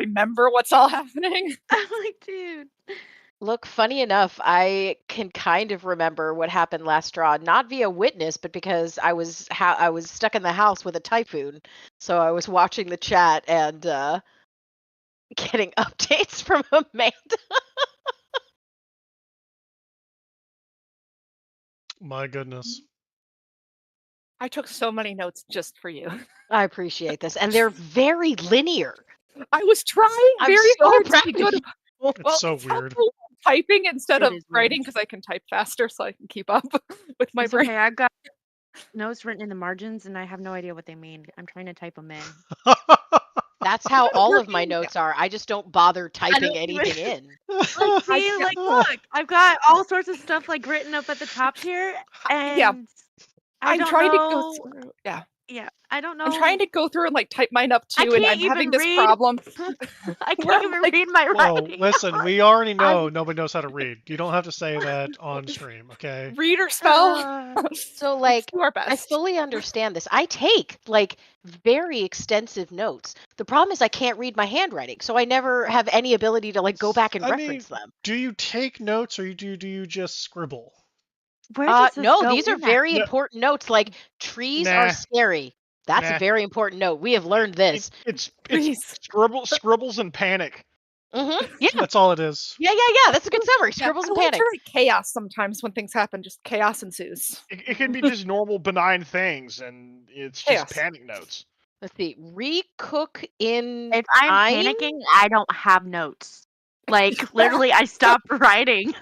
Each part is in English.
remember what's all happening. I'm like, dude. Look, funny enough, I can kind of remember what happened last Strahd, not via witness, but because I was stuck in the house with a typhoon, so I was watching the chat and getting updates from Amanda. My goodness. I took so many notes just for you. I appreciate this, and they're very linear. I was trying I'm very so hard proud to be of good. you. It's so it's weird. helpful typing instead It of is weird. writing because I can type faster, so I can keep up with my It's brain. okay. I've got notes written in the margins, and I have no idea what they mean. I'm trying to type them in. That's how all of my working. notes are. I just don't bother typing don't anything even- in. Like, see, like, look, I've got all sorts of stuff like written up at the top here, and I'm trying to go through. Yeah, I don't know. I'm trying to go through and like type mine up I too, and can't I'm having even this read. problem. I where can't I'm even like, read my Whoa, writing. listen, we already know nobody knows how to read. You don't have to say that on stream, okay? Read or spell. So, like, do our I best. fully understand this. I take, like, very extensive notes. The problem is I can't read my handwriting, so I never have any ability to, like, go back and reference them. Do you take notes, or do you just scribble? Where does this No, go these are in at? very important notes. Like, trees are Nah. scary. That's a Nah. very important note. We have learned this. It's Please. scribbles and panic. Yeah. That's all it is. Yeah. That's a good summary. Scribbles I and like panic. to write chaos sometimes when things happen. Just chaos ensues. It can be just normal benign things, and it's just Chaos. panic notes. Let's see. Recook in If I'm time? panicking, I don't have notes. Like, literally, I stopped writing.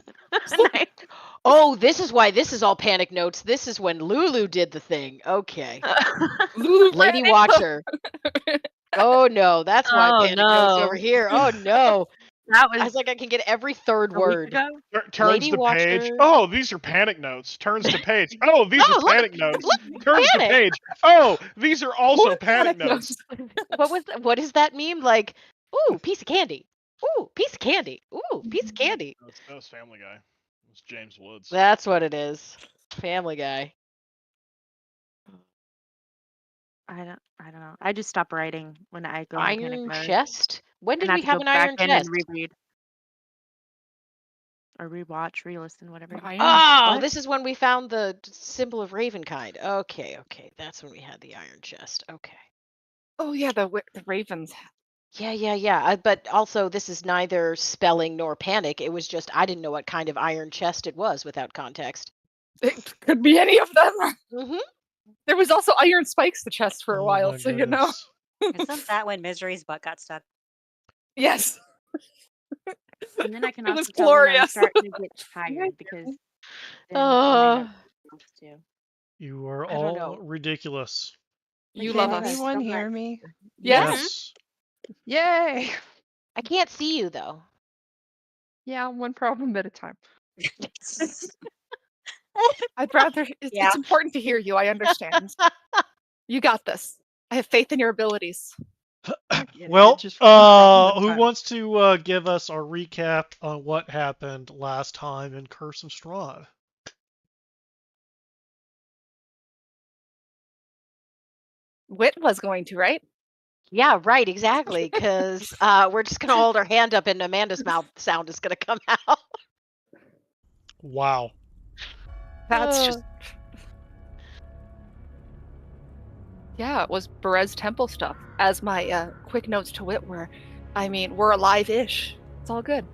Oh, this is why this is all panic notes. This is when Lulu did the thing. Okay. Lulu Lady ran Watcher. Oh no, that's why Oh, panic notes no. over here. Oh no. That I was was like, I can get every third a week word. ago. Turns Lady to page. Watcher. Oh, these are panic notes. Turns to page. Oh, these Oh, are look, panic notes. look, Turns panic. to page. Oh, these are also More panic notes. What is that meme? Like, ooh, piece of candy. Ooh, piece of candy. Ooh, piece of candy. That was Family Guy. It was James Woods. That's what it is. Family Guy. I don't know. I just stop writing when I go in panic Iron mode. chest? When did And I we to have go an back iron in chest? and reread. Or rewatch, re-listen, whatever. Oh, What? this is when we found the symbol of Ravenkind. Okay. That's when we had the iron chest. Okay. Oh yeah, the ravens. Yeah. But also, this is neither spelling nor panic. It was just I didn't know what kind of iron chest it was without context. It could be any of them. Mm-hmm. There was also iron spikes the chest for a Oh while, my so you know. goodness. Isn't that when Misery's butt got stuck? Yes. And then I can It also was tell when I'm glorious. starting to get tired because then Uh, my notes too. You are I don't all know. ridiculous. You Can love us. anyone so hear much. me? Yes. Yay! I can't see you though. Yeah, one problem at a time. I'd rather. Yeah. It's important to hear you. I understand. You got this. I have faith in your abilities. Yeah, Well, just one problem at a who time. wants to give us a recap on what happened last time in Curse of Strahd? Wit was going to, right? Yeah, right, exactly. Because we're just gonna hold our hand up, and Amanda's mouth sound is gonna come out. Wow. That's just. Yeah, it was Berez Temple stuff. As my quick notes to Wit were, I mean, we're alive-ish. It's all good.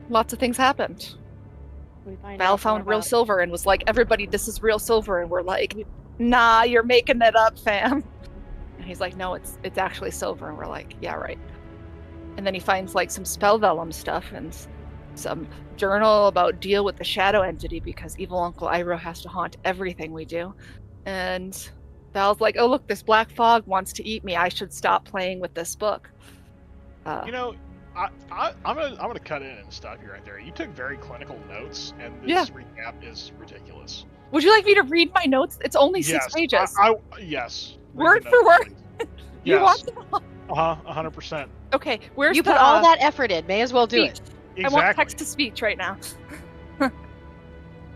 Lots of things happened. Val found real silver and was like, everybody, this is real silver. And we're like, nah, you're making it up, fam. And he's like, no, it's actually silver. And we're like, yeah, right. And then he finds like some spell vellum stuff and some journal about deal with the shadow entity because evil Uncle Iroh has to haunt everything we do. And Val's like, oh, look, this black fog wants to eat me. I should stop playing with this book. You know, I'm gonna cut in and stop you right there. You took very clinical notes, and this recap is ridiculous. Would you like me to read my notes? It's only 6 pages. Yes. Word for word. You want them all? 100%. Okay, where's you put all that effort in? May as well do it. Exactly. I want text to speech right now.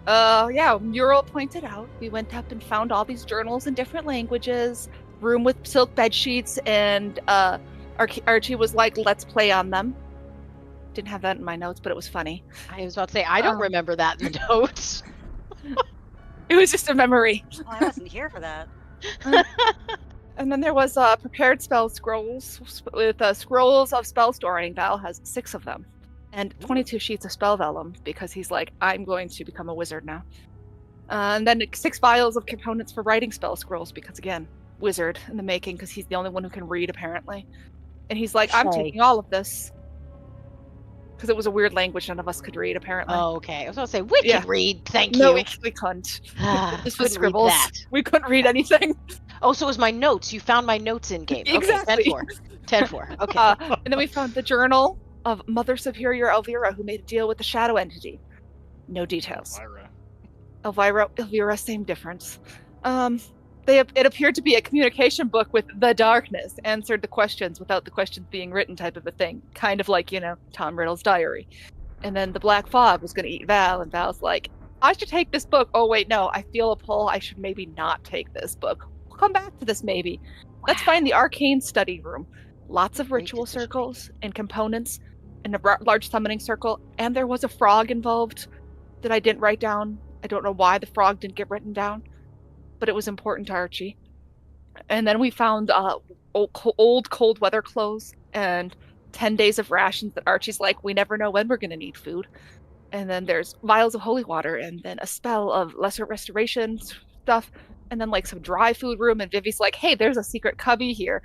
Yeah, Mural pointed out we went up and found all these journals in different languages. room with silk bed sheets, and Archie was like, let's play on them. Didn't have that in my notes, but it was funny. I was about to say, I don't remember that in the notes. It was just a memory. Oh, I wasn't here for that. And then there was prepared spell scrolls with scrolls of spell storing. Val has 6 of them. And 22 sheets of spell vellum, because he's like, I'm going to become a wizard now. And then 6 vials of components for writing spell scrolls, because again, wizard in the making, because he's the only one who can read, apparently. And he's like, I'm taking all of this. Because it was a weird language none of us could read, apparently. Oh, okay. I was going to say, we can read, thank no, you. we couldn't. This was scribbles. We couldn't read anything. Oh, so it was my notes. You found my notes in game. Exactly. Okay, 10-4. Okay. And then we found the journal of Mother Superior Elvira, who made a deal with the shadow entity. No details. Elvira, same difference. It appeared to be a communication book with the darkness, answered the questions without the questions being written type of a thing. Kind of like, Tom Riddle's diary. And then the black fog was going to eat Val, and Val's like, I should take this book. Oh, wait, no, I feel a pull. I should maybe not take this book. We'll come back to this maybe. Wow. Let's find the arcane study room. Lots of ritual circles and components and a large summoning circle. And there was a frog involved that I didn't write down. I don't know why the frog didn't get written down, but it was important to Archie. And then we found old cold weather clothes and 10 days of rations that Archie's like, we never know when we're going to need food. And then there's vials of holy water, and then a spell of lesser restoration stuff, and then like some dry food room. And Vivi's like, hey, there's a secret cubby here.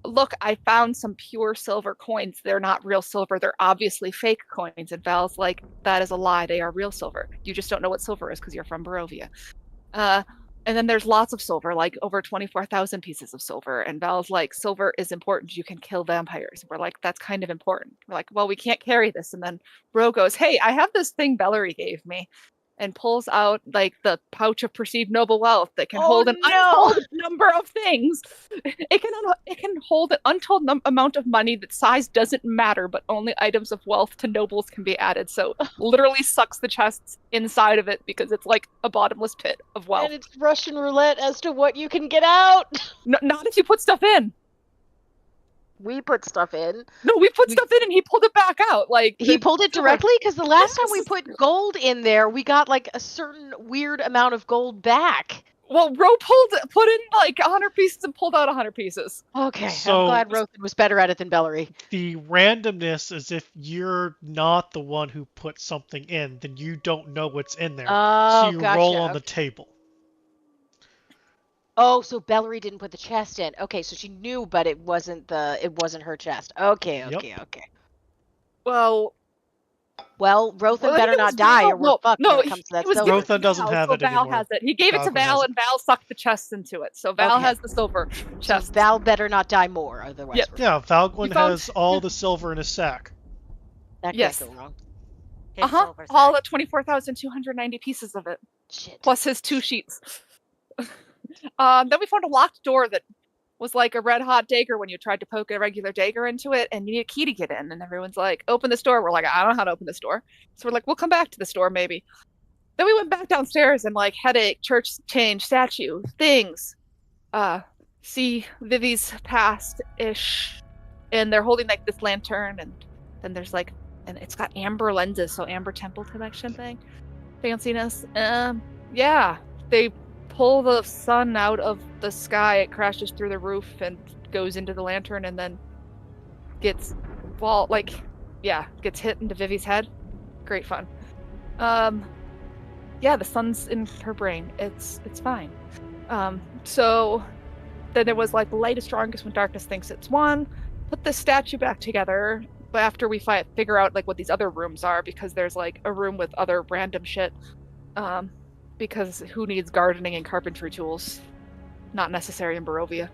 Look, I found some pure silver coins. They're not real silver. They're obviously fake coins. And Val's like, that is a lie. They are real silver. You just don't know what silver is because you're from Barovia. And then there's lots of silver, like over 24,000 pieces of silver. And Val's like, silver is important. You can kill vampires. And we're like, that's kind of important. We're like, well, we can't carry this. And then Ro goes, hey, I have this thing Bellery gave me. And pulls out like the pouch of perceived noble wealth that can hold an untold number of things. It can hold an untold amount of money that size doesn't matter, but only items of wealth to nobles can be added. So literally sucks the chests inside of it because it's like a bottomless pit of wealth. And it's Russian roulette as to what you can get out. No, not if you put stuff in. We put stuff in. No, we put stuff in and he pulled it back out. Like he pulled it directly? Because the last time we put gold in there, we got like a certain weird amount of gold back. Well, Ro put in like 100 pieces and pulled out 100 pieces. Okay, so, I'm glad Rothan was better at it than Bellery. The randomness is if you're not the one who put something in, then you don't know what's in there. Oh, so you roll on the table. Oh, so Bellery didn't put the chest in. Okay, so she knew, but it wasn't her chest. Okay. Well, Rothan better not die, or we're fucked when it comes to that silver. Rothan doesn't have it Val anymore. has it. He gave it to Val, and Val sucked the chest into it. So Val has the silver chest. So Val better not die more, otherwise. Yep. Yeah, Valgwyn has all the silver in his sack. That can't go wrong. All the 24,290 pieces of it. Shit. Plus his 2 sheets. Then we found a locked door that was like a red hot dagger when you tried to poke a regular dagger into it, and you need a key to get in. And everyone's like, open this door. We're like, I don't know how to open this door. So we're like, we'll come back to this door maybe. Then we went back downstairs and like headache, church change, statue, things. See Vivi's past-ish. And they're holding like this lantern, and then there's like, and it's got amber lenses, so amber temple connection thing. Fanciness. Yeah. They pull the sun out of the sky, it crashes through the roof and goes into the lantern, and then gets hit into Vivi's head. Great fun. The sun's in her brain. It's fine. So then there was like the light is strongest when darkness thinks it's won. Put the statue back together, but after we figure out like what these other rooms are, because there's like a room with other random shit. Because who needs gardening and carpentry tools? Not necessary in Barovia.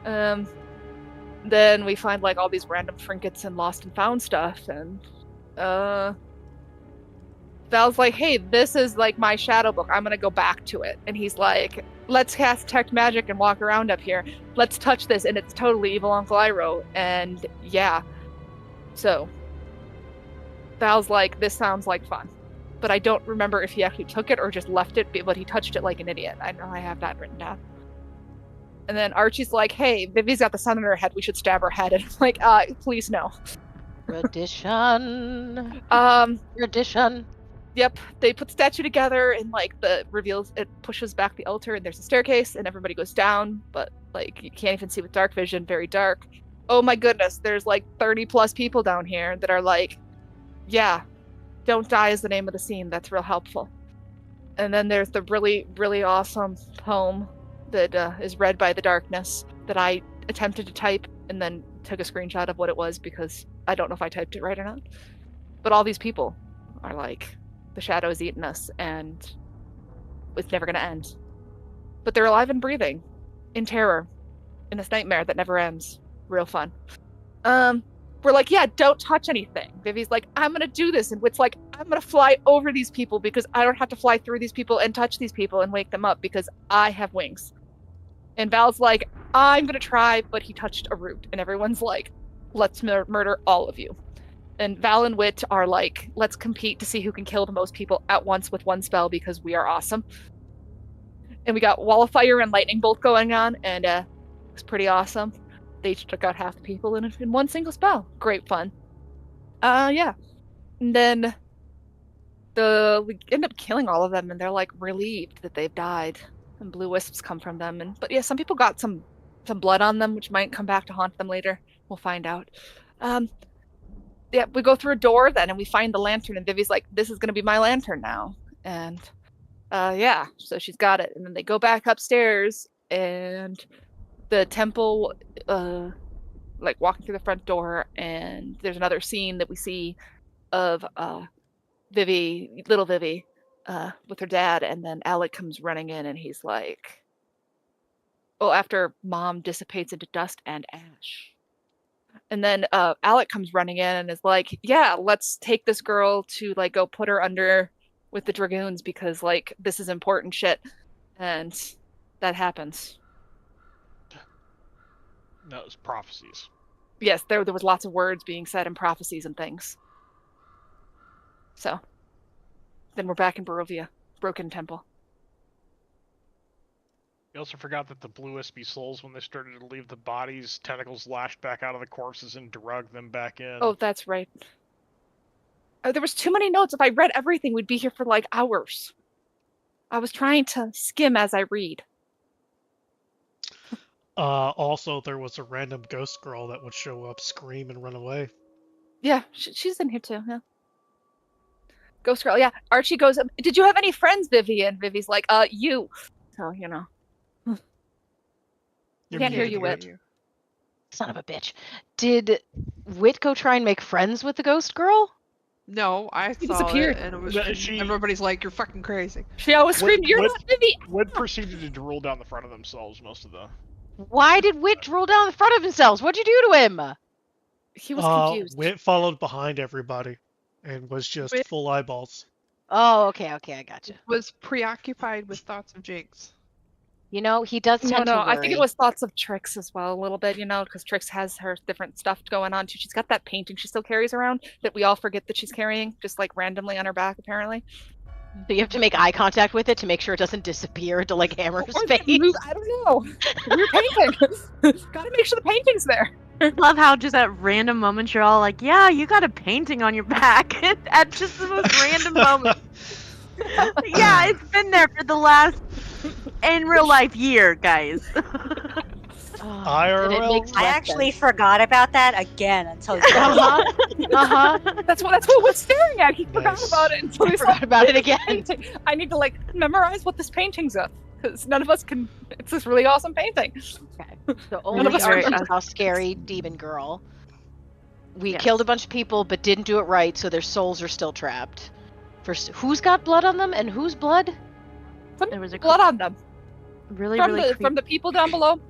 Then we find like all these random trinkets and lost and found stuff, and Val's like, hey, this is like my shadow book. I'm gonna go back to it. And he's like, let's cast detect magic and walk around up here. Let's touch this, and it's totally evil Uncle Iroh. And yeah. So Val's like, this sounds like fun. But I don't remember if he actually took it or just left it, but he touched it like an idiot. I know I have that written down. And then Archie's like, hey, Vivi's got the sun in her head. We should stab her head. And I'm like, please no. Tradition. Tradition. Yep, they put the statue together and like the reveals it pushes back the altar and there's a staircase and everybody goes down, but like you can't even see with dark vision, very dark. Oh my goodness, there's like 30 plus people down here that are like, yeah, don't die is the name of the scene. That's real helpful. And then there's the really, really awesome poem that is read by the darkness that I attempted to type and then took a screenshot of what it was because I don't know if I typed it right or not. But all these people are like, the shadow is eating us and it's never going to end. But they're alive and breathing in terror in this nightmare that never ends. Real fun. We're like, yeah, don't touch anything. Vivi's like, I'm going to do this. And Wit's like, I'm going to fly over these people because I don't have to fly through these people and touch these people and wake them up because I have wings. And Val's like, I'm going to try, but he touched a root. And everyone's like, let's murder all of you. And Val and Wit are like, let's compete to see who can kill the most people at once with one spell because we are awesome. And we got Wall of Fire and Lightning Bolt going on, and it's pretty awesome. They each took out half the people in one single spell. Great fun. Yeah. And then we end up killing all of them, and they're like relieved that they've died. And blue wisps come from them. But yeah, some people got some blood on them, which might come back to haunt them later. We'll find out. Yeah, we go through a door then and we find the lantern and Vivi's like, this is going to be my lantern now. And yeah, so she's got it. And then they go back upstairs and the temple, like walking through the front door, and there's another scene that we see of Vivi, little Vivi, with her dad, and then Alec comes running in and he's like, oh, after mom dissipates into dust and ash. And then Alec comes running in and is like, yeah, let's take this girl to like go put her under with the dragoons because like this is important shit. And that happens. No, it's prophecies. Yes, there was lots of words being said and prophecies and things. So then we're back in Barovia, Broken Temple. We also forgot that the blue wispy souls, when they started to leave the bodies, tentacles lashed back out of the corpses and drug them back in. Oh, that's right. There was too many notes. If I read everything, we'd be here for like hours. I was trying to skim as I read. Also, there was a random ghost girl that would show up, scream, and run away. Yeah, she's in here too, yeah. Ghost girl, yeah. Archie goes, did you have any friends, Vivi? And Vivi's like, you. So, you know. Can't hear you, Wit. Son of a bitch. Did Wit go try and make friends with the ghost girl? No, I He saw disappeared. it, and it was everybody's like, "You're fucking crazy." She always screamed, "You're not Vivi!" Wit proceeded to drool down the front of themselves most of the. Why did Wit drool down the front of themselves? What'd you do to him? He was confused. Wit followed behind everybody and was just full eyeballs. Oh, okay, I gotcha. Was preoccupied with thoughts of Jinx. You know, he does tend to worry. I think it was thoughts of Trix as well, a little bit, you know, because Trix has her different stuff going on too. She's got that painting she still carries around that we all forget that she's carrying, just like randomly on her back, apparently. So you have to make eye contact with it to make sure it doesn't disappear to like hammer his face. I don't know. Weird painting. Gotta make sure the painting's there. I love how just at random moments you're all like, yeah, you got a painting on your back at just the most random moment. Yeah, it's been there for the last in real life year, guys. IRL. I actually forgot about that again until That's what was staring at. He forgot about it until he forgot about it again. I need to like memorize what this painting's of because none of us can. It's this really awesome painting. Okay. So only Archie saw scary demon girl. We killed a bunch of people, but didn't do it right, so their souls are still trapped. First, who's got blood on them, and whose blood? There was blood on them. Really, from the people down below.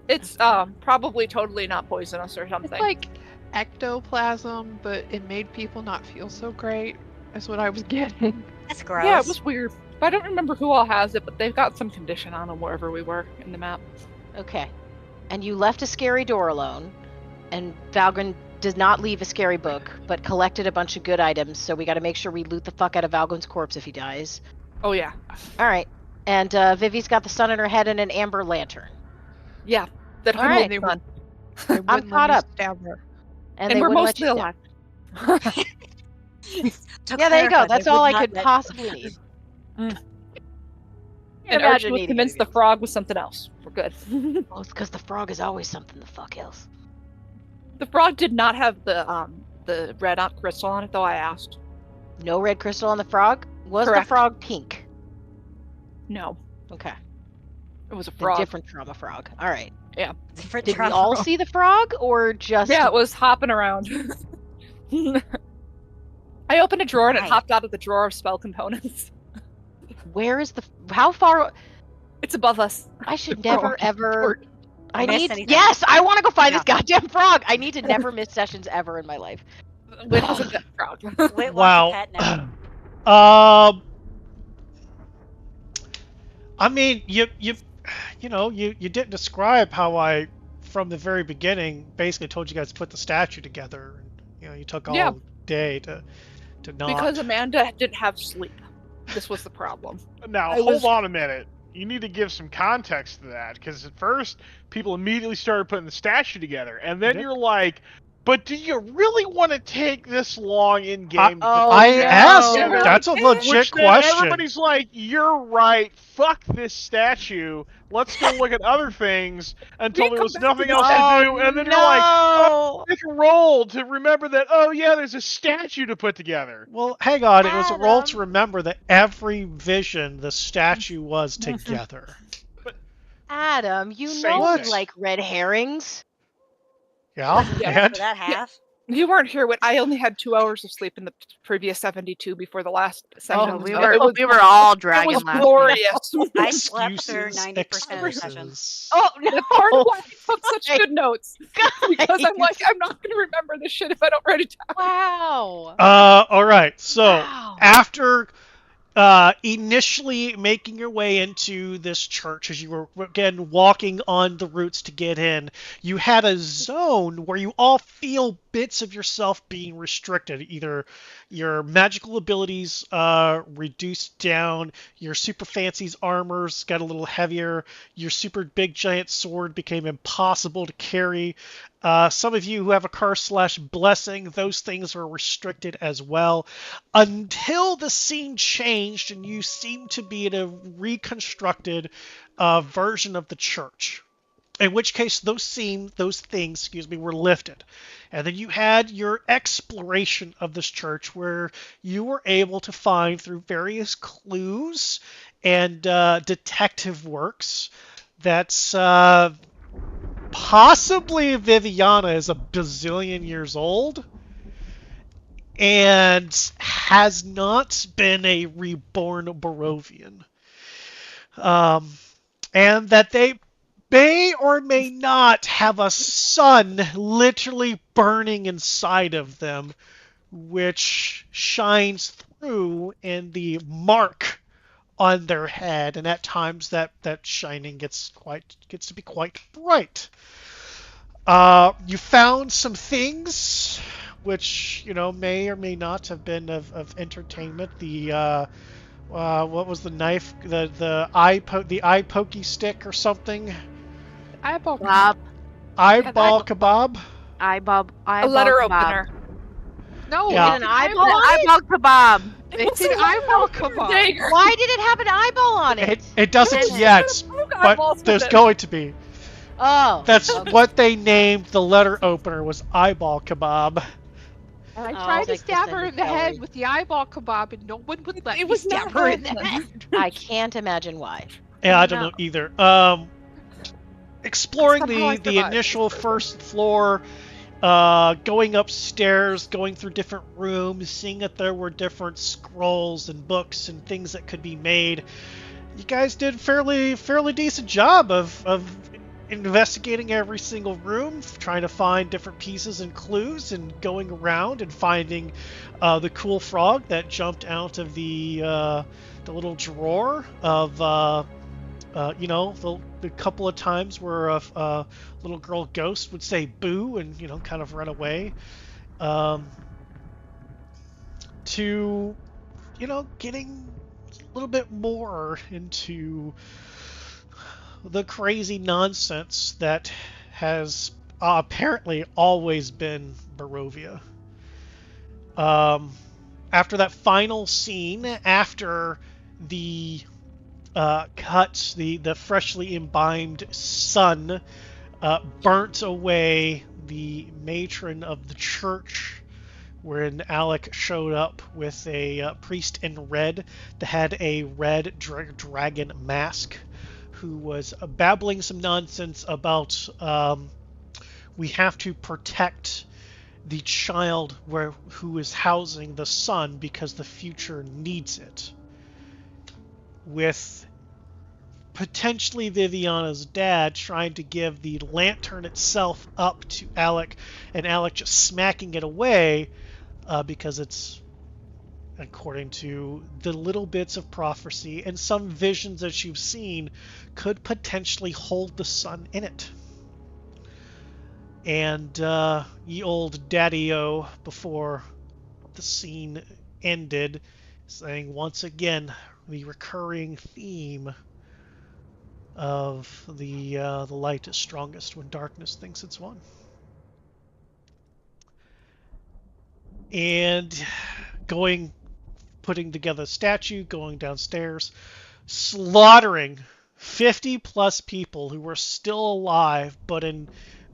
It's probably totally not poisonous or something. It's like ectoplasm, but it made people not feel so great. That's what I was getting. That's gross. Yeah, it was weird. I don't remember who all has it, but they've got some condition on them wherever we were in the map. Okay. And you left a scary door alone, and Valgren did not leave a scary book, but collected a bunch of good items, so we gotta make sure we loot the fuck out of Valgren's corpse if he dies. Oh, yeah. Alright. And Vivi's got the sun in her head and an amber lantern. Yeah, that All right. Humboldt done. They wouldn't let caught me up. stab her. And And they we're wouldn't let mostly you alive. To Yeah, there you go. clarify, they That's all would I not could let- possibly need. And Imagine Urchin was needing convinced the anything. frog was something else. We're good. Well, it's because the frog is always something the fuck else. The frog did not have the red crystal on it, though. I asked. No red crystal on the frog? Was Correct. the frog pink? No, Okay. it was a Then frog. different from a frog. All right. Different Did we trauma. all see the frog or just Yeah, it was hopping around. I opened a drawer and it Why? hopped out of the drawer of spell components. where is the how far It's above us. I should The never frog is ever important. I Miss need anything. Yes, I want to go find Yeah. this goddamn frog. I need to never miss sessions ever in my life. Wit has a dead frog. Wit wants Wow. a pet now. I mean, you didn't describe how I, from the very beginning, basically told you guys to put the statue together. You took all Yeah. day to not. Because Amanda didn't have sleep. This was the problem. Now, hold on a minute. You need to give some context to that, because at first, people immediately started putting the statue together, and then Yep. you're like, but do you really want to take this long in game? I no. asked. Yeah. That's a legit Which then question. everybody's like, you're right, fuck this statue, let's go look at other things until there was nothing else to do, and then you're like, oh, make a roll to remember that, oh yeah, there's a statue to put together. Well, hang on. It was a roll to Adam. remember that every vision the statue was together. Adam, you Same know thing. you like red herrings. Yeah. Yeah. And For that half. You weren't here when I only had 2 hours of sleep in the previous 72 before the last session. Oh, we so were it was, we were all it dragon was last night. glorious. I slept through excuses, 90% of the session. excuses. Oh no. That's part of why I took such Guys. good notes. Because I'm like, I'm not going to remember this shit if I don't write it down. Wow. All right. So Wow. after initially making your way into this church, as you were again walking on the routes to get in, you had a zone where you all feel bits of yourself being restricted. Either your magical abilities reduced down, your super fancy's armors got a little heavier, your super big giant sword became impossible to carry. Some of you who have a curse/blessing, those things are restricted as well, until the scene changed and you seem to be in a reconstructed version of the church. In which case, those things, were lifted. And then you had your exploration of this church, where you were able to find, through various clues and detective works, that's possibly Viviana is a bazillion years old and has not been a reborn Barovian. And that they may or may not have a sun literally burning inside of them, which shines through in the mark on their head, and at times that shining gets to be quite bright. You found some things which may or may not have been of entertainment. The what was the knife? The eye pokey stick or something? Eyeball. Bob, Eyeball kebab. eyeball A letter kebab. opener. No, Yeah. it's An eyeball? Eyeball kebab. It's an eyeball kebab. Dagger. Why did it have an eyeball on it? It doesn't Goodness. yet, Eyeballs but with there's it. going to be. Oh. That's okay. what they named the letter opener, was eyeball kebab. And I Oh, tried to like the stab her in the Cindy head Kelly. with the eyeball kebab, and no one would let It me was stab not her in the good. head. I can't imagine why. Yeah, I don't No. know either. Exploring That's somehow I the survived. initial first floor, going upstairs, going through different rooms, seeing that there were different scrolls and books and things that could be made. You guys did a fairly decent job of investigating every single room, trying to find different pieces and clues, and going around and finding the cool frog that jumped out of the little drawer of the couple of times where a little girl ghost would say boo and kind of run away, to getting a little bit more into the crazy nonsense that has apparently always been Barovia. After that final scene, after the cuts, the freshly imbibed sun burnt away the matron of the church, when Alec showed up with a priest in red that had a red dragon mask, who was babbling some nonsense about we have to protect the child who is housing the sun because the future needs it. With potentially Viviana's dad trying to give the lantern itself up to Alec, and Alec just smacking it away because it's, according to the little bits of prophecy and some visions that you've seen, could potentially hold the sun in it. And ye old daddy-o, before the scene ended, saying once again the recurring theme of the light is strongest when darkness thinks it's won. And putting together a statue, going downstairs, slaughtering 50 plus people who were still alive but in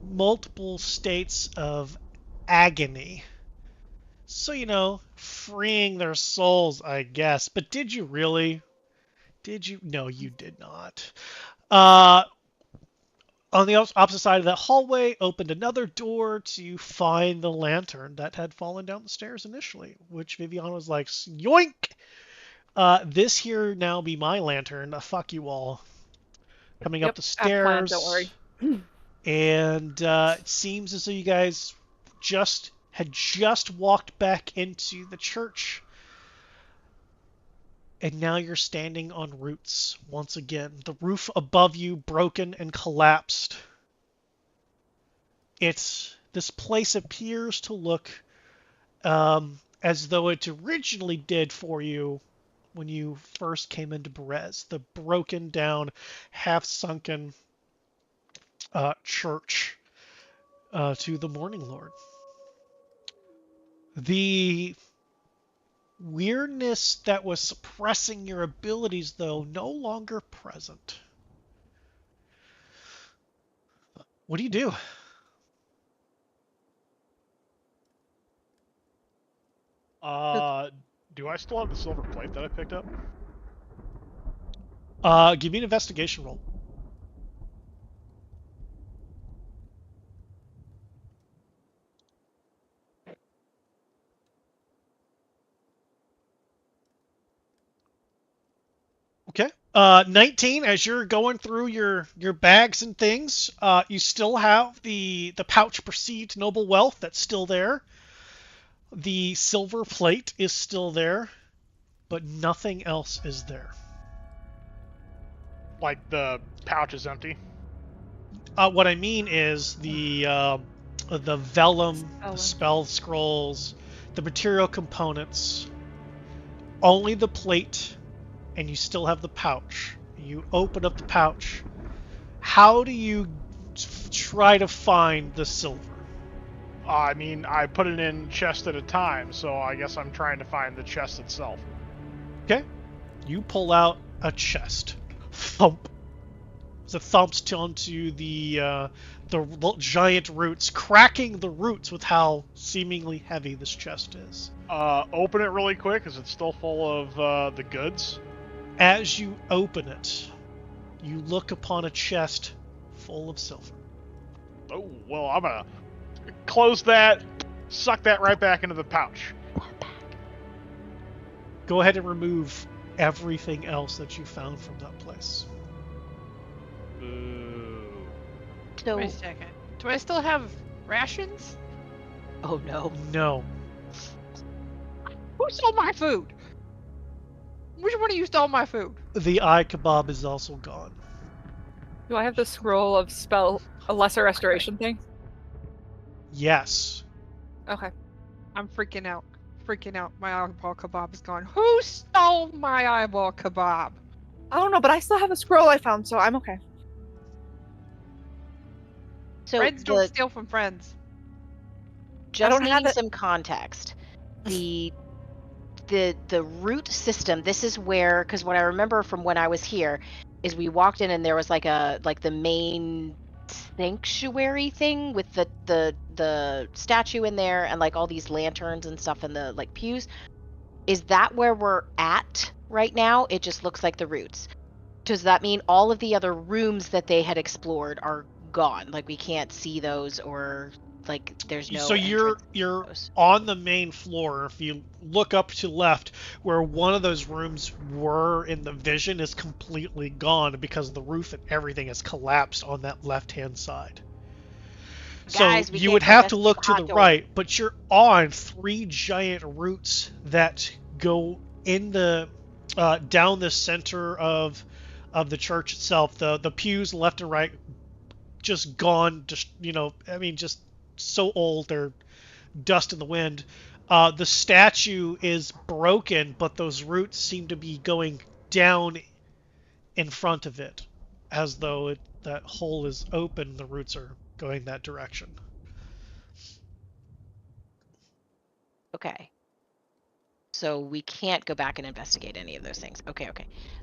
multiple states of agony. So, freeing their souls, I guess. But did you really? Did you? No, you did not. On the opposite side of that hallway, opened another door to find the lantern that had fallen down the stairs initially, which Viviana was like, yoink! This here now be my lantern. Fuck you all. Coming up the stairs. Don't worry. And it seems as though you guys had just walked back into the church. And now you're standing on roots once again. The roof above you broken and collapsed. This place appears to look as though it originally did for you when you first came into Perez. The broken down, half-sunken church to the Morning Lord. The weirdness that was suppressing your abilities, though, no longer present. What do you do? Do I still have the silver plate that I picked up? Give me an investigation roll. Okay. 19, as you're going through your bags and things, you still have the pouch perceived noble wealth that's still there. The silver plate is still there, but nothing else is there. Like the pouch is empty? What I mean is the vellum, the spell scrolls, the material components, only the plate, and you still have the pouch. You open up the pouch. How do you try to find the silver? I mean, I put it in chest at a time, so I guess I'm trying to find the chest itself. Okay. You pull out a chest. Thump. As it thumps onto the giant roots, cracking the roots with how seemingly heavy this chest is. Open it really quick, because it's still full of the goods. As you open it, you look upon a chest full of silver. Oh, well, I'm gonna close that, suck that right back into the pouch. Go ahead and remove everything else that you found from that place. Boo. No. Wait a second. Do I still have rations? Oh no. No. Who stole my food? Which one of you stole my food? The eye kebab is also gone. Do I have the scroll of a lesser restoration thing? Yes. Okay. I'm freaking out. Freaking out. My eyeball kebab is gone. Who stole my eyeball kebab? I don't know, but I still have a scroll I found, so I'm okay. So Friends don't steal from friends. just don't have needing it- some context. The root system. This is where, because what I remember from when I was here is we walked in and there was like the main sanctuary thing with the statue in there and like all these lanterns and stuff in the like pews. Is that where we're at right now? It just looks like the roots. Does that mean all of the other rooms that they had explored are gone? Like we can't see those, or like there's no. So you're on the main floor. If you look up to left, where one of those rooms were in the vision is completely gone because the roof and everything has collapsed on that left-hand side. Guys, So we you can't would go have to investigate look the to hot the door. right, but you're on 3 giant roots that go in the down the center of the church itself. The pews left and right just gone, just just so old, they're dust in the wind. The statue is broken, but those roots seem to be going down in front of it, as though that hole is open. The roots are going that direction. Okay. So we can't go back and investigate any of those things. Okay.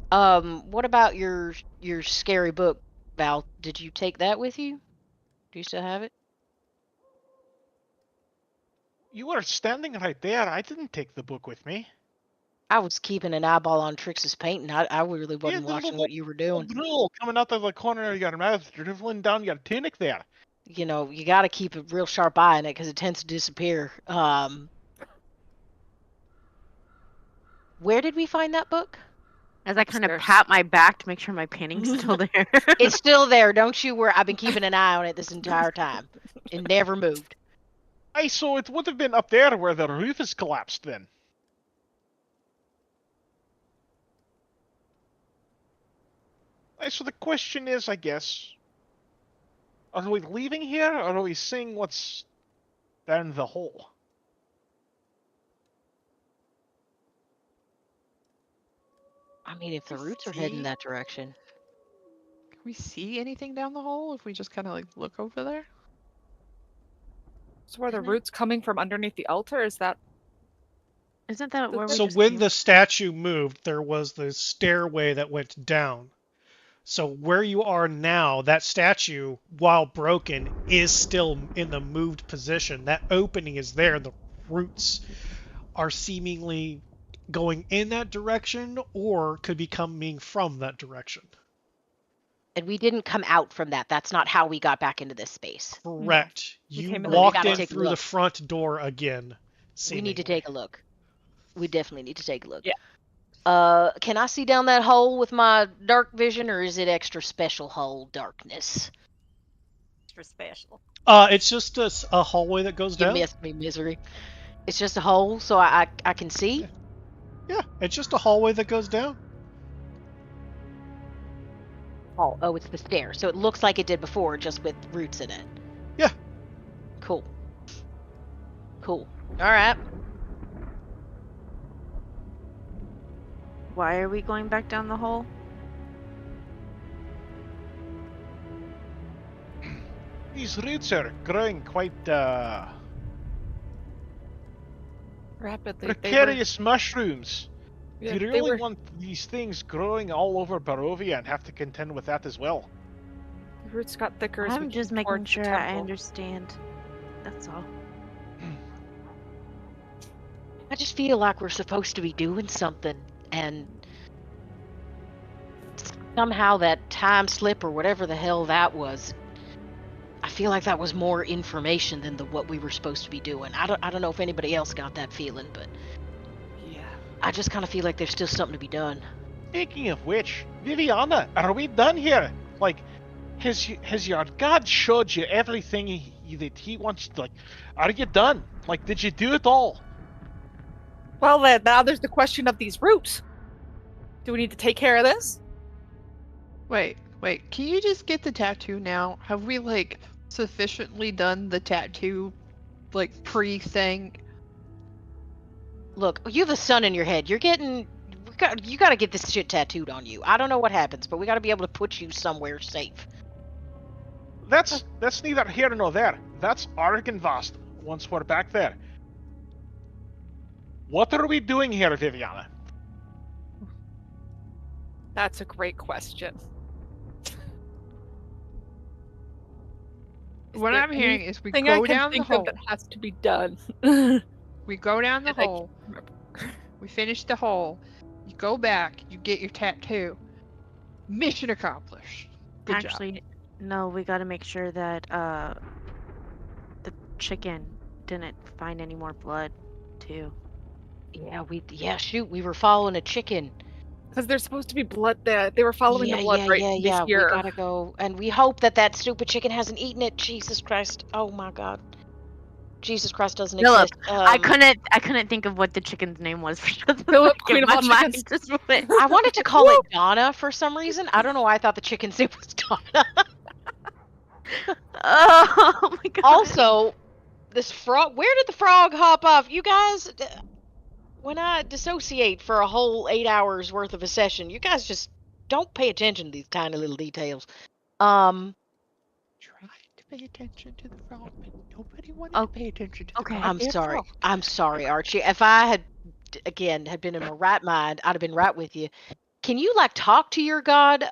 What about your scary book, Val? Did you take that with you? Do you still have it? You were standing right there. I didn't take the book with me. I was keeping an eyeball on Trix's painting. I really Yeah, wasn't the watching little what you were doing. drool coming out of the corner of your mouth, dribbling down your tunic there. You know, you got to keep a real sharp eye on it because it tends to disappear. Where did we find that book? As I kind of Upstairs. pat my back to make sure my painting's still there. It's still there. Don't you worry. I've been keeping an eye on it this entire time. It never moved. Aye, so it would have been up there where the roof is collapsed then. Aye, so the question is, I guess, are we leaving here, or are we seeing what's down the hole? I mean, if the roots are heading that direction. Can we see anything down the hole if we just kind of like look over there? So are the Isn't it- roots coming from underneath the altar? Is that Isn't that where we So just when came? the statue moved, there was the stairway that went down. So where you are now, that statue, while broken, is still in the moved position. That opening is there. The roots are seemingly going in that direction, or could be coming from that direction. And we didn't come out from that. That's not how we got back into this space. Correct. We You came in- walked We gotta in take a through the look. front door again. We need to seemingly. take a look. We definitely need to take a look. Yeah. Can I see down that hole with my dark vision, or is it extra special hole darkness? For special. It's just a hallway that goes You down. missed me, misery. It's just a hole, so I can see. Yeah, it's just a hallway that goes down. Oh, it's the stair. So it looks like it did before, just with roots in it. Yeah. Cool. All right. Why are we going back down the hole? These roots are growing quite rapidly? They were- precarious mushrooms. yeah, Do you they really were- want these things growing all over Barovia and have to contend with that as well? the roots got thicker as we I'm came just making towards the sure I temple. understand. That's all. I just feel like we're supposed to be doing something, and somehow that time slip or whatever the hell that was, I feel like that was more information than what we were supposed to be doing. I don't know if anybody else got that feeling, but Yeah. I just kind of feel like there's still something to be done. Speaking of which, Viviana, are we done here? Like, has your god showed you everything that he wants? Like, are you done? Like, did you do it all? Well, then now there's the question of these roots. Do we need to take care of this? Wait. Can you just get the tattoo now? Have we like sufficiently done the tattoo, like pre-thing? Look, you have a sun in your head. You got to get this shit tattooed on you. I don't know what happens, but we got to be able to put you somewhere safe. That's neither here nor there. That's Argenvost once we're back there. What are we doing here, Viviana? That's a great question. What I'm hearing is we Thing I go can down the think hole. of that has to be done. We go down the And I hole. can't remember. We finish the hole. You go back. You get your tattoo. Mission accomplished. Good job. Actually, no, we gotta make sure that the chicken didn't find any more blood too. Yeah, shoot, we were following a chicken. Because there's supposed to be blood there. They were following the blood right yeah. here. We gotta go, and we hope that stupid chicken hasn't eaten it. Jesus Christ! Oh my God! Jesus Christ doesn't Philip, exist. I couldn't think of what the chicken's name was for the Philip, second. Queen of My all mind chickens. just went. I wanted to call it Donna for some reason. I don't know why I thought the chicken's name was Donna. Oh my god. Also, this frog. Where did the frog hop off? You guys, when I dissociate for a whole 8 hours worth of a session, you guys just don't pay attention to these tiny little details. Try to pay attention to the frog, but nobody wanted to pay attention to the okay. frog. I'm sorry. I'm sorry, Archie. If I had been in my right mind, I'd have been right with you. Can you talk to your god,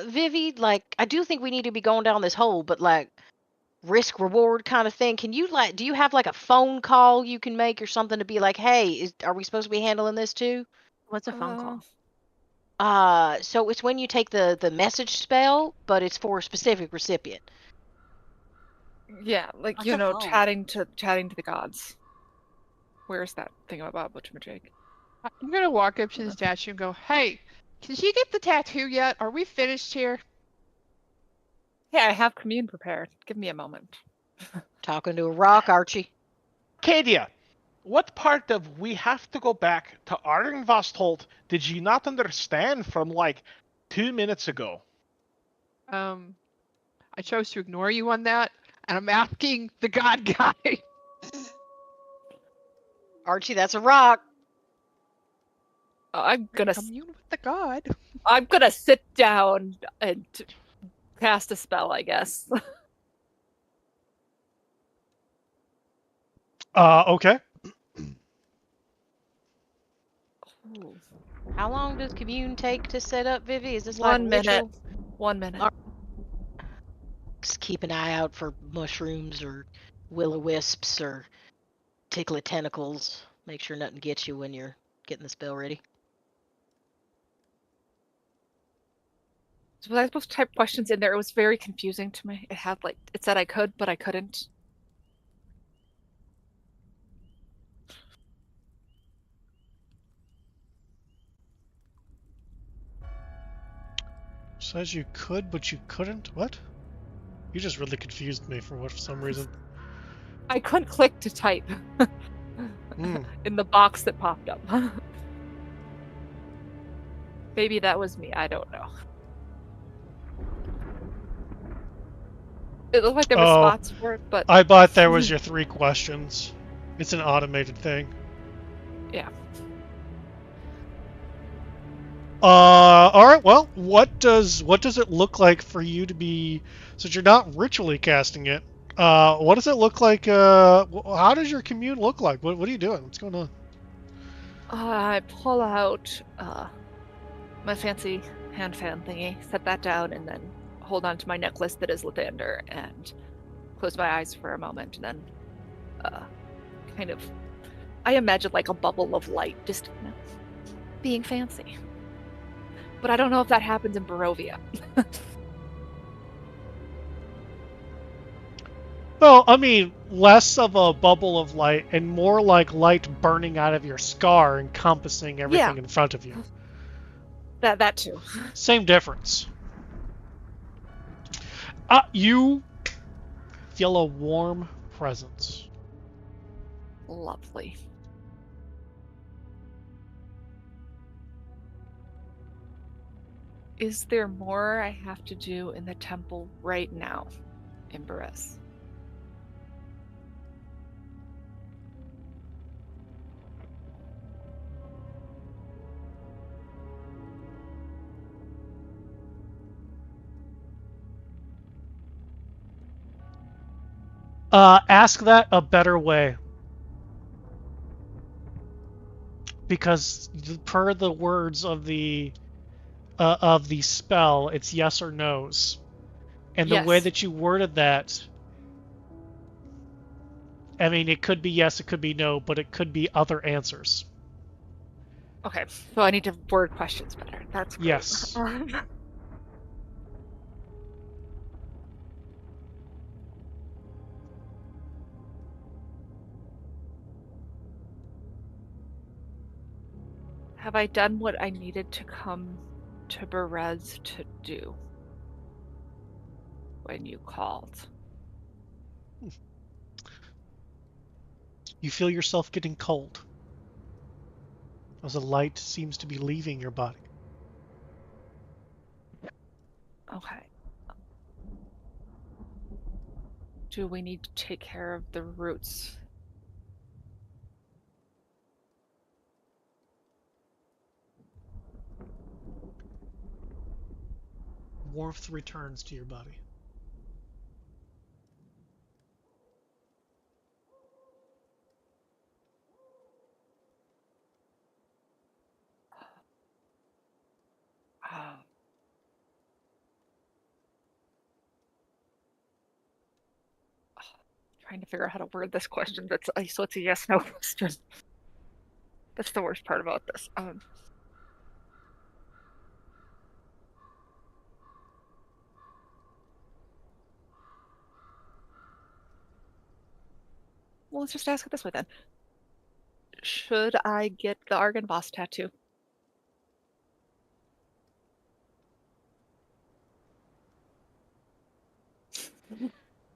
Vivi? I do think we need to be going down this hole, but risk reward kind of thing. Can you do you have a phone call you can make or something to be like, hey, are we supposed to be handling this too? What's a phone call? So it's when you take the message spell, but it's for a specific recipient. Yeah, What's a phone? chatting to the gods. Where's that thing about whatchamajig? I'm gonna walk up to the statue and go, "Hey, can she get the tattoo yet? Are we finished here?" Yeah, I have commune prepared. Give me a moment. Talking to a rock, Archie. Cadia, what part of we have to go back to Argenvostholt did you not understand from 2 minutes ago? I chose to ignore you on that, and I'm asking the god guy. Archie, that's a rock. I'm gonna commune with the god. I'm gonna sit down and cast a spell, I guess. Okay. How long does commune take to set up, Vivi? Is this 1 minute. ritual? 1 minute. Just keep an eye out for mushrooms or will-o-wisps or ticklet tentacles. Make sure nothing gets you when you're getting the spell ready. So was I supposed to type questions in there? It was very confusing to me. It had it said I could, but I couldn't. Says you could, but you couldn't? What? You just really confused me for some reason. I couldn't click to type in the box that popped up. Maybe that was me. I don't know. It looked like there were spots for it, but I thought there was your 3 questions. It's an automated thing. Yeah. All right. Well, what does it look like for you to be? Since you're not ritually casting it, what does it look like? How does your commune look like? What are you doing? What's going on? I pull out my fancy hand fan thingy, set that down, and then hold on to my necklace that is Lathander, and close my eyes for a moment, and then kind of, I imagine a bubble of light, just being fancy. But I don't know if that happens in Barovia. Well, I mean, less of a bubble of light and more like light burning out of your scar, encompassing everything in front of you. That too. Same difference. You feel a warm presence. Lovely. Is there more I have to do in the temple right now in Beres? Ask that a better way. Because per the words of the spell, it's yes or no's. And the way Yes. that you worded that, I mean, it could be yes, it could be no, but it could be other answers. Okay, so I need to word questions better. That's great. Yes. Have I done what I needed to come to Berez to do when you called? You feel yourself getting cold as a light seems to be leaving your body. Okay. Do we need to take care of the roots? Warmth returns to your body. Trying to figure out how to word this question. So it's a yes/no question. That's the worst part about this. Well, let's just ask it this way then. Should I get the Argon Boss tattoo?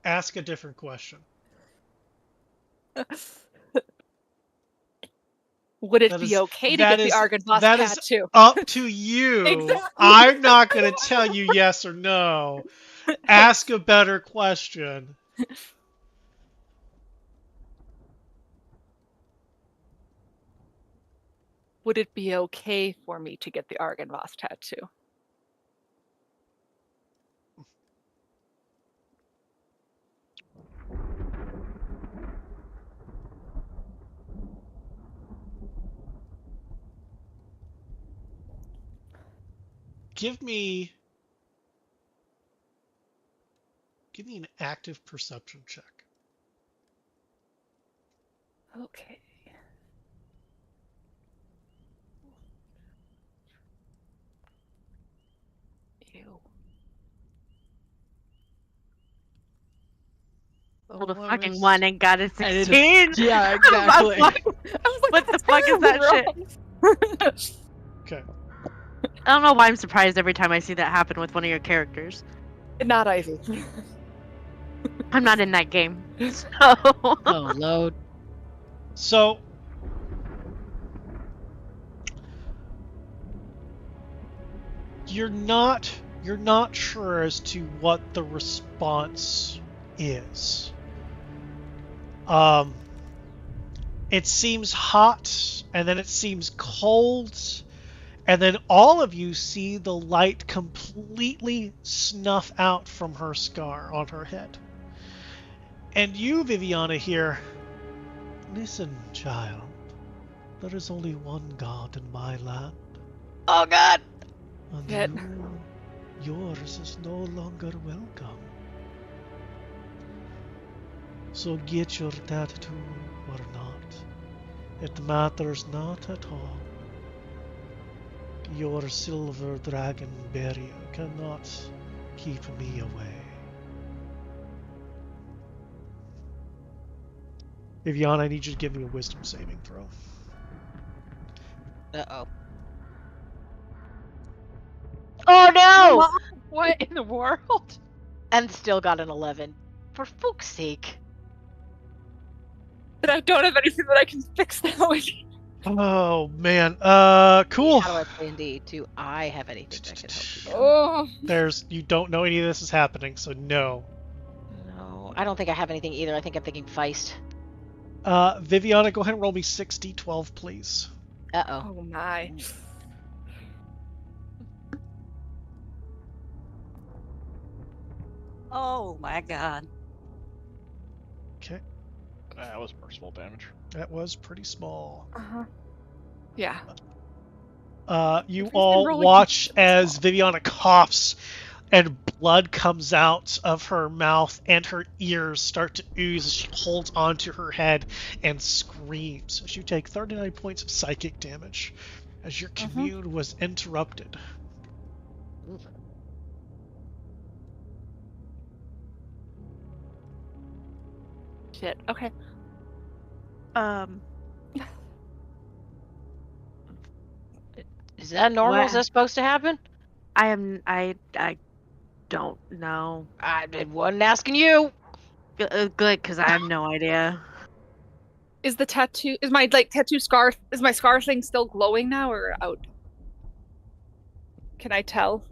Ask a different question. Would it be okay to get the Argon Boss that tattoo? Is up to you. Exactly. I'm not going to tell you yes or no. Ask a better question. Would it be okay for me to get the Argon Boss tattoo? Give me an active perception check. Okay. Ew. Rolled a fucking 1 and got a I did 16. Yeah, exactly. I was like, What the fuck is that shit? Okay. I don't know why I'm surprised every time I see that happen with one of your characters. Not Ivy. I'm not in that game. So. Oh, load. So you're not sure as to what the response is. It seems hot, and then it seems cold, and then all of you see the light completely snuff out from her scar on her head. And you, Viviana, here, listen, child. There is only one God in my land. Oh God. And yours is no longer welcome. So get your tattoo or not. It matters not at all. Your silver dragon barrier cannot keep me away. Viviana, I need you to give me a wisdom saving throw. Uh-oh. Oh no! What in the world? And still got an 11. For fuck's sake. But I don't have anything that I can fix that with. Oh man. Cool. How do I play in D? Do I have anything that can help you? Oh. You don't know any of this is happening, so no. No, I don't think I have anything either. I think I'm thinking Feist. Viviana, go ahead and roll me 6d12, please. Uh-oh. Oh my. Oh my God. Okay. That was personal damage. That was pretty small. Yeah. You We've been all rolling watch pretty as small. Viviana coughs and blood comes out of her mouth and her ears start to ooze as she holds onto her head and screams. As you take 39 points of psychic damage as your commune was interrupted. Shit. Okay. Is that normal? What? Is that supposed to happen? I don't know. I wasn't asking you. Good, because I have no idea. Is the tattoo? Is my tattoo scar? Is my scar thing still glowing now or out? Can I tell?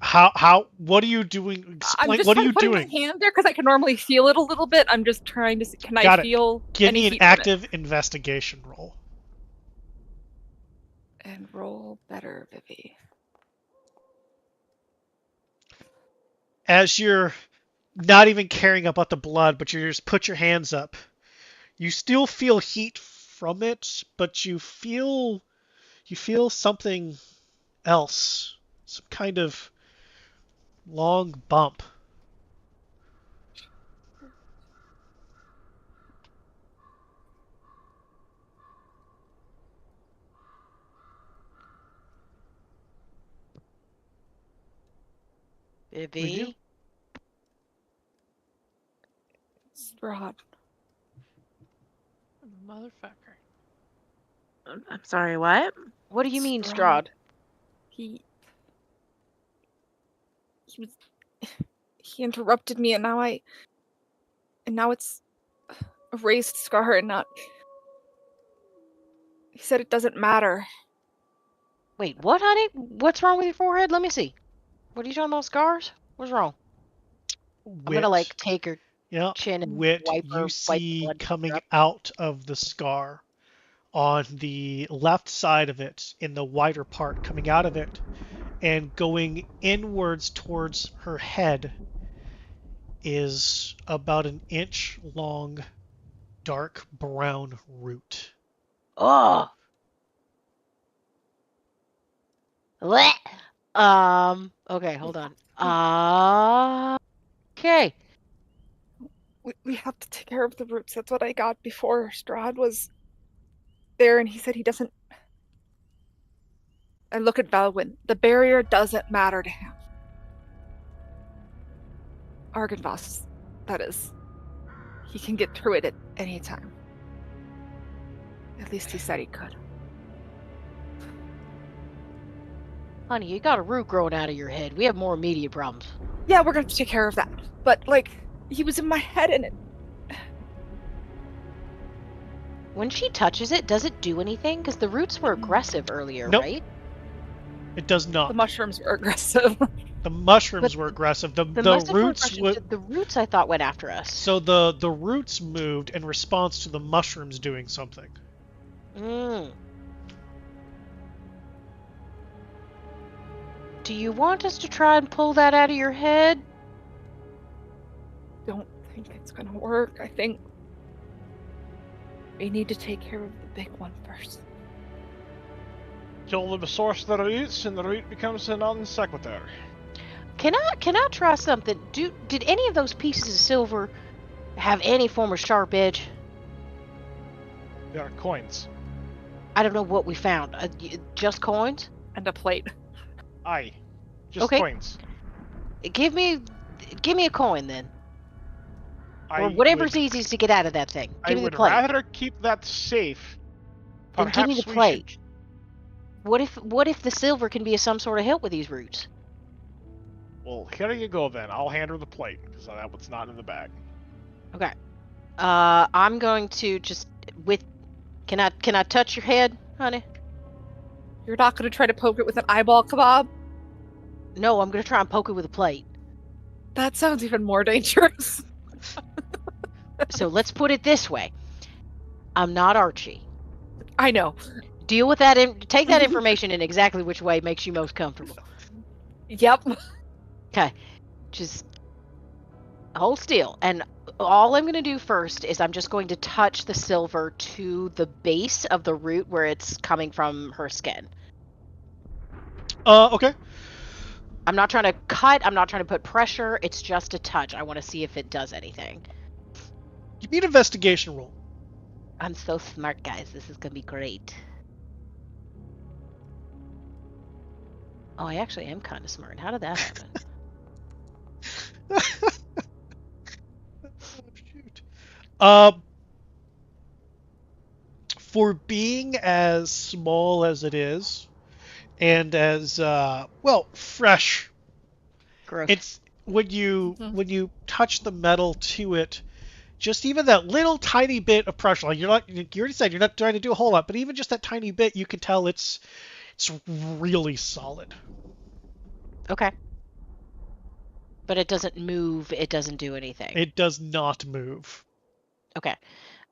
How? What are you doing? I'm Explain. just What are trying you to put doing? my hand there because I can normally feel it a little bit. I'm just trying to see. Can Got I it. feel Give any me an heat from it? active investigation roll. And roll better, Vivi. As you're not even caring about the blood, but you just put your hands up. You still feel heat from it, but you feel something else. Some kind of long bump. Vivi? Strahd. Motherfucker. I'm sorry, what? What do you mean, Strahd. Strahd? He was. He interrupted me, and now it's a raised scar, and not. He said it doesn't matter. Wait, what, honey? What's wrong with your forehead? Let me see. What are you talking about, scars? What's wrong? I'm gonna, like, take her chin and Wit, wipe you the see blood coming up. out of the scar on the left side of it, in the wider part, coming out of it and going inwards towards her head is about an inch long, dark brown root. Oh. Blech. Okay, hold on. Okay. We have to take care of the roots. That's what I got before Strahd was there, and he said he doesn't. I look at Valwyn. The barrier doesn't matter to him. Argynvoss, that is. He can get through it at any time. At least he said he could. Honey, you got a root growing out of your head. We have more immediate problems. Yeah, we're gonna take care of that. But, like, he was in my head and it. When she touches it, does it do anything? Because the roots were aggressive earlier, Nope. right? It does not. The mushrooms were aggressive. The mushrooms But were aggressive. The mushrooms were roots aggressive. The roots, I thought, went after us. So the roots moved in response to the mushrooms doing something. Do you want us to try and pull that out of your head? Don't think it's gonna work. I think we need to take care of the big one first. Kill the source of the roots, and the root becomes a non sequitur. Can I try something? Did any of those pieces of silver have any form of sharp edge? They are coins. I don't know what we found. Just coins? And a plate. Aye. Just Okay. coins. Give me a coin then, or whatever's easiest to get out of that thing. Give I me the would plate. rather keep that safe. Then give me the Perhaps we plate. should- What if the silver can be of some sort of help with these roots? Well, here you go then. I'll hand her the plate because that was not in the bag. Okay. I'm going to just Can I touch your head, honey? You're not gonna try to poke it with an eyeball kebab? No, I'm gonna try and poke it with a plate. That sounds even more dangerous. So let's put it this way. I'm not Archie. I know. Deal with that. Take that information in exactly which way makes you most comfortable. Yep. Okay. Just hold still. And all I'm going to do first is I'm just going to touch the silver to the base of the root where it's coming from her skin. Okay. I'm not trying to cut. I'm not trying to put pressure. It's just a touch. I want to see if it does anything. Give me an investigation roll. I'm so smart, guys. This is going to be great. Oh, I actually am kind of smart. How did that happen? Oh, shoot. For being as small as it is, and as fresh, Gross. it's when you touch the metal to it, just even that little tiny bit of pressure. Like you already said you're not trying to do a whole lot, but even just that tiny bit, you can tell it's really solid. Okay. But it doesn't move. It doesn't do anything. It does not move. Okay.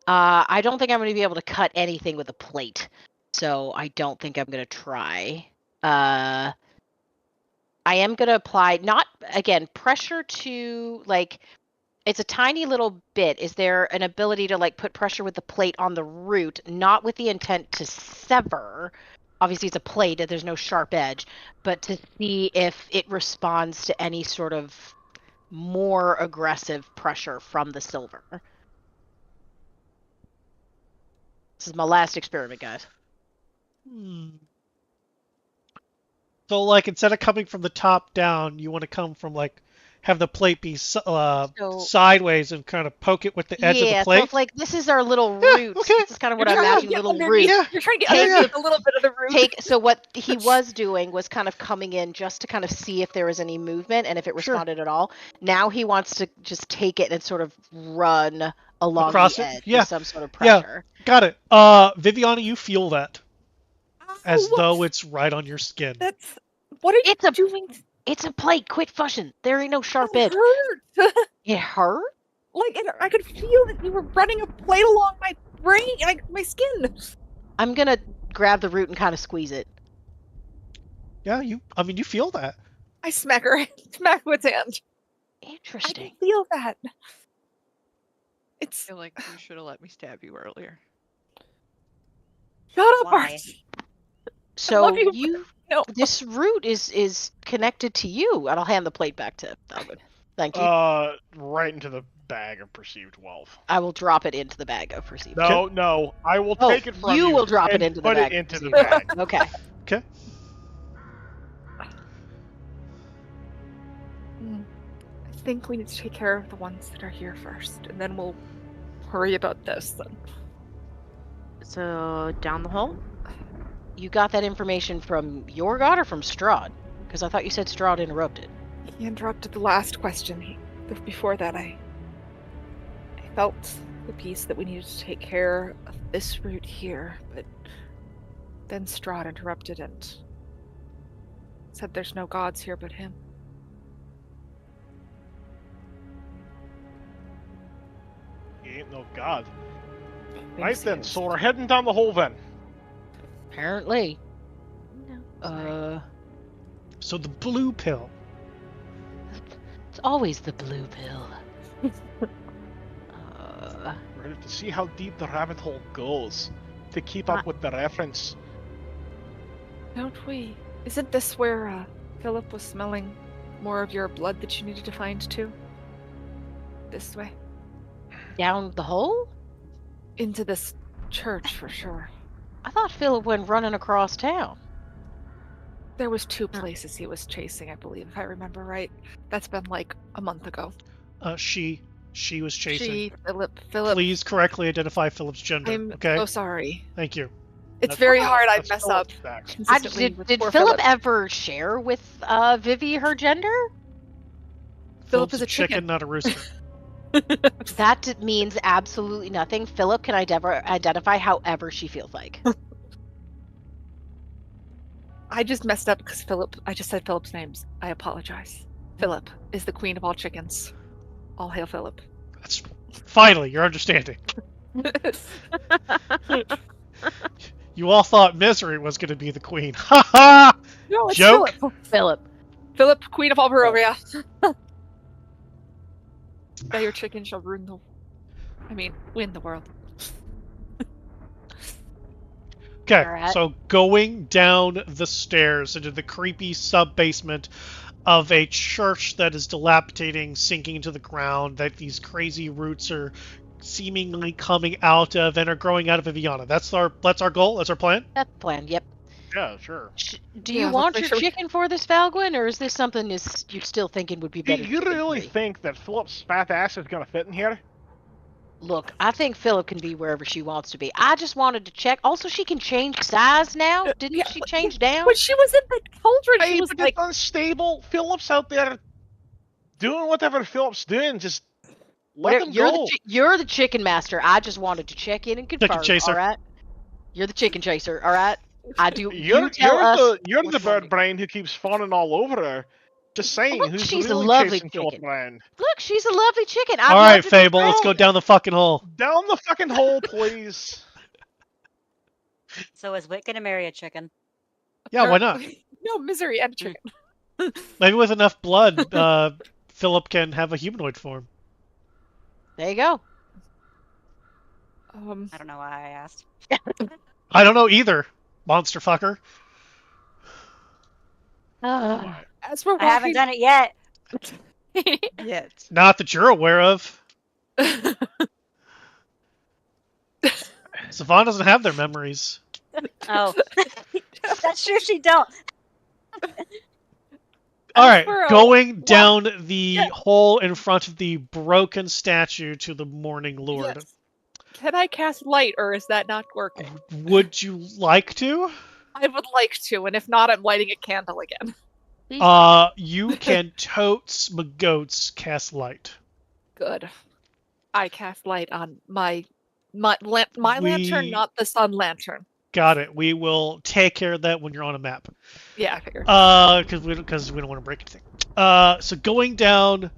I don't think I'm going to be able to cut anything with a plate, so I don't think I'm going to try. I am going to apply, not, again, pressure to, like, it's a tiny little bit. Is there an ability to, like, put pressure with the plate on the root, not with the intent to sever? Obviously, it's a plate, there's no sharp edge, but to see if it responds to any sort of more aggressive pressure from the silver. This is my last experiment, guys. So, like, instead of coming from the top down, you want to come from, like, have the plate be sideways and kind of poke it with the edge of the plate? Yeah, so if, like, this is our little root. Okay. This is kind of what I imagine, little root. Yeah. You're trying to get underneath a little bit of the root. So what he was doing was kind of coming in just to kind of see if there was any movement and if it responded at all. Now he wants to just take it and sort of run along across the it? edge Yeah. with some sort of pressure. Yeah, got it. Viviana, you feel that. As though it's right on your skin. What are you doing? It's a plate. Quit fushing. There ain't no sharp edge. Hurt. It hurt? Like, I could feel that you were running a plate along my brain, like my skin. I'm gonna grab the root and kind of squeeze it. Yeah, you feel that. I smack her with hand. Interesting. I can feel that. I feel like you should have let me stab you earlier. Shut up, Why? Archie. So love you. No. This root is connected to you, and I'll hand the plate back to Alvin. Thank you. Right into the bag of perceived wealth. I will drop it into the bag of perceived. No, I will take it from you. You will drop it and into the put bag. it into the bag. Okay. Okay. I think we need to take care of the ones that are here first, and then we'll worry about this then. So, down the hole? You got that information from your god or from Strahd? Because I thought you said Strahd interrupted. He interrupted the last question. Before that, I felt the piece that we needed to take care of this route here, but then Strahd interrupted and said there's no gods here but him. He ain't no god. Thinks Right he then, is. so we're heading down the hole then. Apparently. No. So the blue pill. It's always the blue pill. Ready to see how deep the rabbit hole goes. To keep up with the reference. Don't we? Isn't this where Philip was smelling more of your blood that you needed to find too? This way? Down the hole? Into this church for sure. I thought Philip went running across town. There was two places he was chasing, I believe, if I remember right. That's been like a month ago. She was chasing. She, Philip. Please correctly identify Philip's gender. I'm okay. so sorry. Thank you. It's very hard. I That's mess up. Philip's back. Consistently with Did poor Philip ever share with Vivi her gender? Philip is Philip's a chicken. not a rooster. That means absolutely nothing. Philip can identify however she feels like. I just messed up because I just said Philip's names. I apologize. Philip is the queen of all chickens. All hail Philip. That's finally you're understanding. You all thought Misery was going to be the queen. Ha ha! No, it's Joke. Philip. Philip. Philip, queen of all Barovia. Now your chicken shall win the world. Okay, Alright. so going down the stairs into the creepy sub-basement of a church that is dilapidating, sinking into the ground, that these crazy roots are seemingly coming out of and are growing out of Viviana. That's our goal. That's our plan. That's the plan. Yep. Yeah, sure. Do Yeah, you let's want make your sure we- chicken for this, Valgwin, or is this something you're still thinking would be Do better? you chicken really free? think that Philip's fat ass is gonna fit in here? Look, I think Philip can be wherever she wants to be. I just wanted to check. Also, she can change size now. Didn't Yeah, she but- change down? When she was in the cauldron, Hey, she was but like, it's unstable. Philip's out there doing whatever Philip's doing. Just let Whatever, him you're go. you're the chicken master. I just wanted to check in and confirm. chaser. All right. You're the chicken chaser. All right. I do. You're you tell us. you're what the you wanna bird brain who keeps fawning all over her. Just saying, Look, who's she's a really lovely chasing Philip chicken. around? do. Look, she's a lovely chicken. I'd All love right, to Fable, let's confirm go it. down the fucking hole. Down the fucking hole, please. So is Wit gonna marry a chicken? Yeah, why not? No, misery and chicken. Maybe with enough blood, Philip can have a humanoid form. There you go. I don't know why I asked. I don't know either, monster fucker. As we're I haven't walking, done it yet. Yet. Not that you're aware of. Savon doesn't have their memories. Oh, that's true. She don't. All right, for a going walk- down the hole in front of the broken statue to the Morning Lord. Yes. Can I cast light, or is that not working? Would you like to? I would like to, and if not, I'm lighting a candle again. You can totes McGoats cast light. Good. I cast light on my lantern, not the sun lantern. Got it. We will take care of that when you're on a map. Yeah, I figured. Because we don't want to break anything. So going down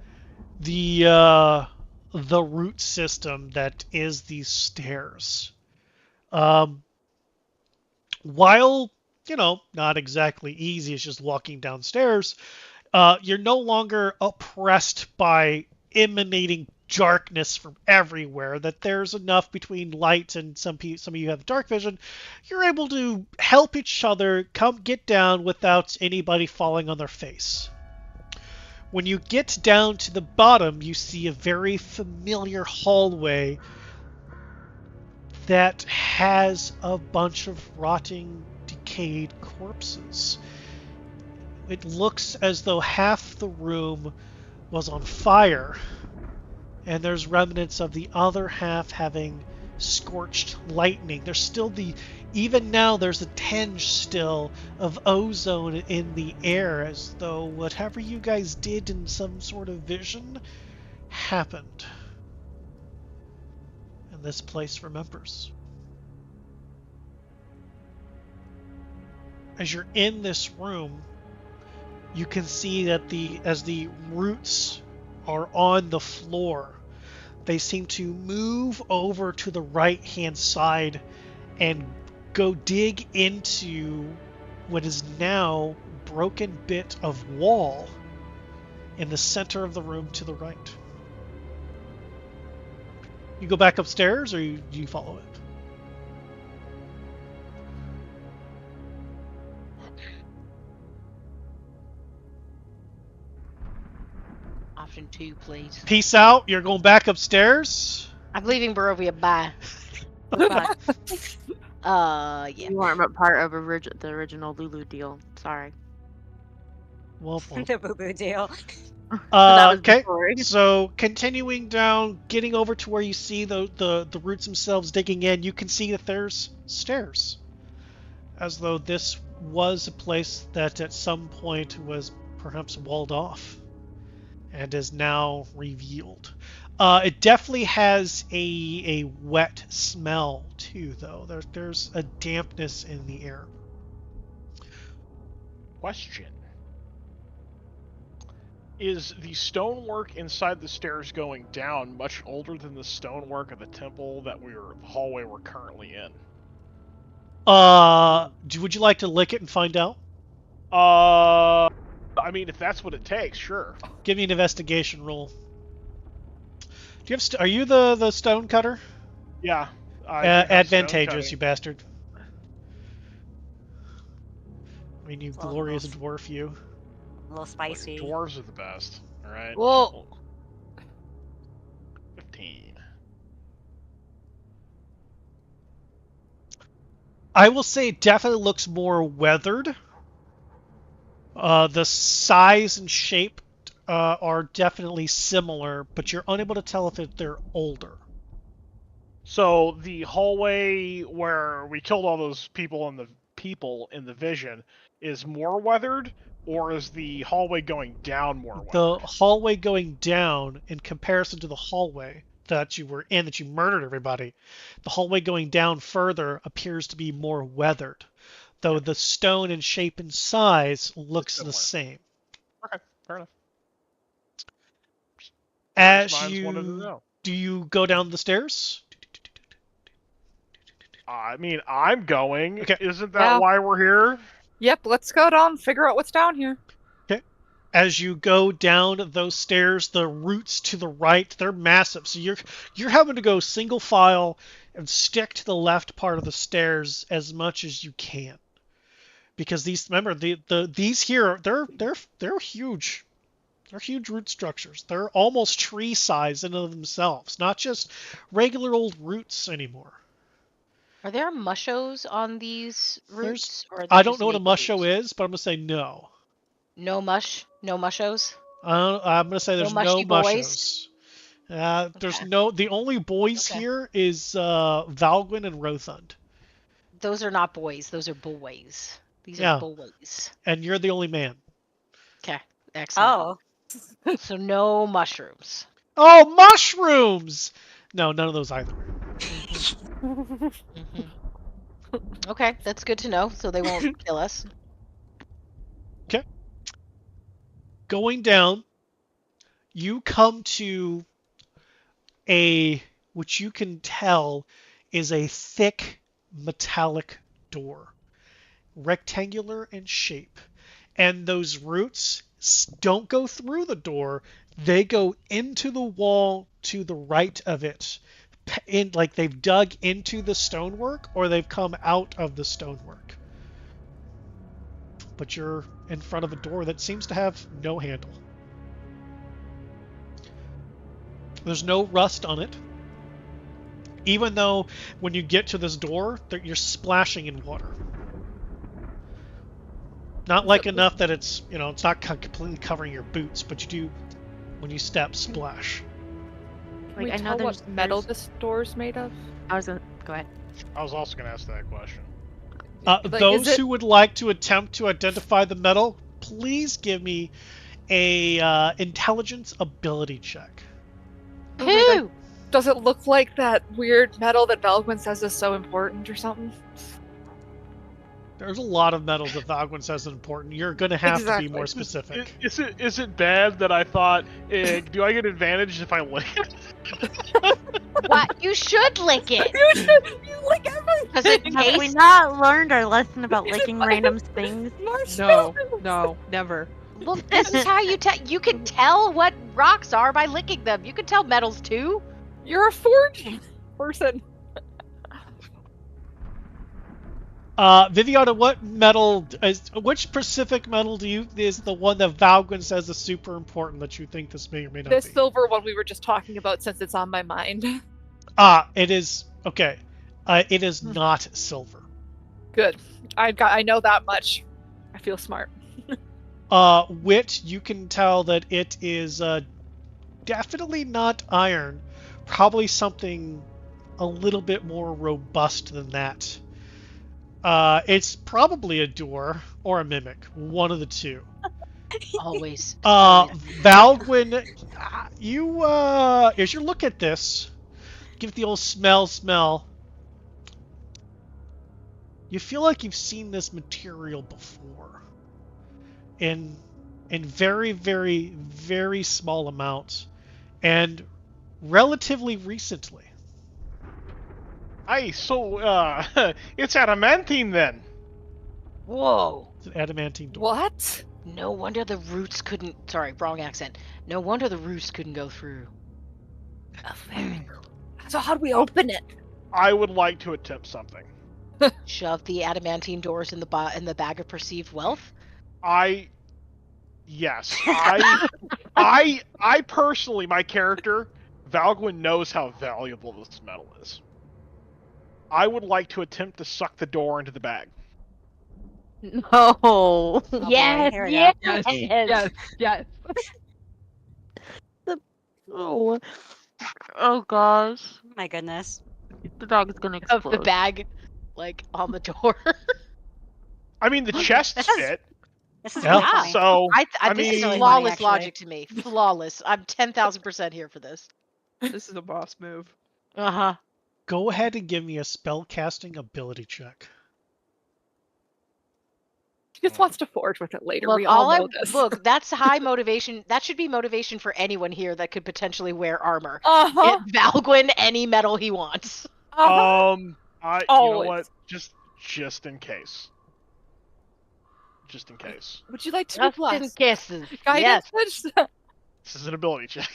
the root system that is these stairs. While not exactly easy, it's just walking downstairs. You're no longer oppressed by emanating darkness from everywhere, that there's enough between light and some of you have dark vision. You're able to help each other get down without anybody falling on their face. When you get down to the bottom, you see a very familiar hallway that has a bunch of rotting, decayed corpses. It looks as though half the room was on fire, and there's remnants of the other half having scorched lightning. There's still even now there's a tinge still of ozone in the air, as though whatever you guys did in some sort of vision happened. And this place remembers. As you're in this room, you can see that as the roots are on the floor, they seem to move over to the right-hand side and go dig into what is now broken bit of wall in the center of the room to the right. You go back upstairs, or you follow it? Option 2, please. Peace out. You're going back upstairs? I'm leaving Barovia. Bye. Bye. Yeah. You weren't a part of the original Lulu deal. Sorry. Well, The boo boo deal. That was okay. before. So continuing down, getting over to where you see the roots themselves digging in, you can see that there's stairs, as though this was a place that at some point was perhaps walled off and is now revealed. It definitely has a wet smell too, though. There's a dampness in the air. Question. Is the stonework inside the stairs going down much older than the stonework of the temple the hallway we're currently in? Would you like to lick it and find out? I mean, if that's what it takes, sure. Give me an investigation roll. Do you have? Are you the stone cutter? Yeah. I do have Advantageous, stone you bastard. I mean, you It's all glorious little- dwarf, you. A little cutting. spicy. Dwarves are the best. All right. Whoa. 15. I will say it definitely looks more weathered. The size and shape are definitely similar, but you're unable to tell if they're older. So the hallway where we killed all those people in the vision is more weathered, or is the hallway going down more weathered? The hallway going down, in comparison to the hallway that you were in, that you murdered everybody, the hallway going down further appears to be more weathered, though the stone and shape and size looks the same. Okay, fair enough. As Minds wanted to you know. do you go down the stairs? I mean, I'm going. Okay. Isn't that Yeah. why we're here? Yep, let's go down, figure out what's down here. As you go down those stairs, the roots to the right, they're massive. So you're having to go single file and stick to the left part of the stairs as much as you can. Because these, remember, these here, they're huge. They're huge root structures. They're almost tree size in and of themselves, not just regular old roots anymore. Are there mushos on these roots? Or are they I don't just know what a naked musho roots? is, but I'm gonna say no. No mush? No mushos? I'm gonna say there's no mushy mushos. boys? There's Okay. no. The only boys Okay. here is Valgwyn and Rothund, Those are not boys. Those are boys. These Yeah. are boys. and you're the only man. Okay. Excellent. Oh. So no mushrooms. Oh, mushrooms! No, none of those either. hmm Okay, that's good to know. So they won't kill us. Going down, you come to which you can tell is a thick metallic door, rectangular in shape, and those roots don't go through the door, they go into the wall to the right of it, like they've dug into the stonework or they've come out of the stonework. But you're in front of a door that seems to have no handle. There's no rust on it. Even though when you get to this door, you're splashing in water. Not like enough that it's, it's not completely covering your boots, but you do, when you step, splash. Can we I know tell there's what metal this door's made of? I was gonna go ahead. I was also going to ask that question. Like, Those is it- who would like to attempt to identify the metal, please give me a intelligence ability check. Oh my God. Who? Does it look like that weird metal that Valgwyn says is so important or something? There's a lot of metals that Valgwyn says is important. You're going to have to Exactly. be more specific. Is it bad that I thought, do I get advantage if I lick it? What? You should lick it. You like everything. Because it Have we tastes. not learned our lesson about licking random things? No, never. Look, this is how you tell. You can tell what rocks are by licking them. You can tell metals too. You're a forging person. Viviana, which specific metal is the one that Valgwyn says is super important that you think this may or may not This be? silver one we were just talking about, since it's on my mind. It is, okay. It is not silver. Good. I know that much. I feel smart. Wit, you can tell that it is definitely not iron. Probably something a little bit more robust than that. It's probably a door or a mimic, one of the two. Always. Valgwyn, as you look at this, give it the old smell. You feel like you've seen this material before. In very, very, very small amounts. And relatively recently. Aye, so, it's adamantine then. Whoa. It's an adamantine door. What? No wonder the roots couldn't. Sorry, wrong accent. No wonder the roots couldn't go through. Oh, very cool. So how do we open it? I would like to attempt something. Shove the adamantine doors in the bag of perceived wealth. Yes. I personally, my character, Valgwyn knows how valuable this metal is. I would like to attempt to suck the door into the bag. No. Oh, boy, Yes, here we go. yes, Yes. Yes. Oh. Oh gosh. My goodness. The dog is gonna of the explode. bag, like on the door. I mean, the chests This is- fit. This is Yeah. really funny. So I I this is mean, really flawless funny, logic to me. Flawless. I'm 10,000% here for this. This is a boss move. Uh huh. Go ahead and give me a spellcasting ability check. He just wants to forge with it later. Look, We all know this. look. That's high motivation. That should be motivation for anyone here that could potentially wear armor. Uh-huh. Get Valgwyn any metal he wants. Uh-huh. you know Always. what? Just in case. Just in case. Would you like to Just bless? in cases. Guidance? This is an ability check.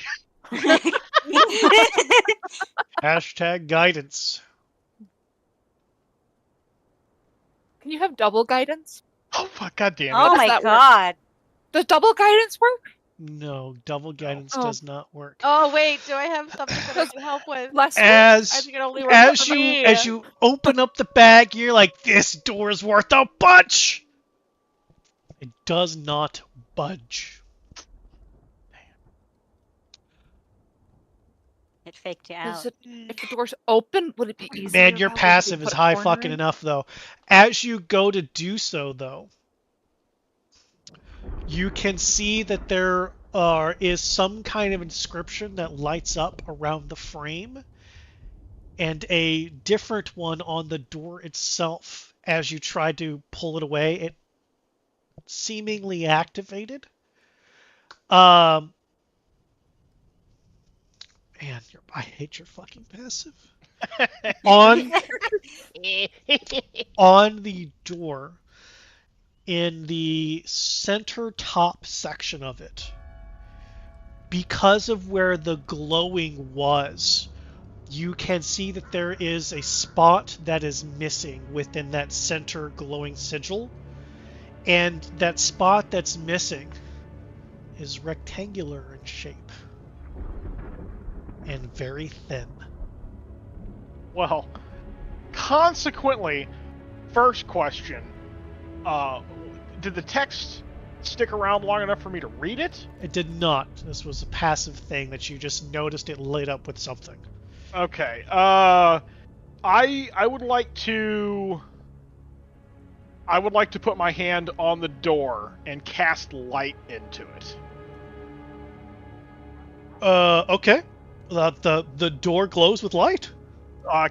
Hashtag guidance. Can you have double guidance? Oh fuck! God damn it! Oh does my that work? god. Does double guidance work? No, double guidance Oh. does not work. Oh wait, do I have something that I can help with? Less I As think it only works for you me. as you open up the bag, you're like, this door is worth a bunch. It does not budge. It faked you Is out. it, if the door's open, would it be easier? Man, your probably, passive to is put a high corner fucking in? enough though. As you go to do so though, you can see that there is some kind of inscription that lights up around the frame, and a different one on the door itself. As you try to pull it away, it seemingly activated. Man, I hate your fucking passive. On the door, in the center top section of it, because of where the glowing was, you can see that there is a spot that is missing within that center glowing sigil. And that spot that's missing is rectangular in shape and very thin. Well, consequently, first question: did the text stick around long enough for me to read it? It did not. This was a passive thing that you just noticed it lit up with something. Okay. I would like to. I would like to put my hand on the door and cast light into it. Okay. The door glows with light?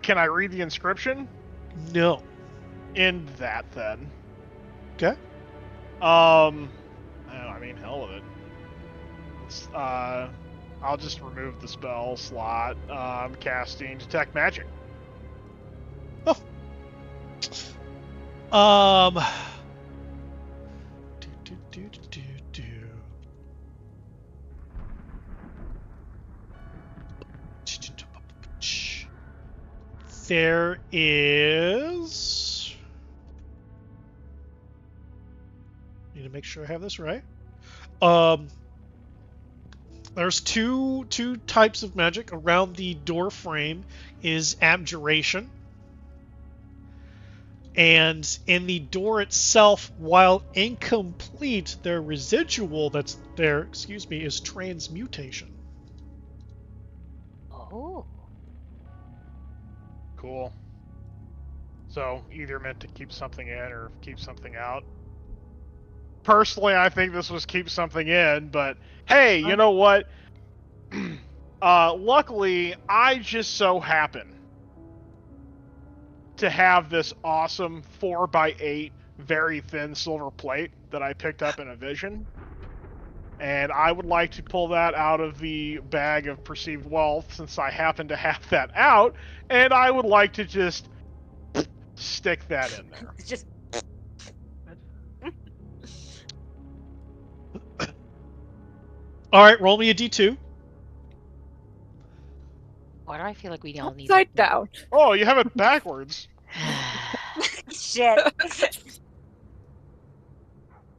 Can I read the inscription? No. In that then. Okay. I mean, hell with it. I'll just remove the spell slot. I'm casting Detect Magic. Oh. There is. Need to make sure I have this right. There's two types of magic. Around the door frame is abjuration. And in the door itself, while incomplete, their residual that's there, is transmutation. Oh. Cool. So, either meant to keep something in or keep something out. Personally, I think this was keep something in, but hey, you know what? Luckily, I just so happen to have this awesome 4x8 very thin silver plate that I picked up in a vision. And I would like to pull that out of the bag of perceived wealth since I happen to have that out, and I would like to just stick that in there. It's just All right, roll me a d2. Why do I feel like we all need Upside down. Oh, you have it backwards. Shit.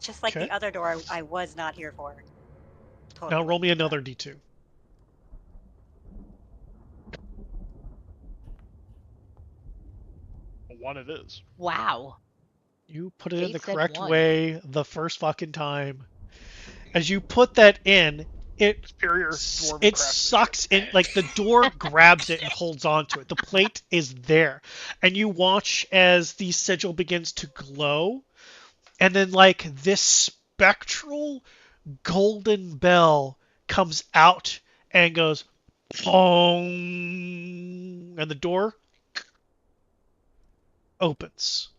Just like Okay. the other door I was not here for. Now Totally. roll me another d2. One it is. Wow. You put it in the Kate said correct one. way the first fucking time. As you put that in, Superior it dwarven sucks in, like the door grabs it and holds onto it. The plate is there. And you watch as the sigil begins to glow. And then like this spectral golden bell comes out and goes pong, and the door opens.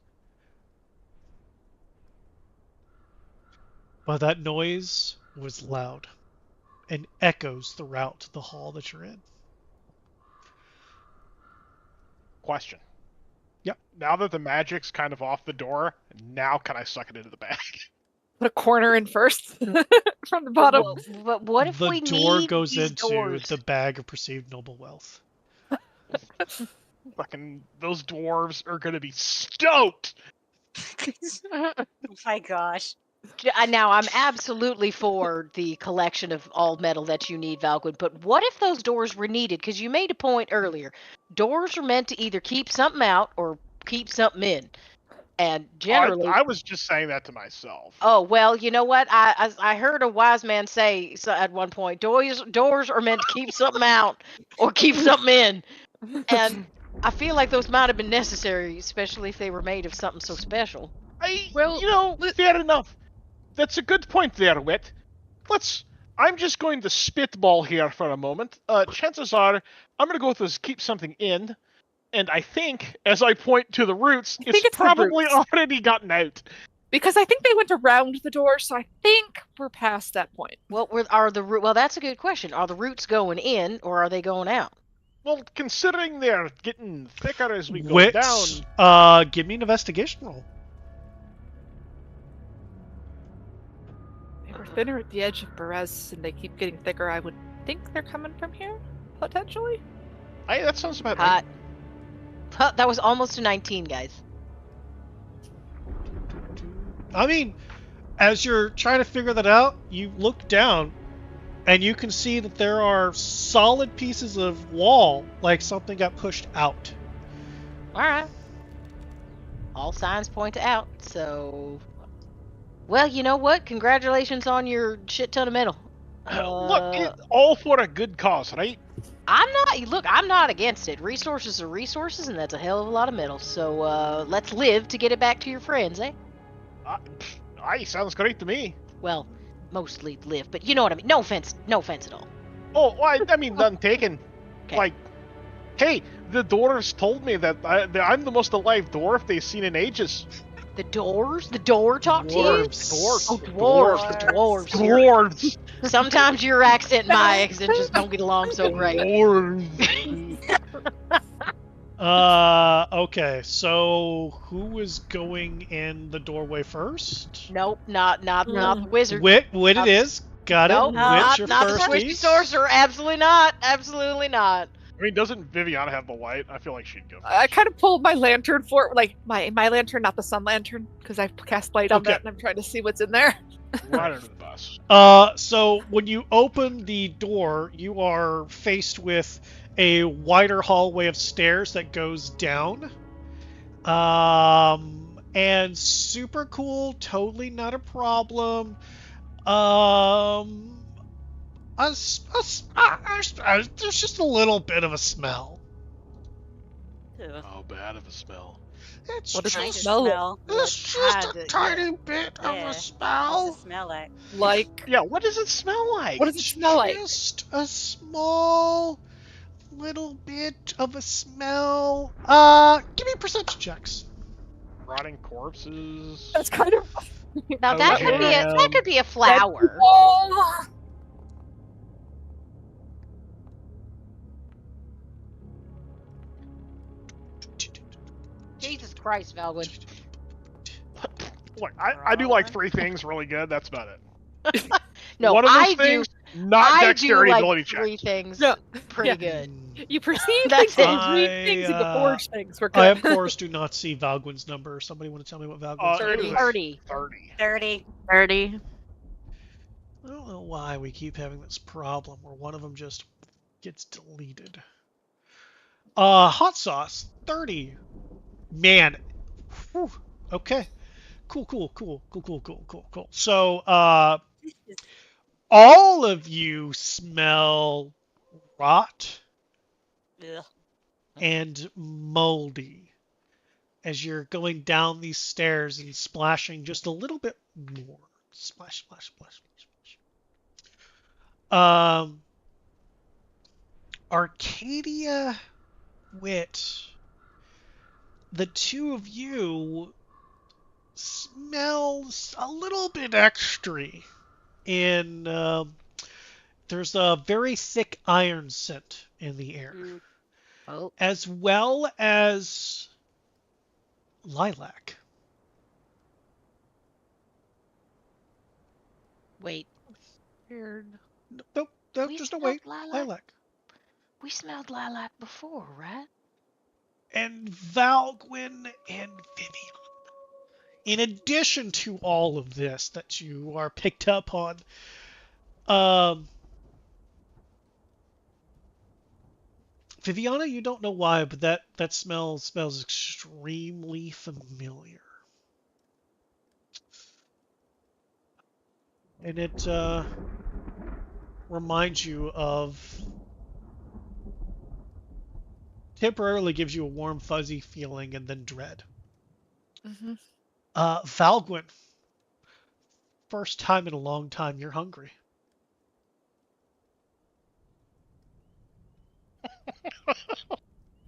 But that noise was loud and echoes throughout the hall that you're in. Question. Yep. Now that the magic's kind of off the door, now can I suck it into the bag? Put a corner in first from the bottom. But what if the we door need goes these into doors? the bag of perceived noble wealth. Fucking those dwarves are gonna be stoked. Oh my gosh. Now, I'm absolutely for the collection of all metal that you need, Valgwood, but what if those doors were needed? Because you made a point earlier. Doors are meant to either keep something out or keep something in. And generally... I was just saying that to myself. Oh, well, you know what? I heard a wise man say at one point, doors are meant to keep something out or keep something in. And I feel like those might have been necessary, especially if they were made of something so special. Fair enough. That's a good point there, Wit. I'm just going to spitball here for a moment. Chances are, I'm going to go with this keep something in, and I think, as I point to the roots, it's the probably roots. already gotten out. Because I think they went around the door, so I think we're past that point. Well, that's a good question. Are the roots going in, or are they going out? Well, considering they're getting thicker as we go Wit, down... give me an investigation roll. They were thinner at the edge of Perez, and they keep getting thicker. I would think they're coming from here, potentially. That sounds about right. That was almost a 19, guys. I mean, as you're trying to figure that out, you look down, and you can see that there are solid pieces of wall, like something got pushed out. Alright. All signs point to out, so... Well, you know what? Congratulations on your shit ton of metal. Look, it's all for a good cause, right? I'm not against it. Resources are resources, and that's a hell of a lot of metal. So, let's live to get it back to your friends, eh? Aye, sounds great to me. Well, mostly live, but you know what I mean. No offense at all. Oh, I mean, none taken. Okay. Like, hey, the dwarves told me that I'm the most alive dwarf they've seen in ages. The doors? The door talk to you? Dwarves. Oh, dwarves. Dwarves. Sometimes your accent and my accent just don't get along so great. Okay, so who is going in the doorway first? Nope, not the wizard. Wit it is. Got it. Nope, Wit's your not the first squishy piece. sorcerer. Absolutely not. Absolutely not. I mean, doesn't Viviana have the light? I feel like she'd go. I kind of pulled my lantern for like my lantern, not the sun lantern, because I cast light on that and I'm trying to see what's in there. Right under the bus. So when you open the door, you are faced with a wider hallway of stairs that goes down. And super cool, totally not a problem. There's just a little bit of a smell. How bad of a smell? It's What does it just, smell? it's just a tiny bit of a smell. What's it smell like? Like, Yeah, what does it smell like? what does it smell like? Just a small little bit of a smell. Give me perception checks. Rotting corpses. That's kind of. Now that could be a flower. Oh. Jesus Christ, Valwood. Look, I do like 3 things really good. That's about it. No, One of those I things, do. not I dexterity do ability like 3 check. things Yeah. pretty Yeah. good. You perceive That's things, it. and read things, and you forge things. We're good. I, of course, do not see Valgwyn's number. Somebody want to tell me what Valgwyn's number It is? was 30. 30. 30. 30. I don't know why we keep having this problem where one of them just gets deleted. Hot sauce, 30. Man. Whew. Okay. Cool. So, all of you smell rot Ugh. and moldy as you're going down these stairs and splashing just a little bit more. Splash. Arcadia, Wit, the two of you smells a little bit extra in there's a very thick iron scent in the air, Oh. as well as lilac. Wait. Weird. Nope, We just no smelled wait. lilac? Lilac. We smelled lilac before, right? And Valgwyn and Vivian. In addition to all of this that you are picked up on, Viviana, you don't know why, but that smells extremely familiar. And it reminds you of, temporarily gives you a warm, fuzzy feeling and then dread. Mm-hmm. Valgwyn, first time in a long time you're hungry.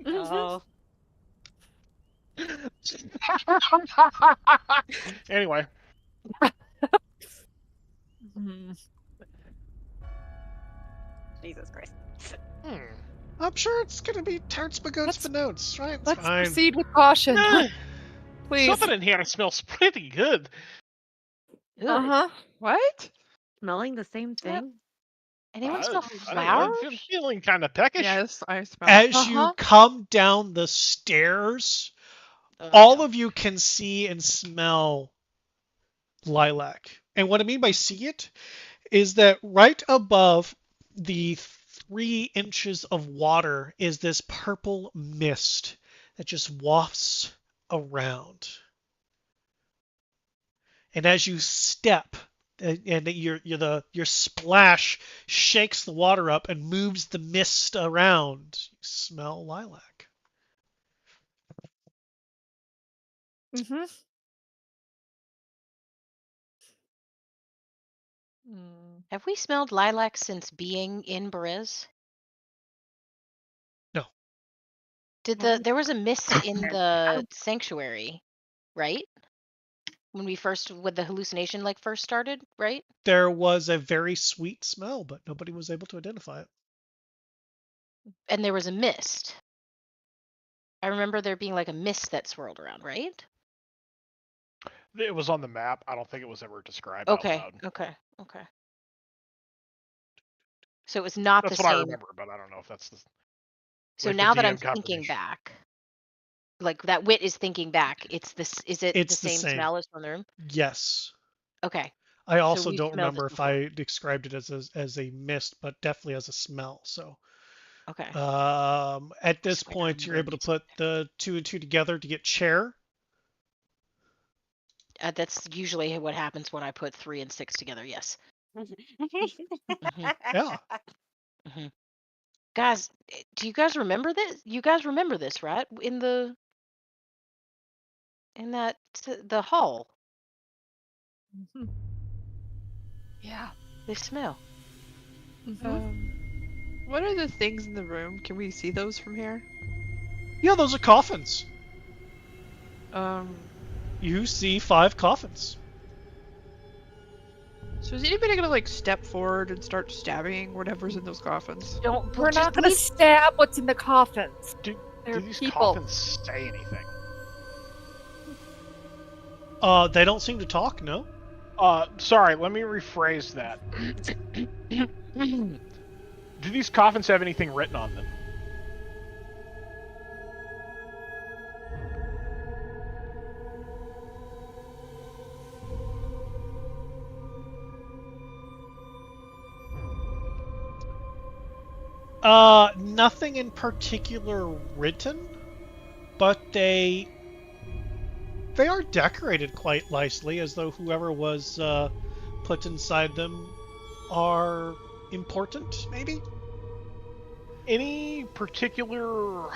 Oh. Anyway. Jesus Christ. I'm sure it's gonna be tarts bagoats for notes, right? It's Let's fine. proceed with caution. Please. Something in here smells pretty good. Uh-huh. What? Smelling the same thing? Anyone smell I don't know. flowers? I'm feeling kind of peckish. Yes, I smell. As you come down the stairs, Oh, all no. of you can see and smell lilac. And what I mean by see it is that right above the 3 inches of water is this purple mist that just wafts around. And as you step, and your splash shakes the water up and moves the mist around, you smell lilac. Mm-hmm. Have we smelled lilac since being in Beriz? No. There was a mist in the sanctuary, right? When the hallucination first started, right? There was a very sweet smell, but nobody was able to identify it. And there was a mist. I remember there being a mist that swirled around, right? It was on the map. I don't think it was ever described out loud. Okay. So it was not That's the what I same. remember, but I don't know if that's the. So with now the that I'm DM thinking confirmation. back, that Wit is thinking back, it's this. Is it It's the same smell as from the room? Yes. Okay. I also we've don't smelled it remember if before. I described it as a mist, but definitely as a smell. So Okay. at this Swear I point, you're remember able to put the 2 and 2 together to get chair. That's usually what happens when I put 3 and 6 together. Yes. Yeah. Guys, do you guys remember this? You guys remember this, right? In that the hall. Mm-hmm. Yeah. They smell. Mm-hmm. What are the things in the room? Can we see those from here? Yeah, those are coffins. Um. You see 5 coffins. So is anybody gonna step forward and start stabbing whatever's in those coffins? We're not gonna stab what's in the coffins. Do They're these people. coffins say anything? They don't seem to talk, no. Sorry, let me rephrase that. Do these coffins have anything written on them? Nothing in particular written, but they are decorated quite nicely, as though whoever was put inside them are important, maybe? Any particular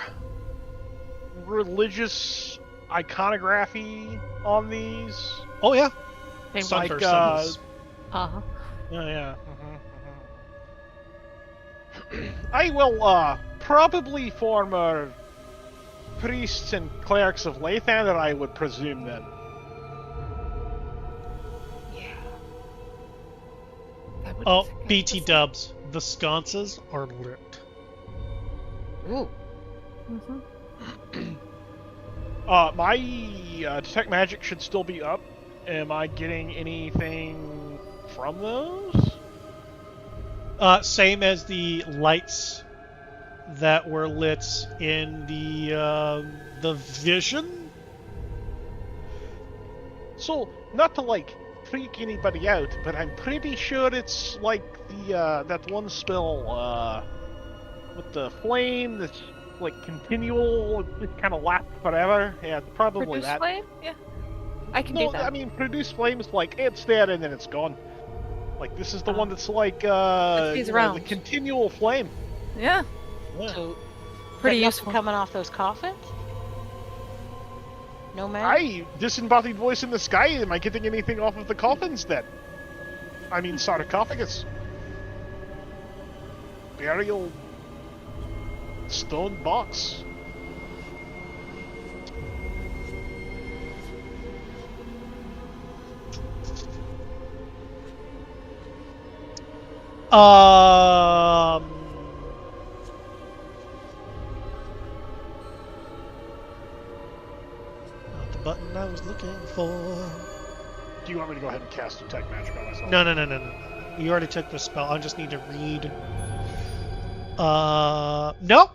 religious iconography on these? Oh, yeah. Same Sunburst like, symbols. Uh-huh. Oh, yeah. I will probably former priests and clerics of Lathander, I would presume then. Oh, BT dubs. The sconces are lit. Ooh. My detect magic should still be up. Am I getting anything from those? Same as the lights that were lit in the vision. So, not to like freak anybody out, but I'm pretty sure it's like the that one spell with the flame that's like continual, it kind of lasts forever. Yeah, it's probably Produce that. flame? Yeah. I can No, do that. I mean produce flame is like it's there and then it's gone. Like this is the one that's like stays the around. continual flame. Yeah. Yeah. So, Pretty but nothing useful. coming off those coffins? No, man? I disembodied voice in the sky. Am I getting anything off of the coffins then? I mean sarcophagus. Burial stone box. Not the button I was looking for. Do you want me to go ahead and cast detect magic on myself? No. You already took the spell. I just need to read. No.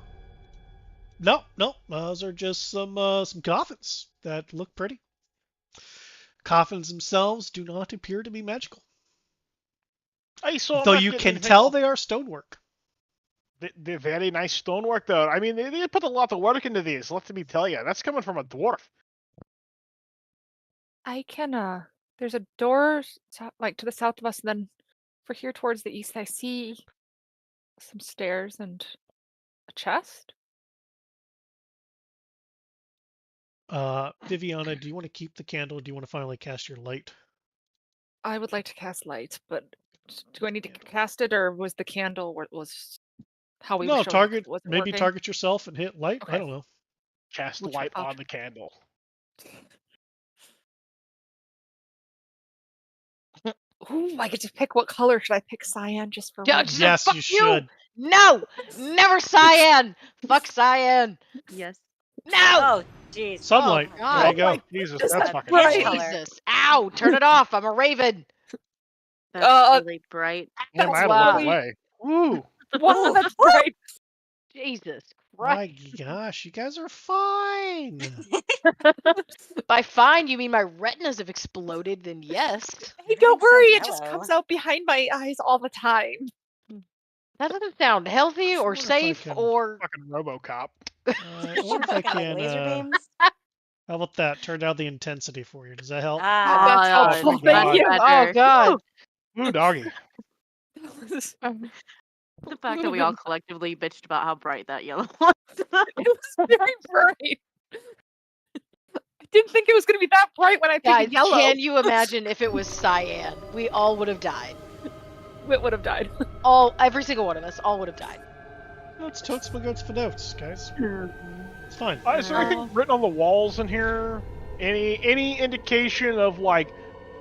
Those are just some coffins that look pretty. Coffins themselves do not appear to be magical. Though you can tell they are stonework. They're very nice stonework, though. I mean, they put a lot of work into these. Let me tell you, that's coming from a dwarf. I can, there's a door like to the south of us, and then for here towards the east, I see some stairs and a chest. Viviana, do you want to keep the candle or do you want to finally cast your light? I would like to cast light, but do I need to cast it, or was the candle what was how we were No, showing target, wasn't maybe working? target yourself and hit light. I Okay. don't know. Cast Which light option? on the candle. Ooh, I get to pick what color. Should I pick cyan just for Yeah, one? just Yes, fuck you should. No! Never cyan! Fuck cyan! Yes. No! Oh, jeez. Sunlight. Oh, There God. you go. Jesus, Just that's that fucking bright. cool. Jesus! Ow! Turn it off! I'm a raven! That's really bright. Damn, I had to Wow. look away. Woo! Wow, that's bright. Jesus My Christ. gosh, you guys are fine. By fine, you mean my retinas have exploded? Then yes. Hey, don't worry. It Yellow. just comes out behind my eyes all the time. That doesn't sound healthy or wonder if I safe can- or. Fucking RoboCop. I wonder if I Fucking, like, can. laser beams. How about that? Turn down the intensity for you. Does that help? Ah, That's Oh, helpful. my Thank God. you. Oh God. Ooh, doggy. The fact that we all collectively bitched about how bright that yellow was. It was very bright. I didn't think it was going to be that bright when I picked Guys, yellow. can you imagine if it was cyan? We all would have died. Wit would have died. Every single one of us, all would have died. Let's totes my goats for notes, guys. It's fine. Is there anything written on the walls in here? Any indication of like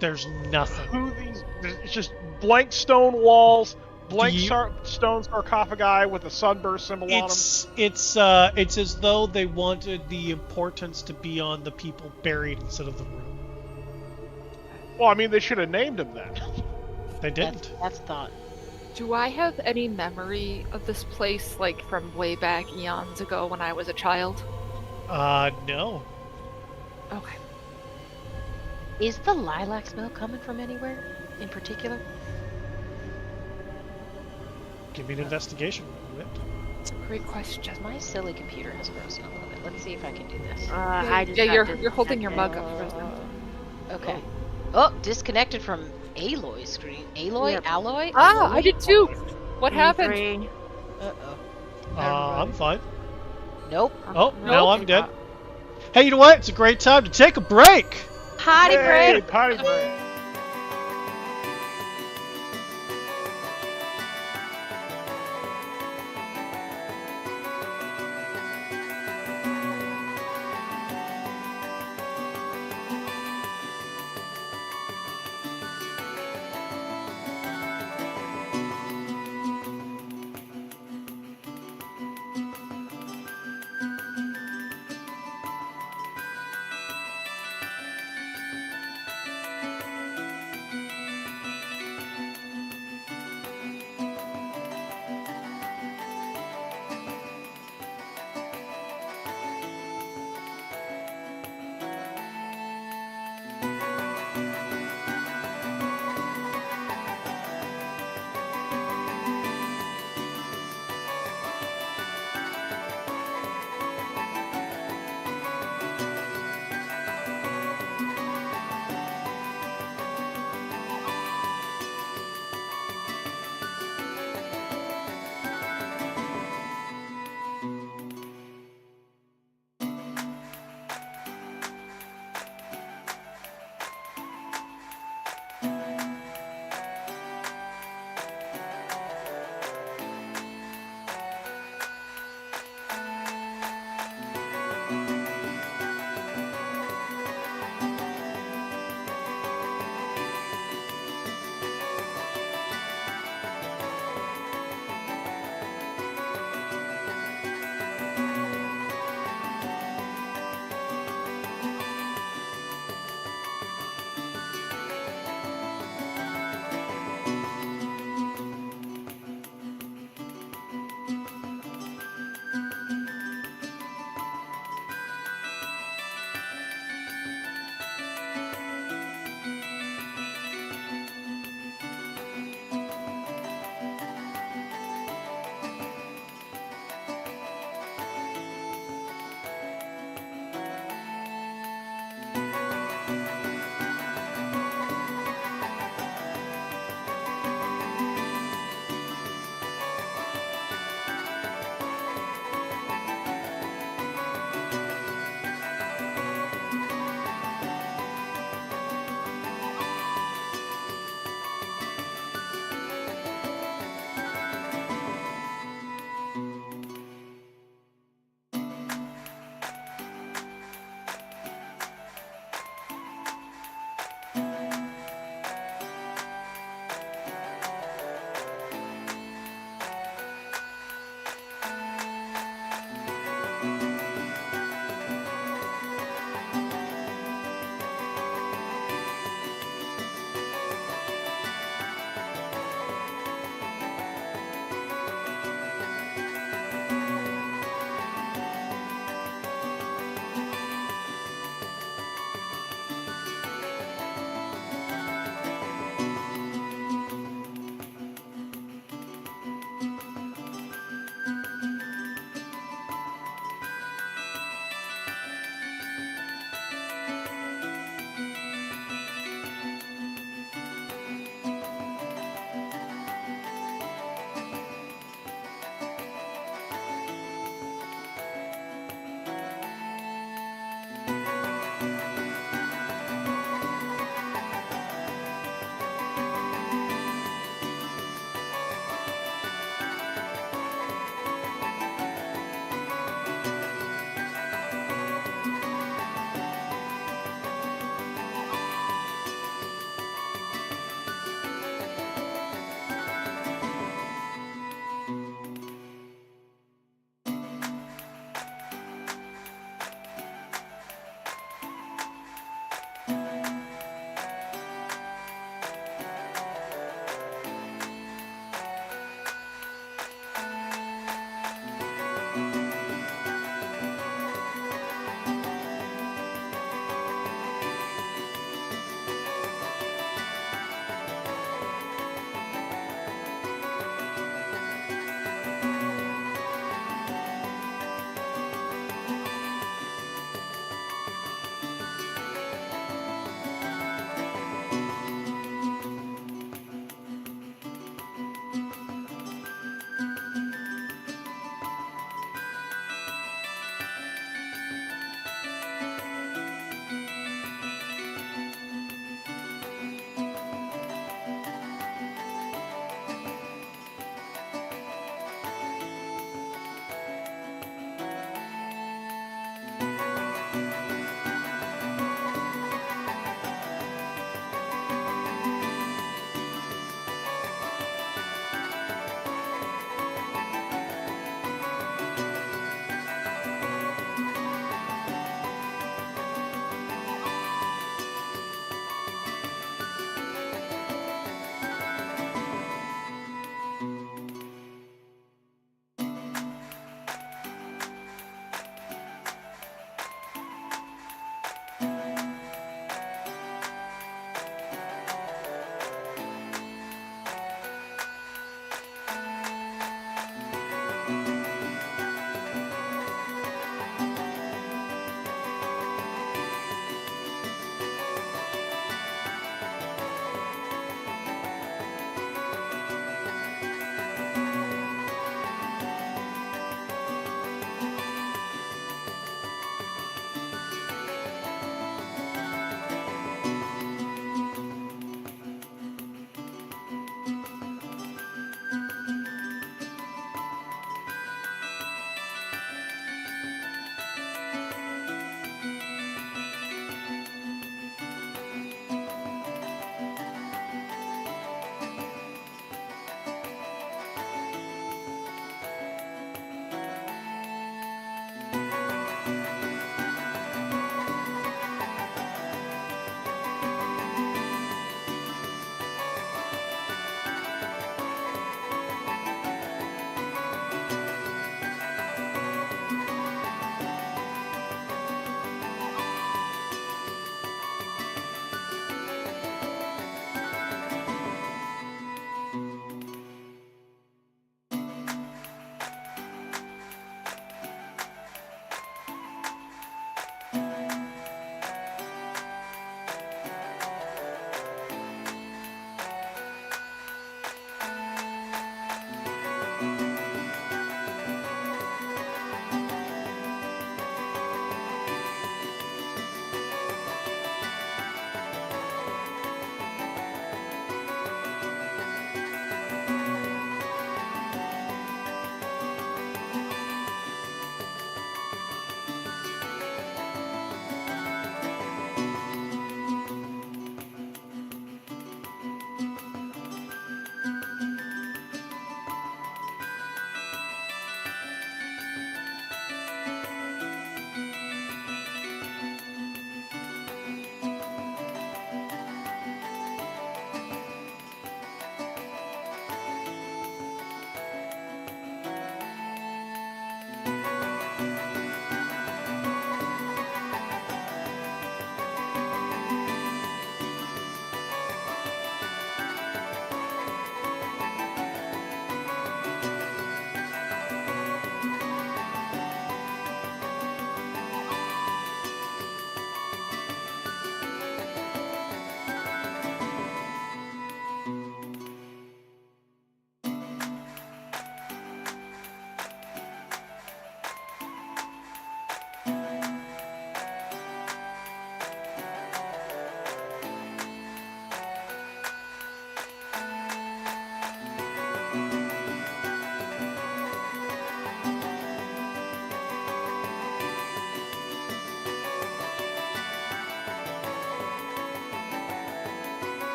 There's nothing. who these? It's just blank stone walls, blank The- stone sarcophagi with a sunburst symbol on them. It's as though they wanted the importance to be on the people buried instead of the room. Well, I mean, they should have named them then. They didn't. That's thought. Do I have any memory of this place, like from way back eons ago when I was a child? No. Okay. Is the lilac smell coming from anywhere in particular? Give me an investigation. Wit. It's a great question. My silly computer has frozen a little bit. Let's see if I can do this. I just Yeah, got you're holding your mug up disconnected. frozen. Okay. Oh, disconnected from Aloy screen. Aloy? Yep. Alloy? Ah, I Alloy? did too. What Me happened? three. Uh-oh. I'm fine. Nope. Oh, Nope. now I'm dead. Hey, you know what? It's a great time to take a break. Potty Hey, break! potty break.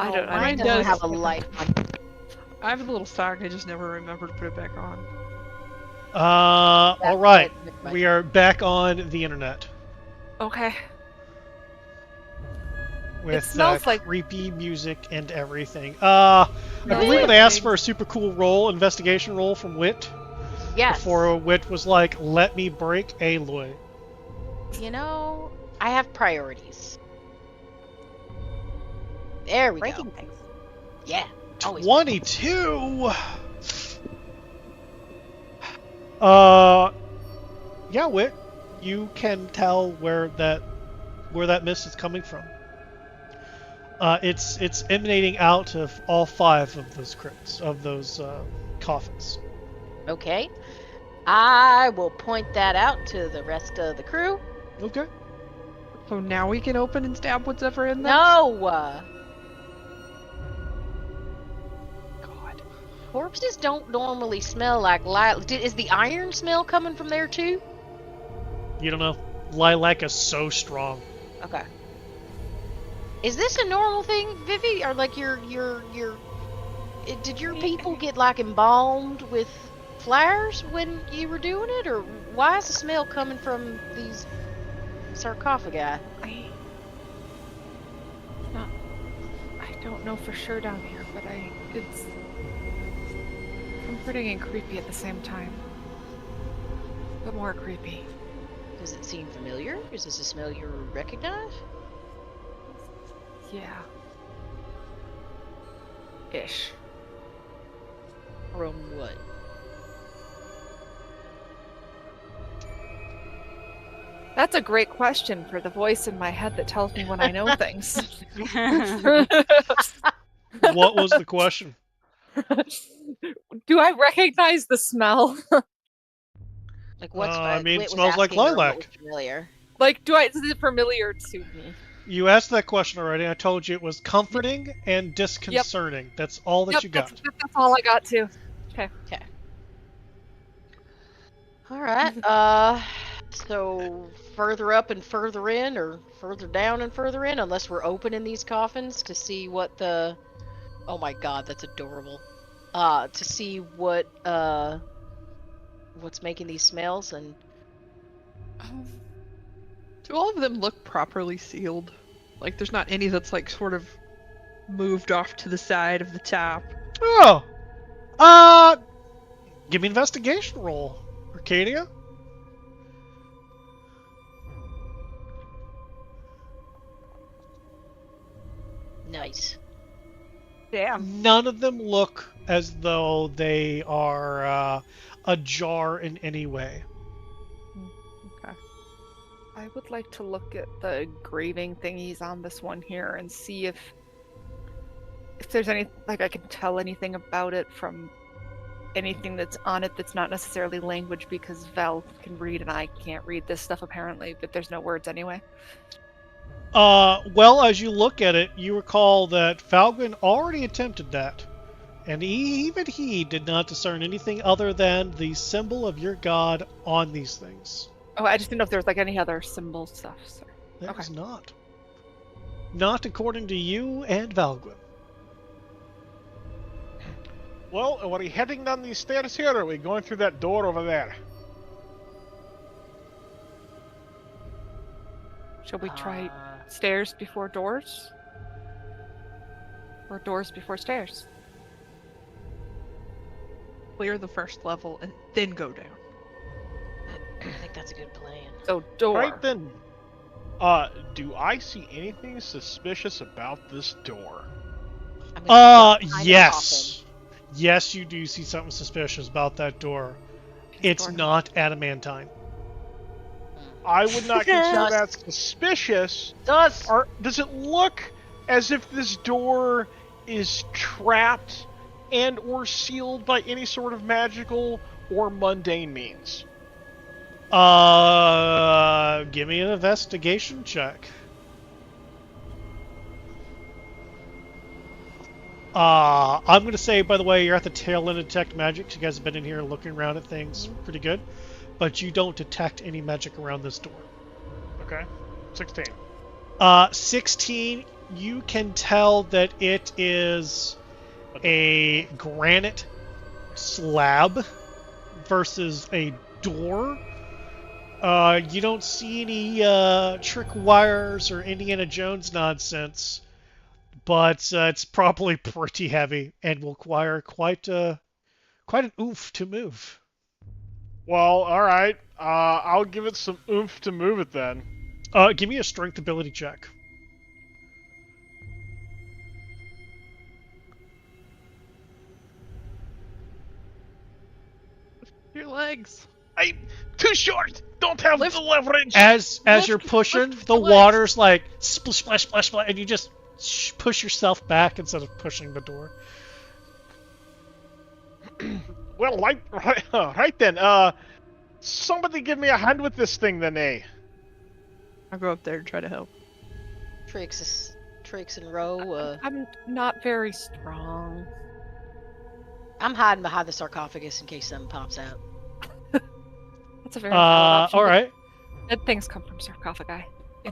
I don't. Mine Mine doesn't does. have a light on. I have a little sock. I just never remembered to put it back on. All right. We are back on the internet Okay. with smells like- creepy music and everything. I believe it asked for a super cool investigation roll from Wit. Yes. Before Wit was like, "Let me break Aloy." You know, I have priorities. There we Breaking go. things. Yeah. Always. 22. Yeah, Wit, you can tell where that mist is coming from. It's emanating out of all 5 of those crypts, of those coffins. Okay. I will point that out to the rest of the crew. Okay. So now we can open and stab whatever in them? No! God. Corpses don't normally smell like lilac. Is the iron smell coming from there too? You don't know. Lilac is so strong. Okay. Is this a normal thing, Vivi? Or like your did your people get like embalmed with flowers when you were doing it, or why is the smell coming from these sarcophagi? I don't know for sure down here, but it's comforting and creepy at the same time. But more creepy. Does it seem familiar? Is this a smell you recognize? Yeah. Ish. From what? That's a great question for the voice in my head that tells me when I know things. What was the question? Do I recognize the smell? Like what's? I mean, it Wit was smells like asking her what lilac. was familiar. Like, is it familiar to me? You asked that question already. I told you it was comforting and disconcerting. That's all that you got. That's all I got too. Okay. All right. So further up and further in, or further down and further in, unless we're opening these coffins to see what the. Oh my God, that's adorable. To see what what's making these smells and. Do all of them look properly sealed? Like there's not any that's like sort of moved off to the side of the top? Oh! Give me an investigation roll, Arcadia. Nice. Damn. None of them look as though they are ajar in any way. Okay. I would like to look at the graving thingies on this one here and see if there's any, like, I can tell anything about it from anything that's on it that's not necessarily language, because Val can read and I can't read this stuff apparently, but there's no words anyway. Well, as you look at it, you recall that Falgrin already attempted that, and even he did not discern anything other than the symbol of your god on these things. Oh, I just didn't know if there was like any other symbol stuff. So. That Okay. is not. Not according to you and Valgrim. Well, are we heading down these stairs here, or are we going through that door over there? Shall we try stairs before doors? Or doors before stairs? Clear the first level and then go down. I think that's a good plan. So door. Right then. Do I see anything suspicious about this door? I'm gonna jump behind the Yes. Yes, you do see something suspicious about that door. It's Door. not adamantine. I would not consider Just- that suspicious. coffin. Does it look as if this door is trapped and or sealed by any sort of magical or mundane means? Give me an investigation check. I'm going to say, by the way, you're at the tail end of Detect Magic. You guys have been in here looking around at things pretty good. But you don't detect any magic around this door. Okay. 16. 16, you can tell that it is a granite slab versus a door. You don't see any trick wires or Indiana Jones nonsense, but it's probably pretty heavy and will require quite an oomph to move. Well, all right. I'll give it some oomph to move it then. Give me a strength ability check. Your legs. I'm too short. Don't have Lift- the leverage. As Lift- you're pushing, lift the your legs. water's like splash, splash, splash, splash, and you just push yourself back instead of pushing the door. Well, right then. Somebody give me a hand with this thing, then, eh? I'll go up there and try to help. Trix and Row. I'm not very strong. I'm hiding behind the sarcophagus in case something pops out. That's a very valid option. All right. Good things come from sarcophagi.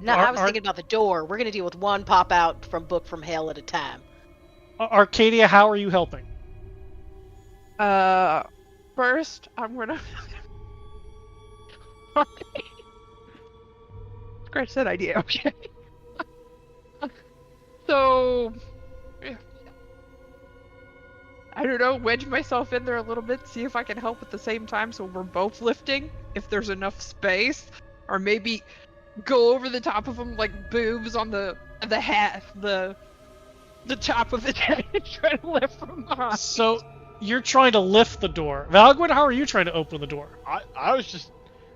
No, I was thinking about the door. We're gonna deal with one pop out from Book from Hell at a time. Arcadia, how are you helping? First, I'm gonna scratch that idea. Okay. So, I don't know, wedge myself in there a little bit, see if I can help at the same time so we're both lifting, if there's enough space, or maybe go over the top of them like boobs on the top of the head and try to lift from behind. So, you're trying to lift the door. Valgwin, how are you trying to open the door? I was just...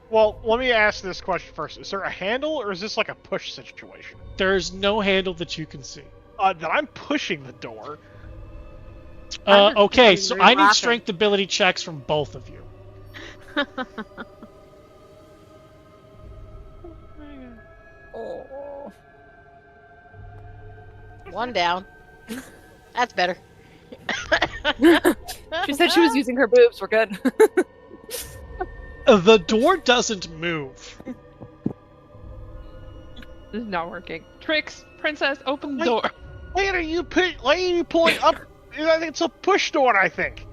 Well, let me ask this question first. Is there a handle, or is this like a push situation? There's no handle that you can see. Then I'm pushing the door. Okay, so I need laughing. strength ability checks from both of you. Oh. One down. That's better. She said she was using her boobs. We're good. The door doesn't move. This is not working. Trix, princess, open the door. Why are you pulling up? It's a push door, I think.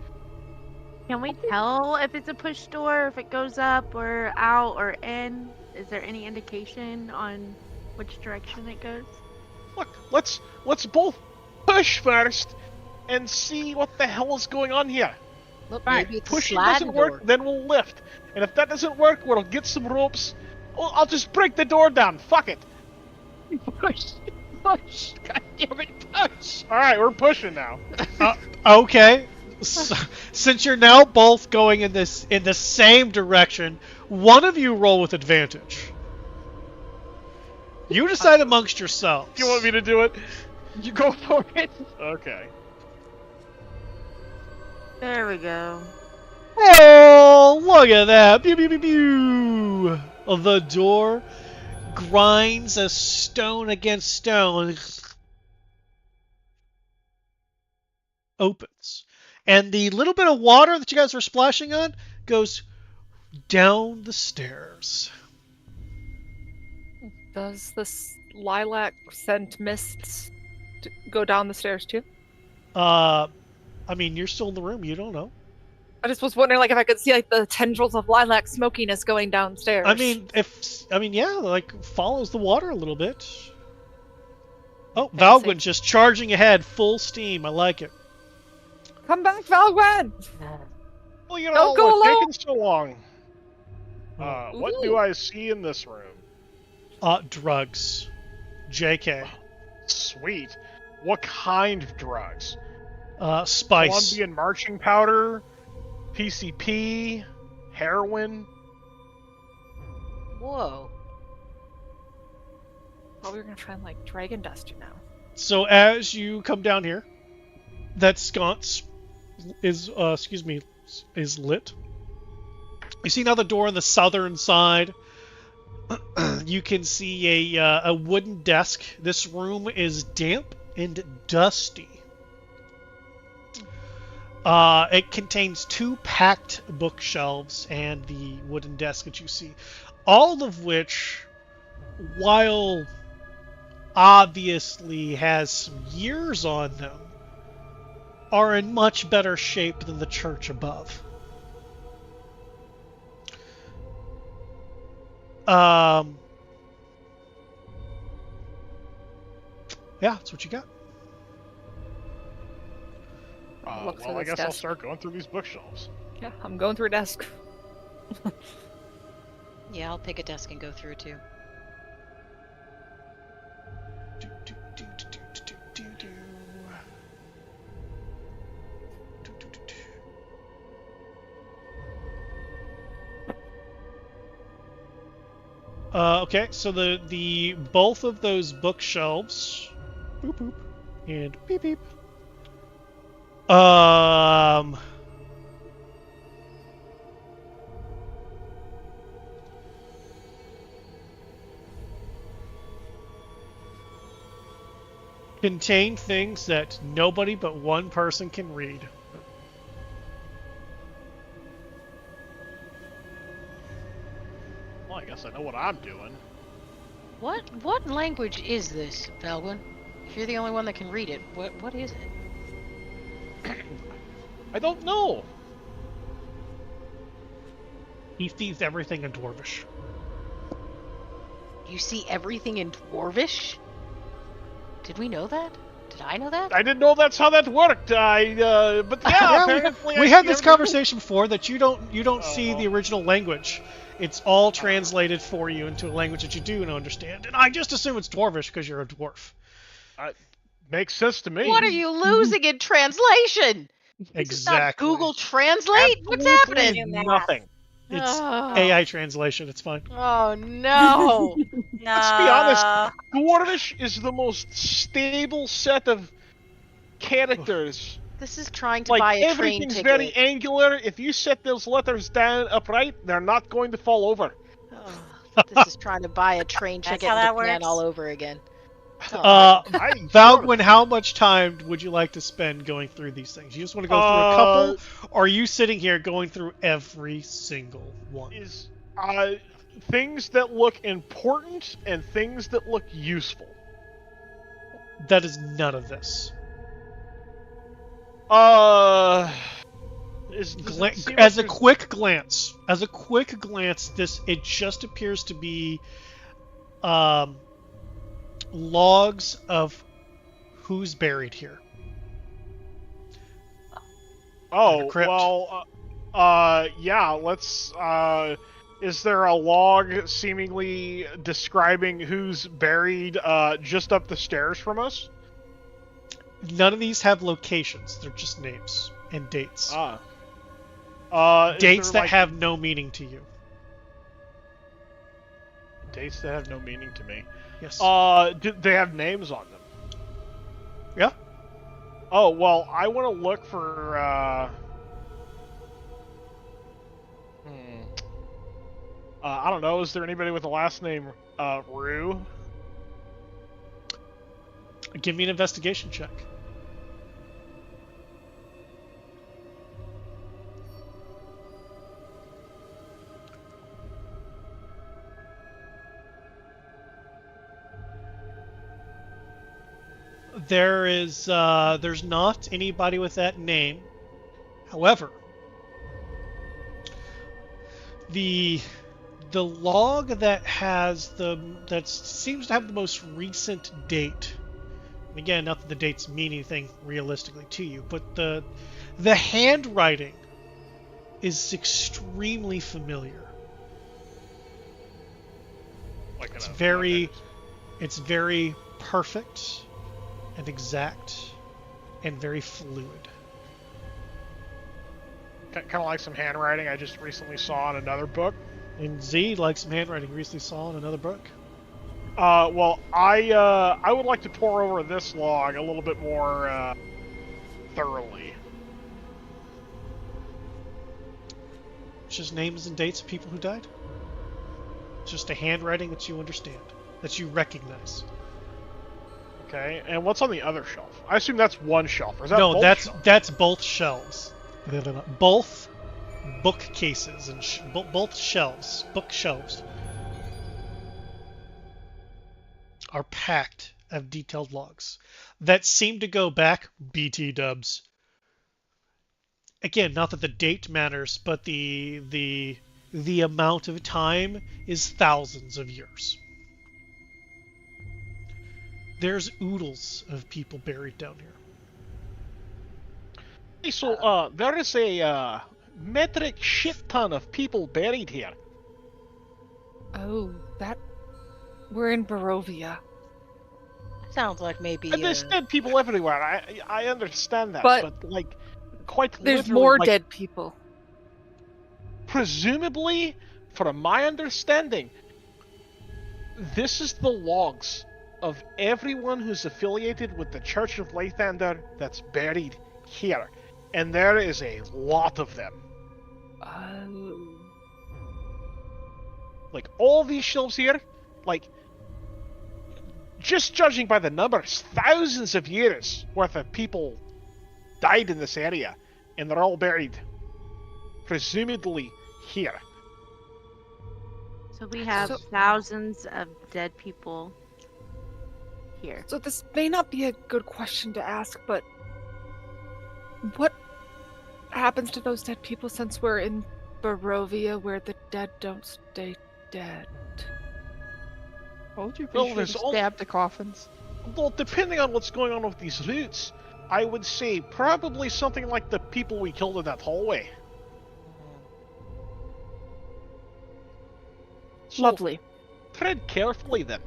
Can we tell if it's a push door, if it goes up or out or in? Is there any indication on which direction it goes? Look, let's both push first and see what the hell is going on here. Look, Fine. maybe it's Pushing a sliding doesn't work, door. then we'll lift. And if that doesn't work, we'll get some ropes. Well, I'll just break the door down. Fuck it. Push. Push. God damn it, push. All right, we're pushing now. Okay. So, since you're now both going in the same direction, one of you roll with advantage. You decide amongst yourselves. Do you want me to do it? You go for it. Okay. There we go. Oh, look at that! Pew, pew, pew, pew. The door grinds as stone against stone. Opens. And the little bit of water that you guys were splashing on goes down the stairs. Does this lilac scent mist go down the stairs too? I mean, you're still in the room. You don't know. I just was wondering, like, if I could see like the tendrils of lilac smokiness going downstairs. Yeah, like follows the water a little bit. Oh, Fancy. Valgwin just charging ahead, full steam. I like it. Come back, Valgwen! Well, you Don't know, go what's alone. taking so long? What do I see in this room? Drugs. JK. Sweet. What kind of drugs? Spice. Colombian marching powder, PCP, heroin. Whoa. Oh, we were gonna find like dragon dust, you know. So as you come down here, that sconce is lit. You see now the door on the southern side. You can see a wooden desk. This room is damp and dusty. It contains 2 packed bookshelves and the wooden desk that you see, all of which, while obviously has some years on them are in much better shape than the church above. Yeah, that's what you got. Look through Well, I this guess I'll desk. start going through these bookshelves. Yeah, I'm going through a desk. Yeah, I'll pick a desk and go through too. Okay, so the both of those bookshelves, boop boop, and beep beep. Contain things that nobody but one person can read. Well, I guess I know what I'm doing. What language is this, Belwin? If you're the only one that can read it, what is it? I don't know. He sees everything in Dwarvish. You see everything in Dwarvish? Did we know that? Did I know that? I didn't know that's how that worked. But yeah, apparently we had this conversation before that you don't see the original language. It's all translated for you into a language that you do understand, and I just assume it's Dwarvish because you're a dwarf. Makes sense to me. What are you losing in translation? Exactly. Is this not Google Translate? What's happening? Nothing. It's AI translation. It's fine. Oh no! Let's be honest. Dwarvish is the most stable set of characters. This is trying to buy a train everything's ticket. very angular. If you set those letters down upright, they're not going to fall over. This is trying to buy a train ticket how that to Japan works? all over again. Valgwin, how much time would you like to spend going through these things? You just want to go through a couple, or are you sitting here going through every single one? Is things that look important and things that look useful. That is none of this. As a quick glance, this it just appears to be logs of who's buried here. Oh, well, yeah, let's, is there a log seemingly describing who's buried, just up the stairs from us? None of these have locations, they're just names and dates. Dates that have no meaning to you. Dates that have no meaning to me. Yes. Do they have names on them? Yeah. Oh, well, I want to look for, I don't know, is there anybody with the last name, Rue? Give me an investigation check. There's not anybody with that name. However, the log that seems to have the most recent date. And again, not that the dates mean anything realistically to you, but the handwriting is extremely familiar. It's very perfect and exact and very fluid. Kind of like some handwriting I just recently saw in another book. Indeed, like some handwriting recently saw in another book. Well, I would like to pore over this log a little bit more thoroughly. It's just names and dates of people who died. It's just a handwriting that you understand, that you recognize. Okay, and what's on the other shelf? I assume that's one shelf. Or is that no, both that's shelves? that's both shelves. Both bookcases and both shelves, bookshelves, are packed of detailed logs that seem to go back BT dubs. Again, not that the date matters, but the amount of time is thousands of years. There's oodles of people buried down here. Hey, so there is a metric shit ton of people buried here. Oh, we're in Barovia. Sounds like maybe. And there's dead people everywhere. I understand that, But like, quite There's literally, more like, dead people. presumably, from my understanding, this is the logs of everyone who's affiliated with the Church of Lathander that's buried here. And there is a lot of them. Oh. Like, all these shelves here, like, just judging by the numbers, thousands of years worth of people died in this area. And they're all buried, presumably, here. So we have thousands of dead people here. So this may not be a good question to ask, but what happens to those dead people since we're in Barovia where the dead don't stay dead? Told you Well, we there's should all- stab the coffins. Well, depending on what's going on with these roots, I would say probably something like the people we killed in that hallway. So, Lovely. tread carefully then.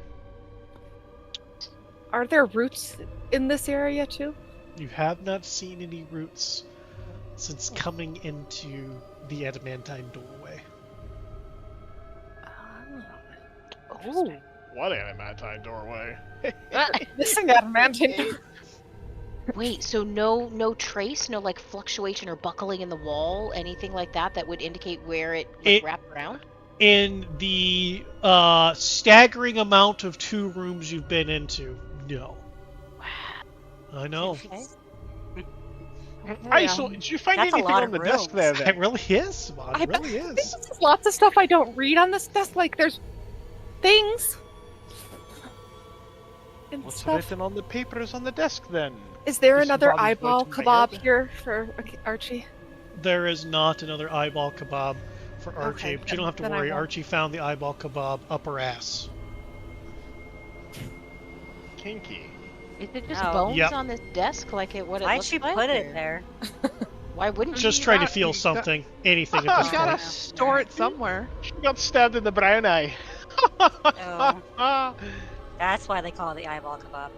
Are there roots in this area too? You have not seen any roots since coming into the adamantine doorway. Oh. What adamantine doorway? Missing adamantine. Wait, so no trace, no like fluctuation or buckling in the wall, anything like that would indicate where it wrapped around? In the staggering amount of 2 rooms you've been into, no. I know. Okay. So did you find That's a anything lot on of the rooms. desk there then? It really is, Mon. I It really think is. there's lots of stuff I don't read on this desk. Like there's things and What's stuff. written on the papers on the desk then? Is there This another involves eyeball writing kebab mail? here for Archie? There is not another eyeball kebab for Archie, Okay, but you don't have to then I worry. won't. Archie found the eyeball kebab up her ass. Kinky. Is it just No. bones Yep. on this desk, like what it Why'd looks she like? put it or- there? Why wouldn't Just she? trying to got- feel you got- something, anything at You this gotta point. store it somewhere. She got stabbed in the brown eye. Oh, that's why they call it the eyeball kebab.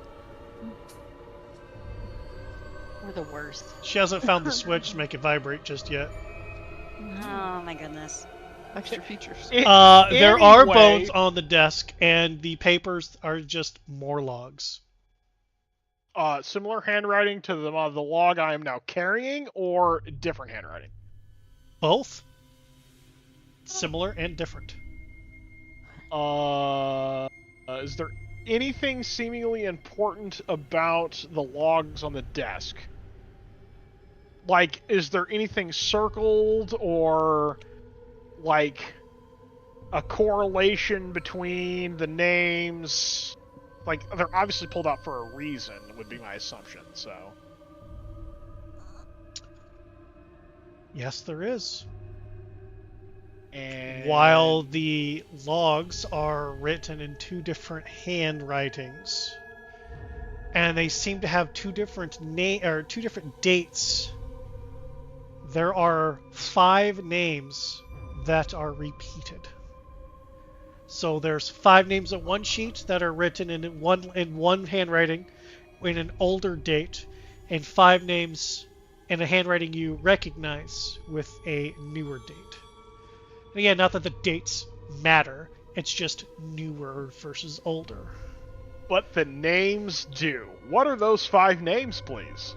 We're the worst. She hasn't found the switch to make it vibrate just yet. Oh my goodness. Extra features. There are Anyway- bones on the desk, and the papers are just more logs. Similar handwriting to the log I am now carrying, or different handwriting? Both similar and different. Is there anything seemingly important about the logs on the desk? Like, is there anything circled, or like a correlation between the names? Like, they're obviously pulled out for a reason, would be my assumption, so. Yes, there is. And While the logs are written in 2 different handwritings, and they seem to have 2 different 2 different dates, there are 5 names that are repeated. So there's 5 names on one sheet that are written in one handwriting in an older date, and 5 names in a handwriting you recognize with a newer date. And again, not that the dates matter, it's just newer versus older. But the names do. What are those 5 names, please?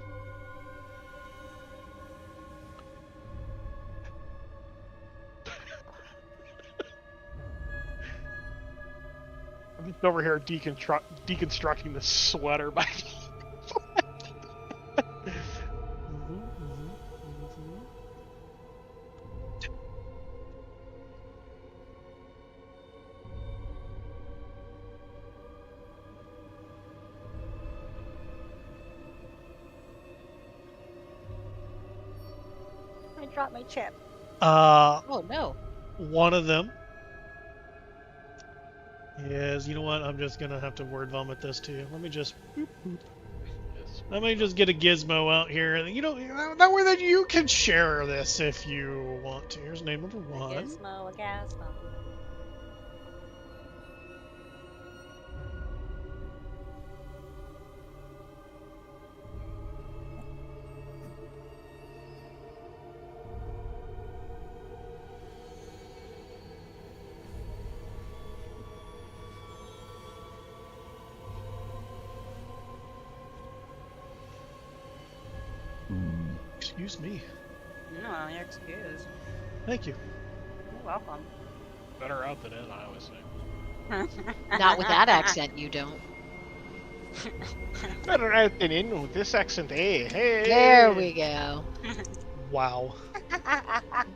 I'm just over here deconstructing the sweater by. dropped my chip. Oh no. One of them is, you know what? I'm just gonna have to word vomit this to you. Let me just get a gizmo out here. You know, that way that you can share this if you want to. Here's name number A one. gizmo, a gasmo. Excuse me. No, you're excused. Thank you. You're welcome. Better out than in, I always say. Not with that accent, you don't. Better out than in with this accent, eh? Hey. There we go. Wow.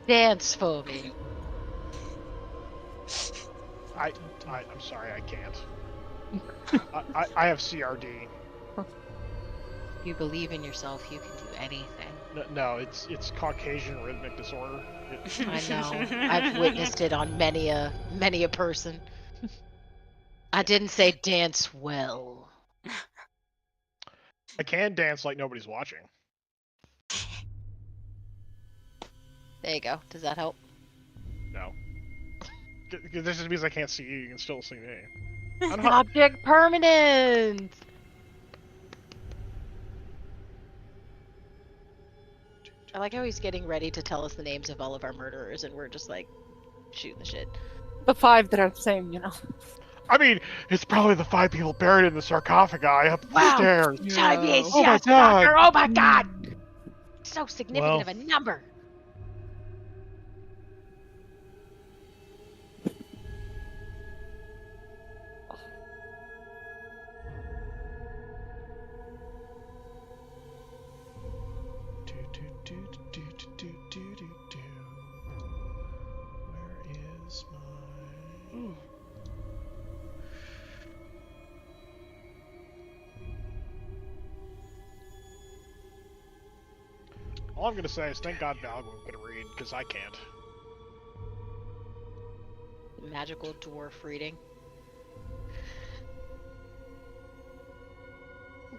Dance for me. I'm sorry, I can't. I have CRD. If you believe in yourself, you can do anything. No, it's Caucasian rhythmic disorder. I know. I've witnessed it on many a person. I didn't say dance well. I can dance like nobody's watching. There you go. Does that help? No. This just means I can't see you. You can still see me. Object permanent. I like how he's getting ready to tell us the names of all of our murderers, and we're just like shooting the shit. The 5 that are the same, you know. I mean, it's probably the 5 people buried in the sarcophagi up the Wow. stairs. Chinese, Oh my yes, God. doctor. Oh my god. So significant Well. of a number. Where is my... Ooh. All I'm gonna say is thank God Valgrim could read, because I can't. Magical dwarf reading.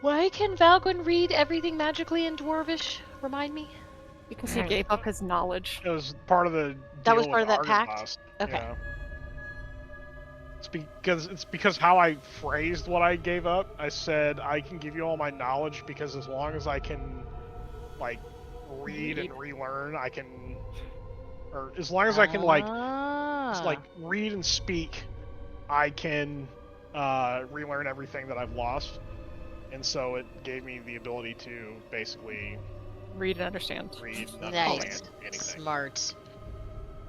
Why can Valgwin read everything magically in Dwarvish? Remind me. Because he gave up his knowledge. It was part of the That was deal part of with that pact? Argonauts, Okay. yeah. It's because how I phrased what I gave up. I said I can give you all my knowledge because as long as I can, like, read and relearn, I can, or as long as I can like read and speak, I can relearn everything that I've lost. And so it gave me the ability to basically Read and understand. read and Nice. understand anything. Smart.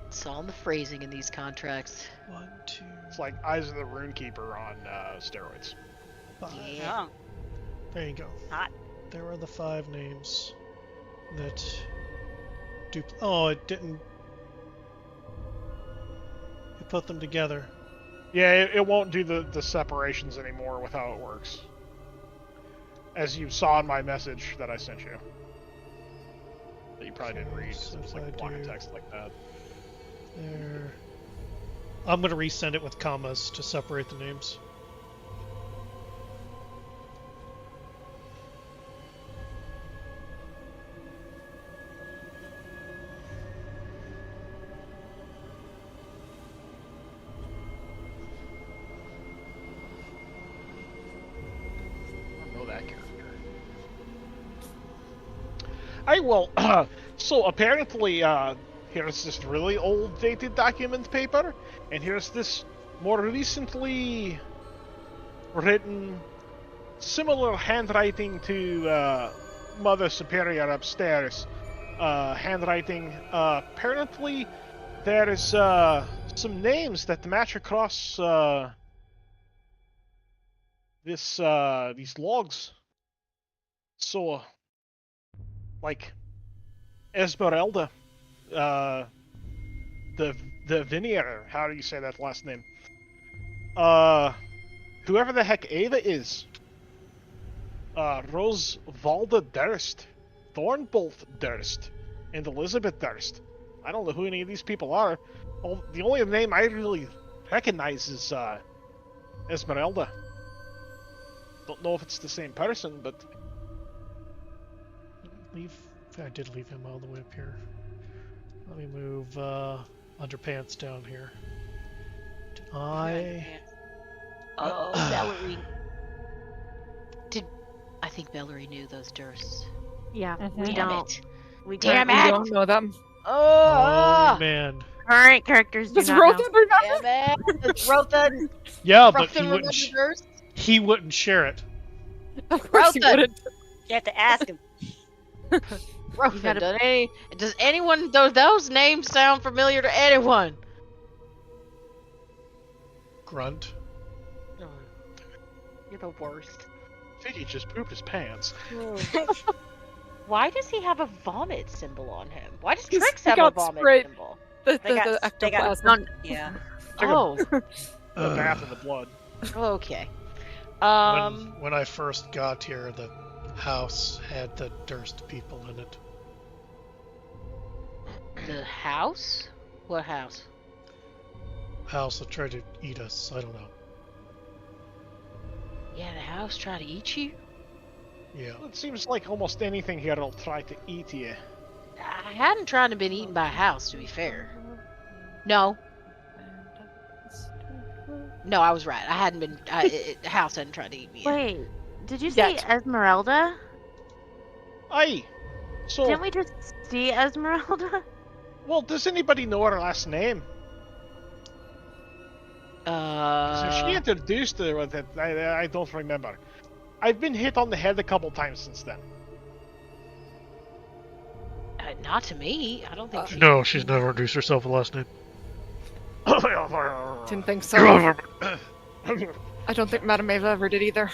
It's all in the phrasing in these contracts. 1, 2, It's like Eyes of the Runekeeper on steroids. 5. Yeah. Oh, There you go. hot. There are the 5 names that oh, it didn't. You put them together. Yeah, it won't do the separations anymore with how it works. As you saw in my message that I sent you. That you probably didn't read, because it was like a block of text like that. There. I'm gonna resend it with commas to separate the names. I don't know that character. I will. So apparently, here's this really old dated document paper, and here's this more recently written, similar handwriting to Mother Superior upstairs. Handwriting. Apparently, there is some names that match across these logs. So, like Esmeralda, the Vinier. How do you say that last name? Whoever the heck Ava is. Rosevalda Durst, Thornbolt Durst, and Elizabeth Durst. I don't know who any of these people are. Well, the only name I really recognize is Esmeralda. Don't know if it's the same person, but I did leave him all the way up here. Let me move Underpants down here. Oh, Valerie. I think Valerie knew those Dursts. Yeah, we Damn don't. it. We Damn don't. We it! don't know them. Oh, man. Current characters do Does not Rothan know. remember? damn it! Rothan, Yeah, but Rothan remember Durst? he wouldn't share it. Of course he Rothan. wouldn't. You have to ask him. Rothan, does anyone, those names sound familiar to anyone? Grunt. Oh, you're the worst. Figgy just pooped his pants. Why does he have a vomit symbol on him? Why does He Trix have a got vomit sprayed. symbol? The They got- ectoplasm. Yeah. Like Oh, a bath in the blood. okay. When I first got here, the house had the Durst people in it. The house? What house? House that tried to eat us. I don't know. Yeah, the house tried to eat you? Yeah. It seems like almost anything here will try to eat you. I hadn't tried to been eaten by a house, to be fair. No. No, I was right. I hadn't been. The house hadn't tried to eat me yet. Wait, did you say That's- Esmeralda? Aye. So, Didn't we just see Esmeralda? well, does anybody know her last name? 'Cause if she introduced her with it, I don't remember. I've been hit on the head a couple times since then. Not to me. I don't think she. No, she's never introduced herself with a last name. Didn't think so. I don't think Madame Ava ever did either.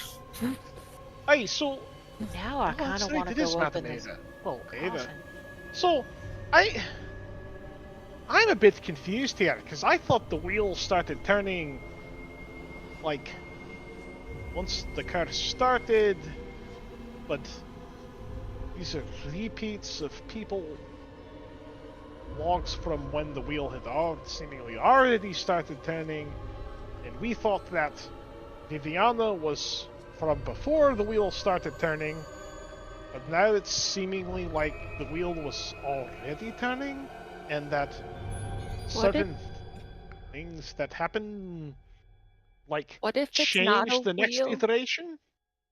Aye, so Now I kind of want to go up in this boat. Ava. So, I'm a bit confused here, because I thought the wheel started turning, like, once the car started, but these are repeats of people, logs from when the wheel had seemingly already started turning, and we thought that Viviana was from before the wheel started turning, but now it's seemingly like the wheel was already turning, and that certain things that happen, like, What if it's not change a the next wheel? iteration?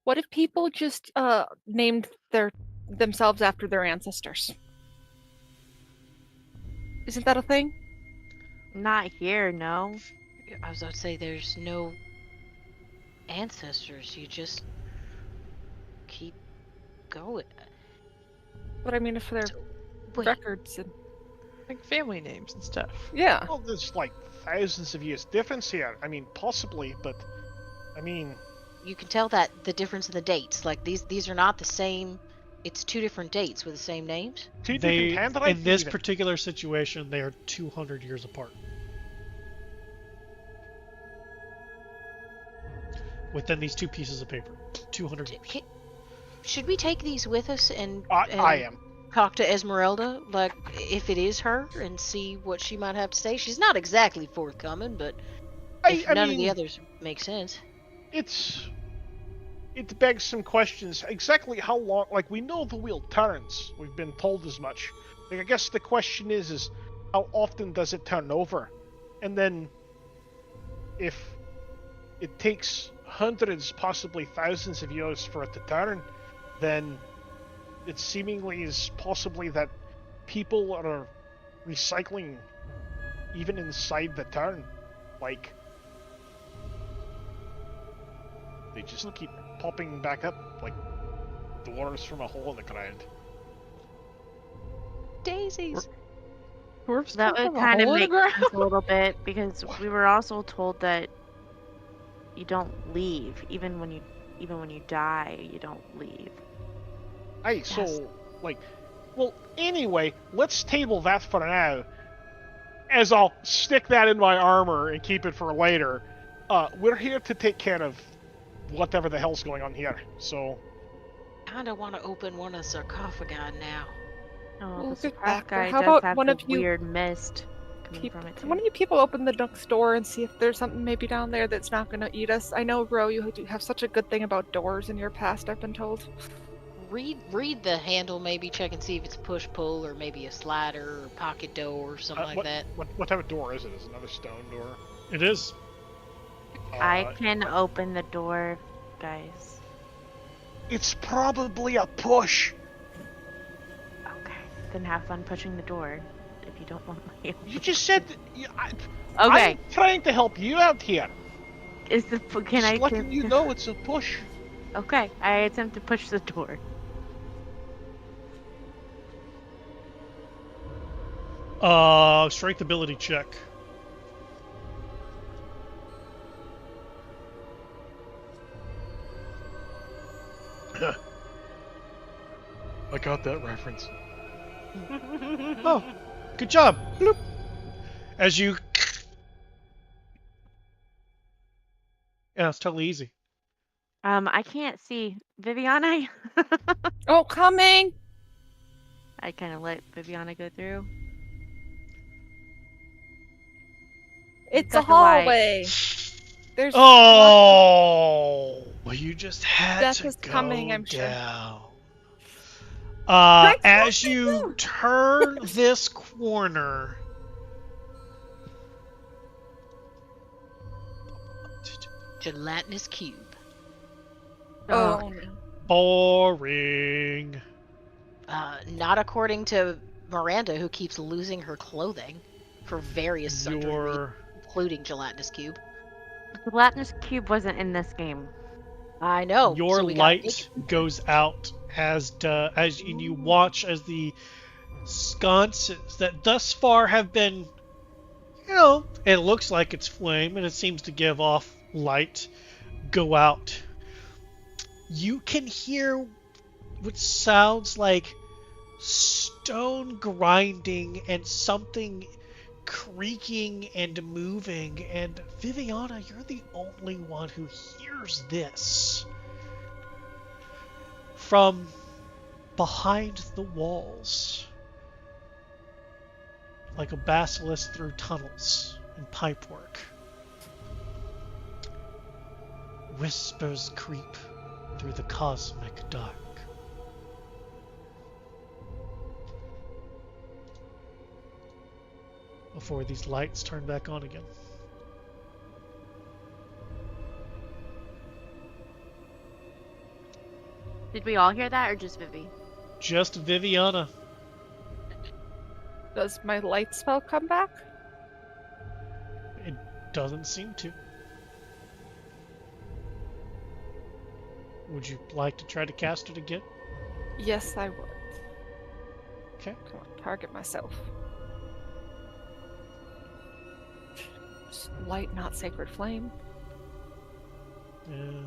What if people just named themselves after their ancestors? Isn't that a thing? Not here, no. I was about to say, there's no ancestors. You just keep going. But I mean, if they're Wait, records and Like family names and stuff. yeah, Well, there's like thousands of years difference here. I mean, possibly, but I mean, you can tell that the difference in the dates. Like these are not the same. It's two different dates with the same names. two different handwriting. In this even. particular situation, they are 200 years apart. Within these two pieces of paper. 200 years. Should we take these with us and I am. talk to Esmeralda, like if it is her, and see what she might have to say? She's not exactly forthcoming, but if I none mean, of the others make sense. It begs some questions. Exactly how long? Like, we know the wheel turns. We've been told as much. Like, I guess the question is how often does it turn over? And then, if it takes hundreds, possibly thousands of years for it to turn, then it seemingly is possibly that people are recycling even inside the turn. Like, they just keep popping back up like doors from a hole in the ground. Daisies. Dwarves That come would from a kind of hole in the make ground? sense a little bit because we were also told that you don't leave even when you die. You don't leave. Hey, so like, well, anyway, let's table that for now. As I'll stick that in my armor and keep it for later. We're here to take care of whatever the hell's going on here. So, Kinda want to open one of the sarcophagi now. Oh, We'll the get surprise back there. guy How does about have one the of you weird mist coming People, from it can one too. of you people open the duck's door and see if there's something maybe down there that's not going to eat us? I know, Ro, you have such a good thing about doors in your past, I've been told. Read the handle, maybe check and see if it's push-pull or maybe a slider or pocket door or something like that. What type of door is it? Is it another stone door? It is. I can open the door, guys. It's probably a push. Okay, then have fun pushing the door if you don't want my help. You just said that, Okay. I'm trying to help you out here. Is the can Just I? letting you know it's a push. Okay, I attempt to push the door. Strength ability check. I got that reference. Oh, good job. Bloop. As you... Yeah, it's totally easy. I can't see Viviana. Oh, coming! I kind of let Viviana go through. It's got a the light. hallway. There's Oh, well, you just had Death to is go coming, I'm sure. down. Strength As roll, you too. turn this corner, Gelatinous cube. Oh, boring. Not according to Miranda, who keeps losing her clothing for various sundry reasons, including gelatinous cube. The gelatinous cube wasn't in this game. I know. Your so we light goes out as you watch as the sconces that thus far have been, it looks like it's flame and it seems to give off light, go out. You can hear what sounds like stone grinding and something creaking and moving, and Viviana, you're the only one who hears this. From behind the walls, like a basilisk through tunnels and pipework, whispers creep through the cosmic dark. Before these lights turn back on again. Did we all hear that, or just Vivi? Just Viviana. Does my light spell come back? It doesn't seem to. Would you like to try to cast it again? Yes, I would. Okay. Come on, target myself. Light, not sacred flame. And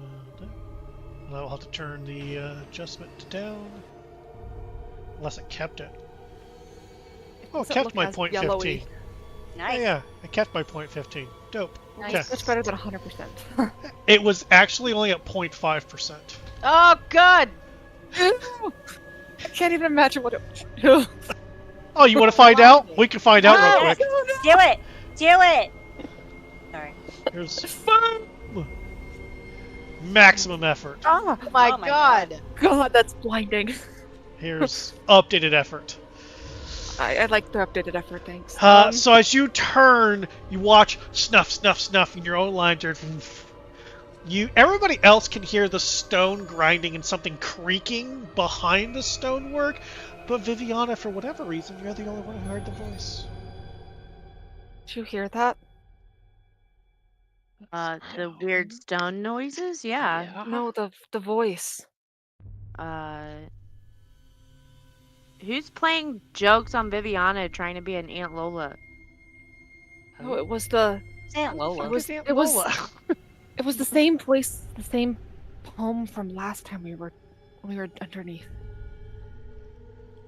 I'll have to turn the adjustment to down. Unless it kept it. Oh, it doesn't kept look my as point yellowy. 15. Nice. Oh, yeah, I kept my point 15. Dope. Nice. Okay. Much better than 100%. It was actually only at 0.5%. Oh, God! I can't even imagine what it. Oh, you want to find out? We can find out real Yes. quick. Do it. Do it. Sorry. Here's maximum effort. Ah, Oh my, Oh my God. God, that's blinding. Here's updated effort. I like the updated effort, thanks. So as you turn, you watch snuff, snuff, snuff in your own lantern. Everybody else can hear the stone grinding and something creaking behind the stonework, but Viviana, for whatever reason, you're the only one who heard the voice. Did you hear that? The weird stone noises? Yeah. No, the voice. Who's playing jokes on Viviana trying to be an Aunt Lola? Oh, it was the. Aunt Lola. It was the same place, the same poem from last time we were underneath.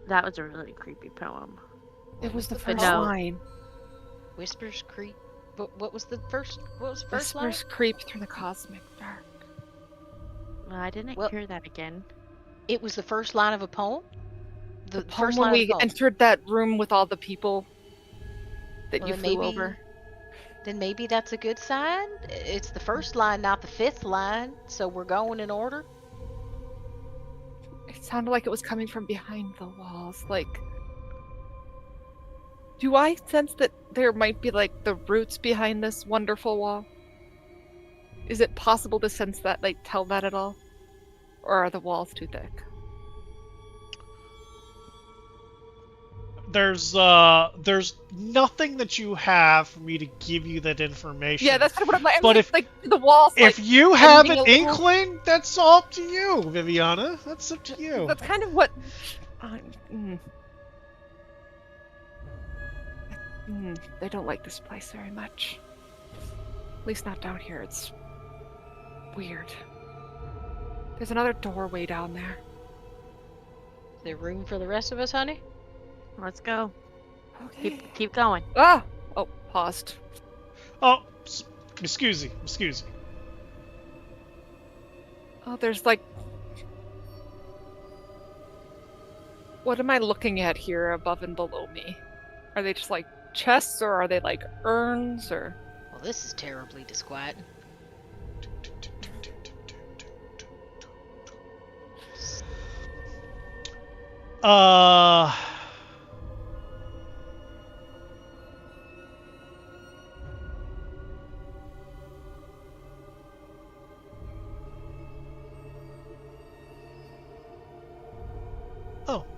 That was a really creepy poem. It was the But first no. line. Whispers creep. What was the first? What was the first line? Whispers creep through the cosmic dark. Well, I didn't Well- hear that again. It was the first line of a poem. The Home first when line of we the poem. entered that room with all the people that Well, you then flew maybe- over. Then maybe that's a good sign. It's the first line, not the fifth line. So we're going in order. It sounded like it was coming from behind the walls. Like, do I sense that there might be like the roots behind this wonderful wall? Is it possible to sense that, like, tell that at all? Or are the walls too thick? There's nothing that you have for me to give you that information. Yeah, that's kind of what I'm like. But if like the walls, if like, you have bending an a little. inkling, that's all up to you, Viviana. That's up to you. That's kind of what. They don't like this place very much. At least not down here. It's weird. There's another doorway down there. Is there room for the rest of us, honey? Let's go. Okay. Keep going. Ah! Oh, paused. Oh, excuse me. Oh, there's like... What am I looking at here above and below me? Are they just like chests, or are they like urns, or... Well, this is terribly disquieting. Oh,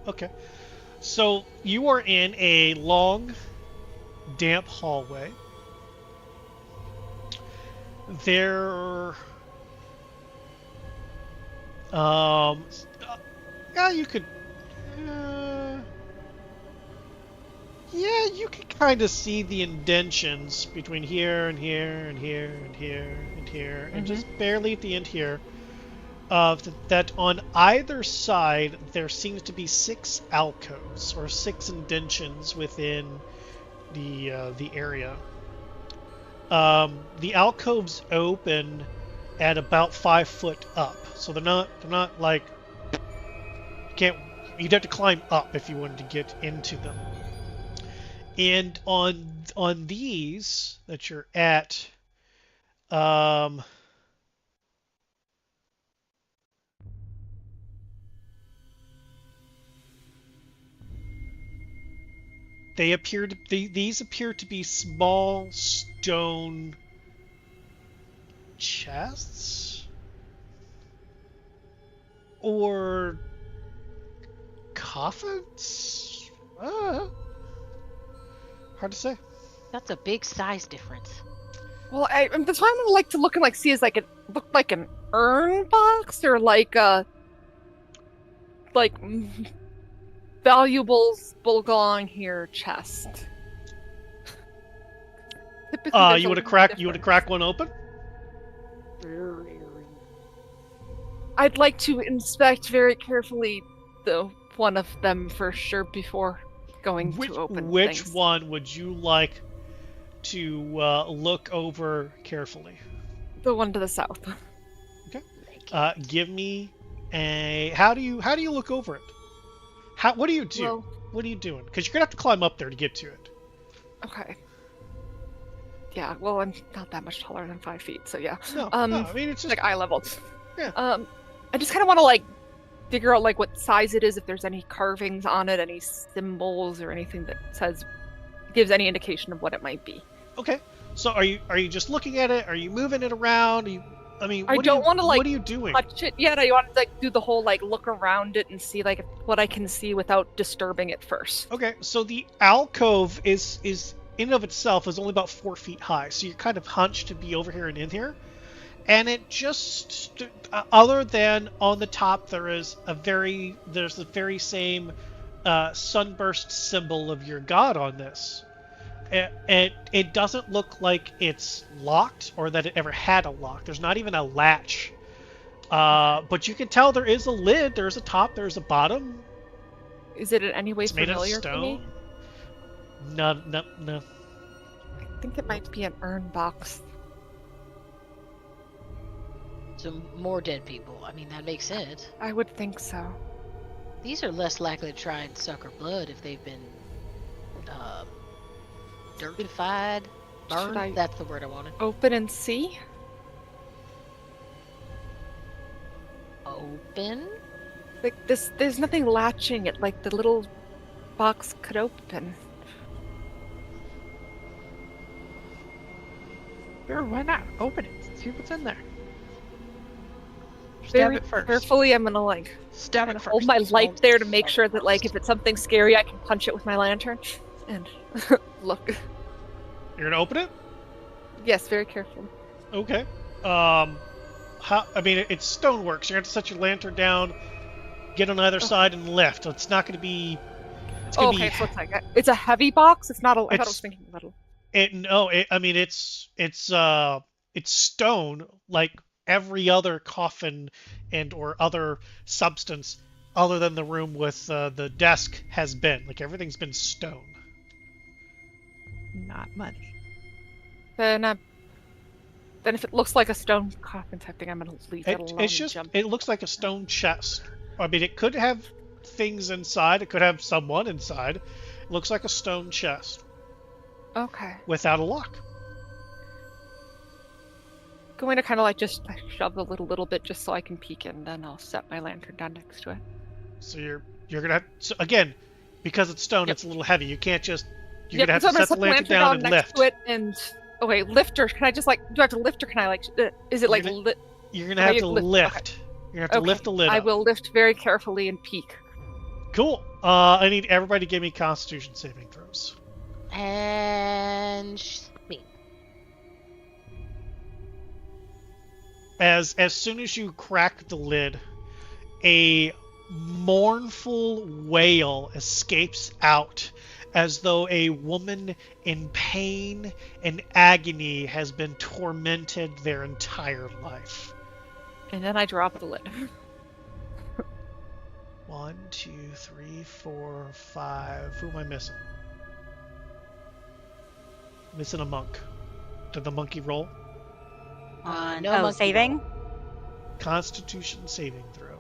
okay. So you are in a long, damp hallway. There, yeah, you could, yeah, you can kind of see the indentions between here and here and here and here and here, and just barely at the end here. That on either side there seems to be 6 alcoves or 6 indentions within the area. The alcoves open at about 5 foot up, so they're not like you'd have to climb up if you wanted to get into them. And on these that you're at, these appear to be small stone chests or coffins? Hard to say. That's a big size difference. Well, that's why I'm like to look and like see is like it looked like an urn box or like a valuables belong here chest. Typically, you want to crack one open? I'd like to inspect very carefully the one of them for sure before going to open Which things. one would you like to look over carefully? The one to the south. Okay. Give me a. How do you look over it? What do you do? Well, what are you doing? Because you're gonna have to climb up there to get to it. okay. Yeah. Well, I'm not that much taller than 5 feet, so yeah. No, I mean it's just like eye level. Yeah. I just kind of want to like figure out like what size it is, if there's any carvings on it, any symbols or anything that gives any indication of what it might be. Okay. So are you just looking at it? Are you moving it around? I don't want to like what are you doing? touch it yet. I want to like do the whole like look around it and see like what I can see without disturbing it first. Okay. So the alcove is in and of itself is only about 4 feet high. So you're kind of hunched to be over here and in here. And it just, other than on the top, there's the very same sunburst symbol of your god on this. It doesn't look like it's locked or that it ever had a lock. There's not even a latch. But you can tell there is a lid, there's a top, there's a bottom. Is it in any way It's made of familiar to stone. me? No. I think it might be an urn box. So more dead people. I mean, that makes sense. I would think so. These are less likely to try and suck her blood if they've been dirtified, burned. I- That's the word I wanted. Open and see? Open? Like this, there's nothing latching it. Like the little box could open. Sure, why not? Open it. See what's in there. Stab Very it first. carefully, I'm gonna like Stab it hold first. my light there to make sure that like if it's something scary, I can punch it with my lantern. And look. You're gonna open it? Yes, very carefully. Okay. It's stonework, so you're gonna have to set your lantern down, get on either side, and lift. It's not gonna be. It's gonna Okay, be. so it's a heavy box. It's not a. I thought I was It's- thinking metal. It's stone like every other coffin and or other substance other than the room with the desk has been. Like everything's been stone. Not money. Then if it looks like a stone coffin type thing, I'm gonna leave it alone. It's and just jump. it looks like a stone chest. I mean, it could have things inside. It could have someone inside. It looks like a stone chest Okay. without a lock. Going to kind of like just shove a little bit just so I can peek in, then I'll set my lantern down next to it. So you're gonna have, so again, because it's stone, Yep. It's a little heavy. You can't just you're Yep, gonna have so to I'm set the lantern down and next lift. to it and okay, lifter. Can I just like do I have to lift or can I like is it like You're lit? You're gonna How have you to lift? lift. You're gonna have to Okay, lift the lid I up. will lift very carefully and peek. Cool. I need everybody to give me Constitution saving throws. And me. As soon as you crack the lid, a mournful wail escapes out as though a woman in pain and agony has been tormented their entire life. And then I drop the lid. 1, 2, 3, 4, 5. Who am I missing? Missing a monk. Did the monkey roll? On no monkey saving. Constitution saving throw.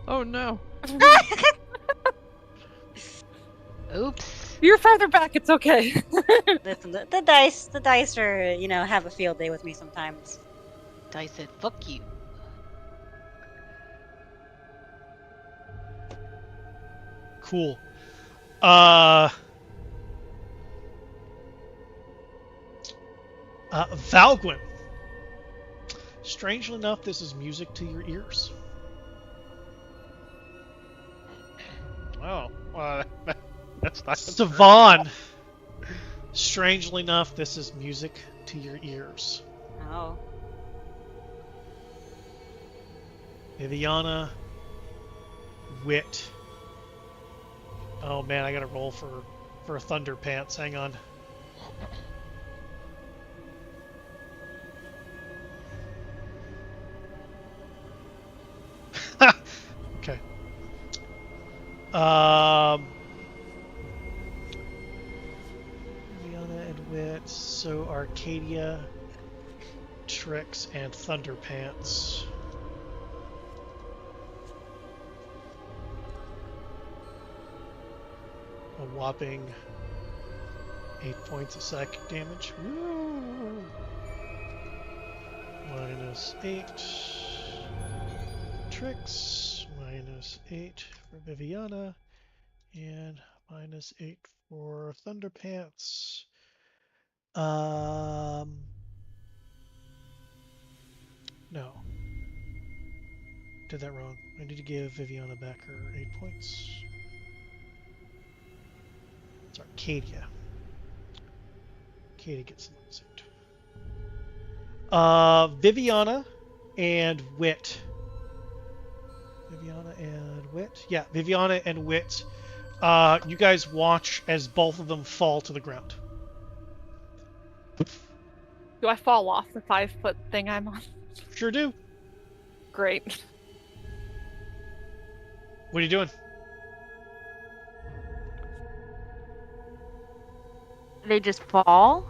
Oh no. Oops. You're farther back. It's okay. Listen, the dice are have a field day with me sometimes. Dice said, fuck you. Cool. Valgwyn. Strangely enough, this is music to your ears. Oh, that's not Savon. Strangely enough, this is music to your ears. Oh. Viviana. Wit. Oh man, I gotta roll for Thunder Pants. Hang on. Okay. Viviana and Wit. So Arcadia, Trix, and Thunder Pants. A whopping 8 points of psychic damage. Woo! -8. Trix. -8 for Viviana. And -8 for Thunderpants. No. Did that wrong. I need to give Viviana back her 8 points. It's Arcadia. Arcadia gets the Viviana and Wit. Viviana and Wit? Yeah, Viviana and Wit. You guys watch as both of them fall to the ground. Do I fall off the 5-foot thing I'm on? Sure do. Great. What are you doing? They just fall?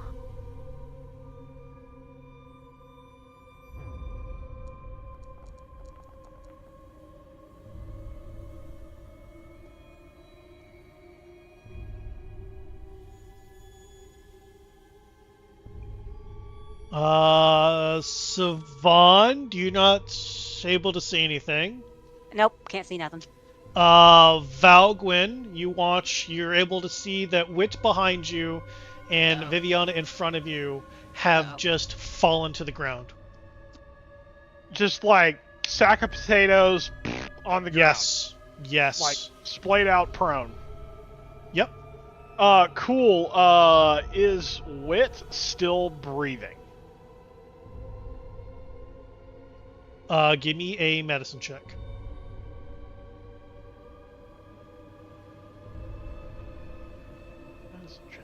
Savon, do you not able to see anything? Nope, can't see nothing. Valgwyn, you're able to see that Wit behind you and Uh-oh. Viviana in front of you have just fallen to the ground. Just like sack of potatoes on the ground. Yes. Like splayed out prone. Yep. Cool. Is Wit still breathing? Give me a medicine check. Medicine check.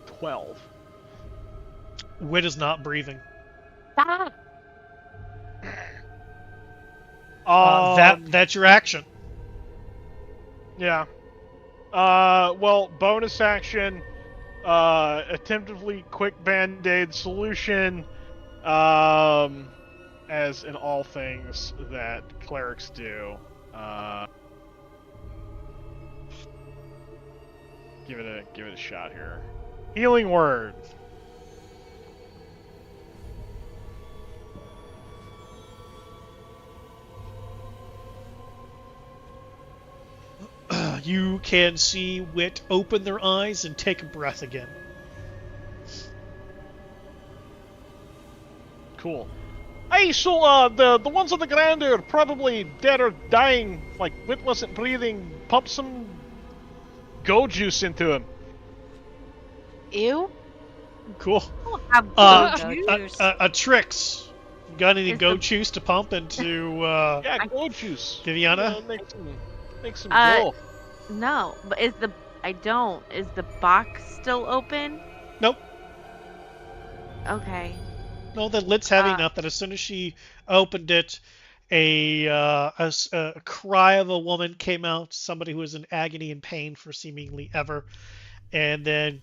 12. Wit is not breathing. That's your action. Yeah. Well, bonus action. Attemptively quick band-aid solution. As in all things that clerics do. Give it a shot here. Healing word. You can see Wit open their eyes and take a breath again. Cool. Hey, so the ones on the ground are probably dead or dying. Like Wit wasn't breathing. Pump some go juice into him. Ew. Cool. Trix. You got any go juice to pump into? Yeah, go juice. Viviana. Make some go. No, but is the box still open? Nope. Okay. No, the lid's heavy enough that as soon as she opened it, a cry of a woman came out, somebody who was in agony and pain for seemingly ever, and then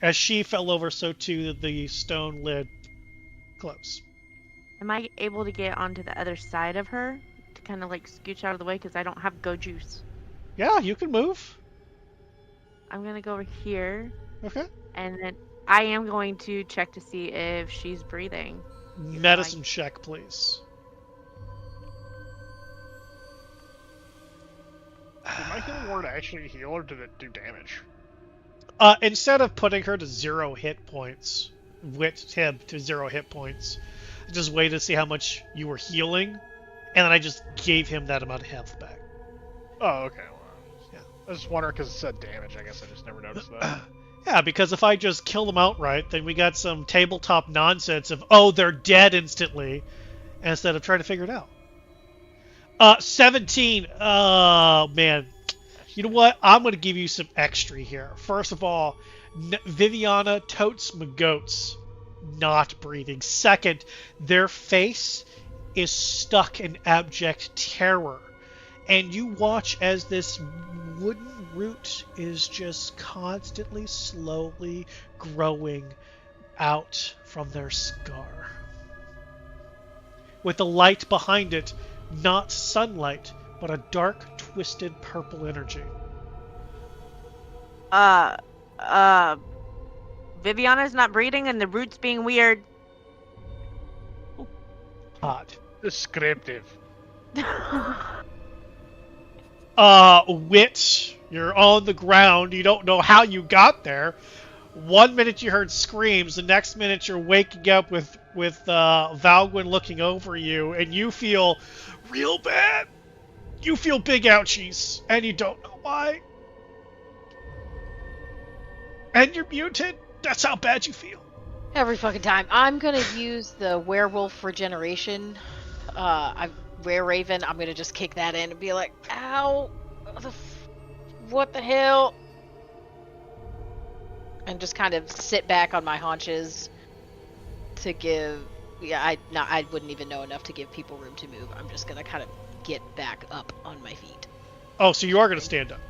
as she fell over, so too the stone lid closed. Am I able to get onto the other side of her to kind of like scooch out of the way because I don't have go juice? Yeah, you can move. I'm gonna go over here. Okay. And then I am going to check to see if she's breathing. Medicine check, please. Did my healing word actually heal, or did it do damage? Instead of putting her to 0 hit points, Wit him to 0 hit points, I just waited to see how much you were healing, and then I just gave him that amount of health back. Oh, okay. Well, yeah. I was just wondering because it said damage. I guess I just never noticed that. Yeah, because if I just kill them outright, then we got some tabletop nonsense of, oh, they're dead instantly, instead of trying to figure it out. 17. Oh, man. You know what? I'm going to give you some extra here. First of all, Viviana totes my goats not breathing. Second, their face is stuck in abject terror. And you watch as this wooden root is just constantly, slowly growing out from their scar. With the light behind it, not sunlight, but a dark, twisted purple energy. Viviana's not breathing and the root's being weird. Odd. Descriptive. Wit, you're on the ground. You don't know how you got there. 1 minute you heard screams, the next minute you're waking up with Valgwyn looking over you, and you feel real bad. You feel big ouchies, and you don't know why. And you're muted. That's how bad you feel. Every fucking time. I'm gonna use the werewolf regeneration. Rare Raven. I'm gonna just kick that in and be like, ow, what the hell? And just kind of sit back on my haunches to give. Yeah, I wouldn't even know enough to give people room to move. I'm just gonna kind of get back up on my feet. Oh, so you are gonna stand up?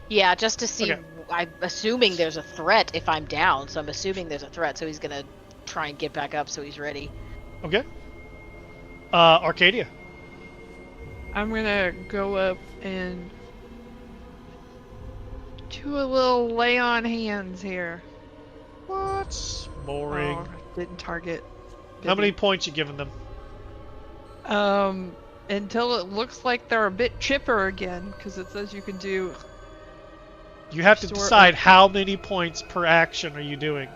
Yeah, just to see. Okay. I'm assuming there's a threat if I'm down, so I'm assuming there's a threat. So he's gonna try and get back up so he's ready. Okay. Arcadia. I'm gonna go up and do a little lay on hands here. What? Boring. Oh, didn't target. How many Vivi. points you giving them? Until it looks like they're a bit chipper again, because it says you can do. You have to Restore- decide how many points per action are you doing.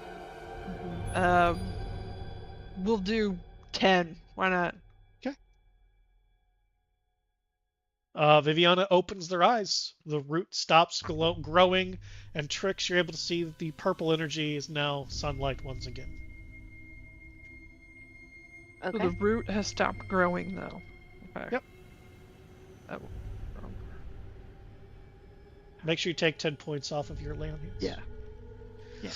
We'll do 10. Why not? Viviana opens their eyes. The root stops growing, and Trix, you're able to see that the purple energy is now sunlight once again. Okay. So the root has stopped growing, though. Okay. Yep. Oh. Make sure you take 10 points off of your land. Yeah. Yeah.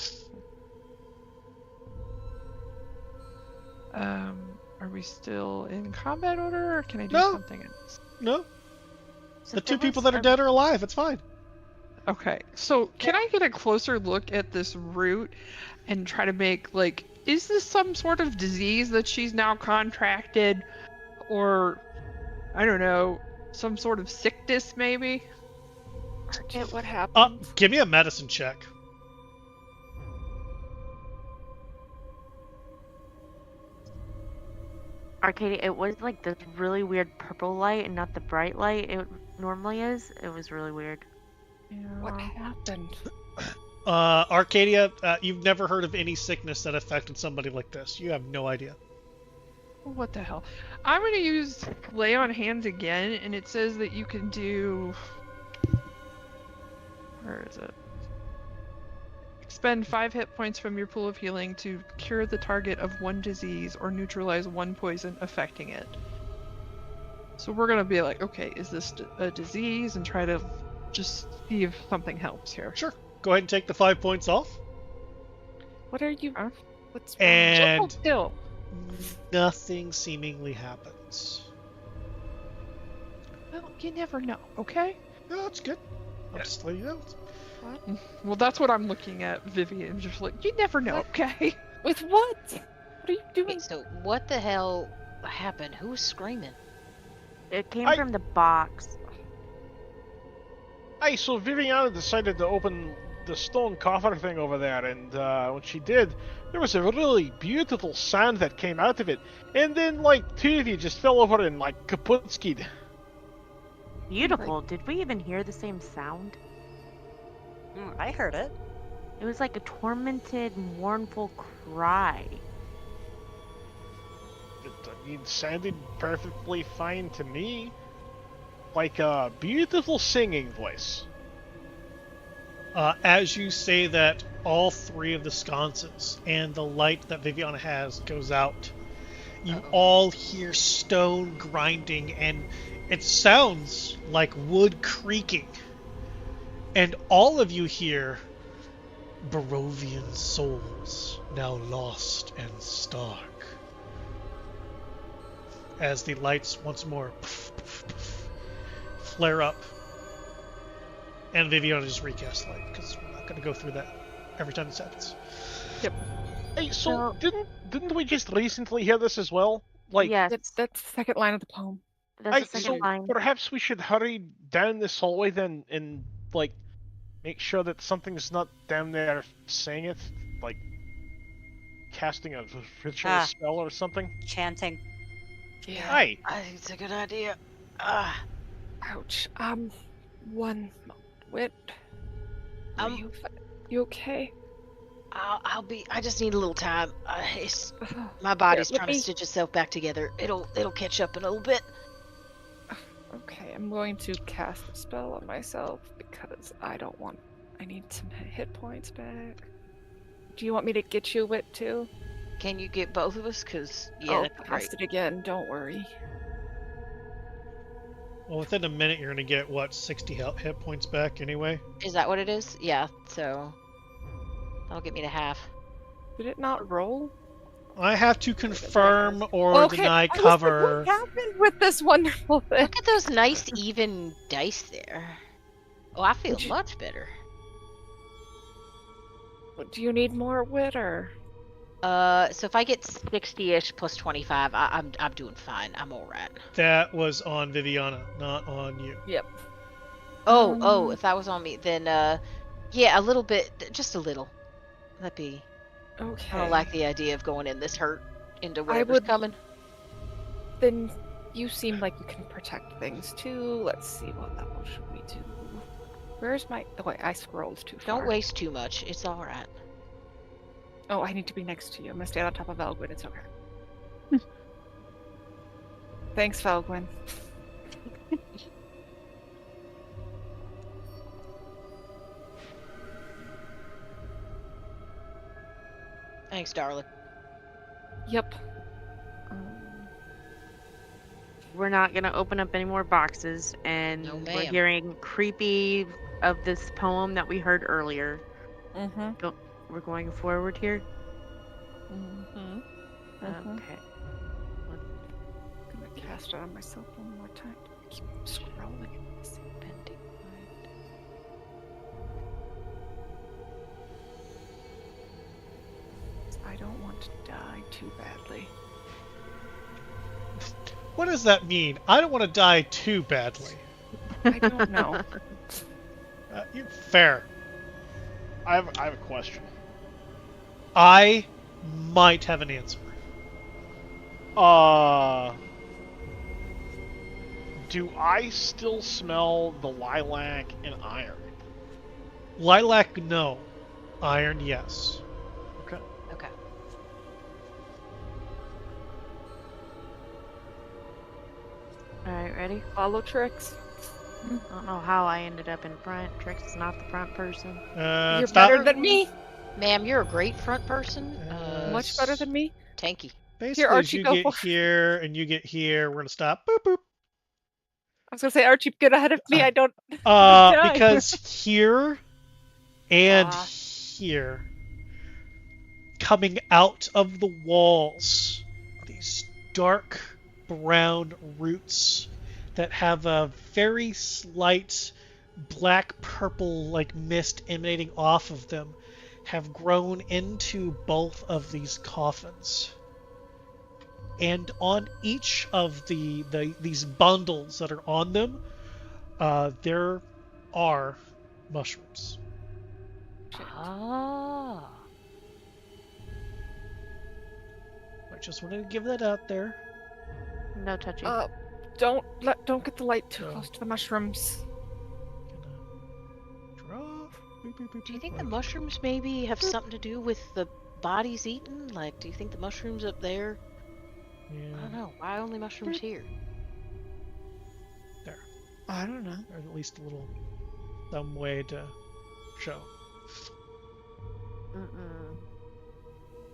Are we still in combat order, or can I do No. something else? No, So the two there people was that are a- dead are alive. It's fine. Okay, so can I get a closer look at this root and try to make, like, is this some sort of disease that she's now contracted? Or, I don't know, some sort of sickness, maybe? What happened? Give me a medicine check. Arcadia, it was like this really weird purple light and not the bright light it normally is. It was really weird. What happened? Arcadia, you've never heard of any sickness that affected somebody like this. You have no idea. What the hell? I'm gonna use lay on hands again, and it says that you can do. Where is it? Expend 5 hit points from your pool of healing to cure the target of one disease or neutralize one poison affecting it. So we're gonna be like, okay, is this a disease? And try to just see if something helps here. Sure. Go ahead and take the 5 points off. What are you? Huh? What's wrong? And Hold still. nothing seemingly happens. Well, you never know, okay? No, that's good. I'll just let you know. Well, that's what I'm looking at, Vivian. Just like, you never know, okay? With what? What are you doing? Okay, so what the hell happened? Who was screaming? It came I- from the box. Hey, so Viviana decided to open the stone coffer thing over there, and when she did, there was a really beautiful sound that came out of it. And then, like, two of you just fell over and, like, kaputskied. Beautiful. Did we even hear the same sound? I heard it. It was like a tormented, mournful cry. It sounded perfectly fine to me. Like a beautiful singing voice. As you say that, all three of the sconces and the light that Viviana has goes out. You all hear stone grinding, and it sounds like wood creaking. And all of you hear Barovian souls now lost and stark. As the lights once more flare up. And Viviana just recast light, because we're not going to go through that every time this happens. Hey, so didn't we just recently hear this as well? Like, Yes, That's the second line of the poem. that's the so second line. perhaps we should hurry down this hallway then and, like, make sure that something's not down there saying it, like casting a ritual spell or something. Chanting. Yeah. Hey, I think it's a good idea. Ouch. One moment. Wit. Are Um, you okay? I'll be. I just need a little time. Ugh. My body's let trying me- to stitch itself back together. It'll catch up in a little bit. Okay, I'm going to cast a spell on myself because I need some hit points back. Do you want me to get you wit too? Can you get both of us? Cause yeah, I'll that'd be great. cast it again. Don't worry. Well, within a minute, you're going to get, what, 60 hit points back anyway? Is that what it is? Yeah. So that'll get me to half. Did it not roll? I have to confirm or Okay, deny I was like, cover. what happened with this wonderful thing? Look at those nice even dice there. Oh, I feel Would you- much better. Do you need more wit or? So if I get 60-ish plus 25, I'm doing fine. I'm all right. That was on Viviana, not on you. Yep. Oh, if that was on me, then Yeah, a little bit, just a little. That'd be. Okay. I don't like the idea of going in this hurt into I whatever's would- coming. Then you seem like you can protect things too. Let's see, what level should we do? Where's my... Oh, wait, I scrolled too far. Don't waste too much. It's all right. Oh, I need to be next to you. I'm gonna stand on top of Elgwyn. It's okay. Thanks, Felgwyn. Thanks, darling. Yep. We're not gonna open up any more boxes, and No, we're ma'am. hearing creepy of this poem that we heard earlier. Mm-hmm. We're going forward here. Mm-hmm. Okay. I'm gonna cast it on myself one more time. I keep scrolling. Bending mind. I don't want to die too badly. What does that mean? I don't want to die too badly. I don't know. Fair. I have a question. I might have an answer. Do I still smell the lilac and iron? Lilac, no. Iron, yes. Okay. Okay. Alright, ready? Follow tricks. I don't know how I ended up in front. Trix is not the front person. You're Stop. better than me. Ma'am, you're a great front person. Much better than me. Tanky. Basically, Archie, as you go get for it. here and you get here, we're gonna stop. Boop boop. I was gonna say, Archie, get ahead of me. I don't. die. Because here and Ah. here, coming out of the walls, these dark brown roots that have a very slight black purple like mist emanating off of them have grown into both of these coffins. And on each of these bundles that are on them, there are mushrooms. Ah. I just wanted to give that out there. No touching. Don't get the light too No. close to the mushrooms. Gonna draw. Boop, boop, boop, Do you boop, think the boop. mushrooms maybe have something to do with the bodies eaten? Like, do you think the mushrooms up there? I Yeah, don't know. Why only mushrooms here? there. I don't know. There's at least a little some way to show.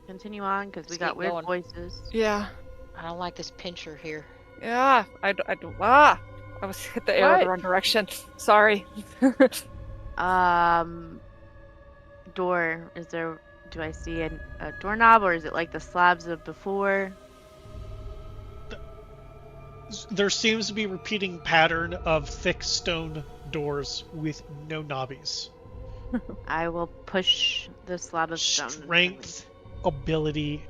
Continue on, because we Let's got keep weird going. voices. Yeah. I don't like this pincher here. Yeah. I was hit the arrow the What? wrong direction. Sorry. Door. Is there? Do I see a doorknob, or is it like the slabs of before? There seems to be a repeating pattern of thick stone doors with no knobbies. I will push the slab of stone. Strength, ability,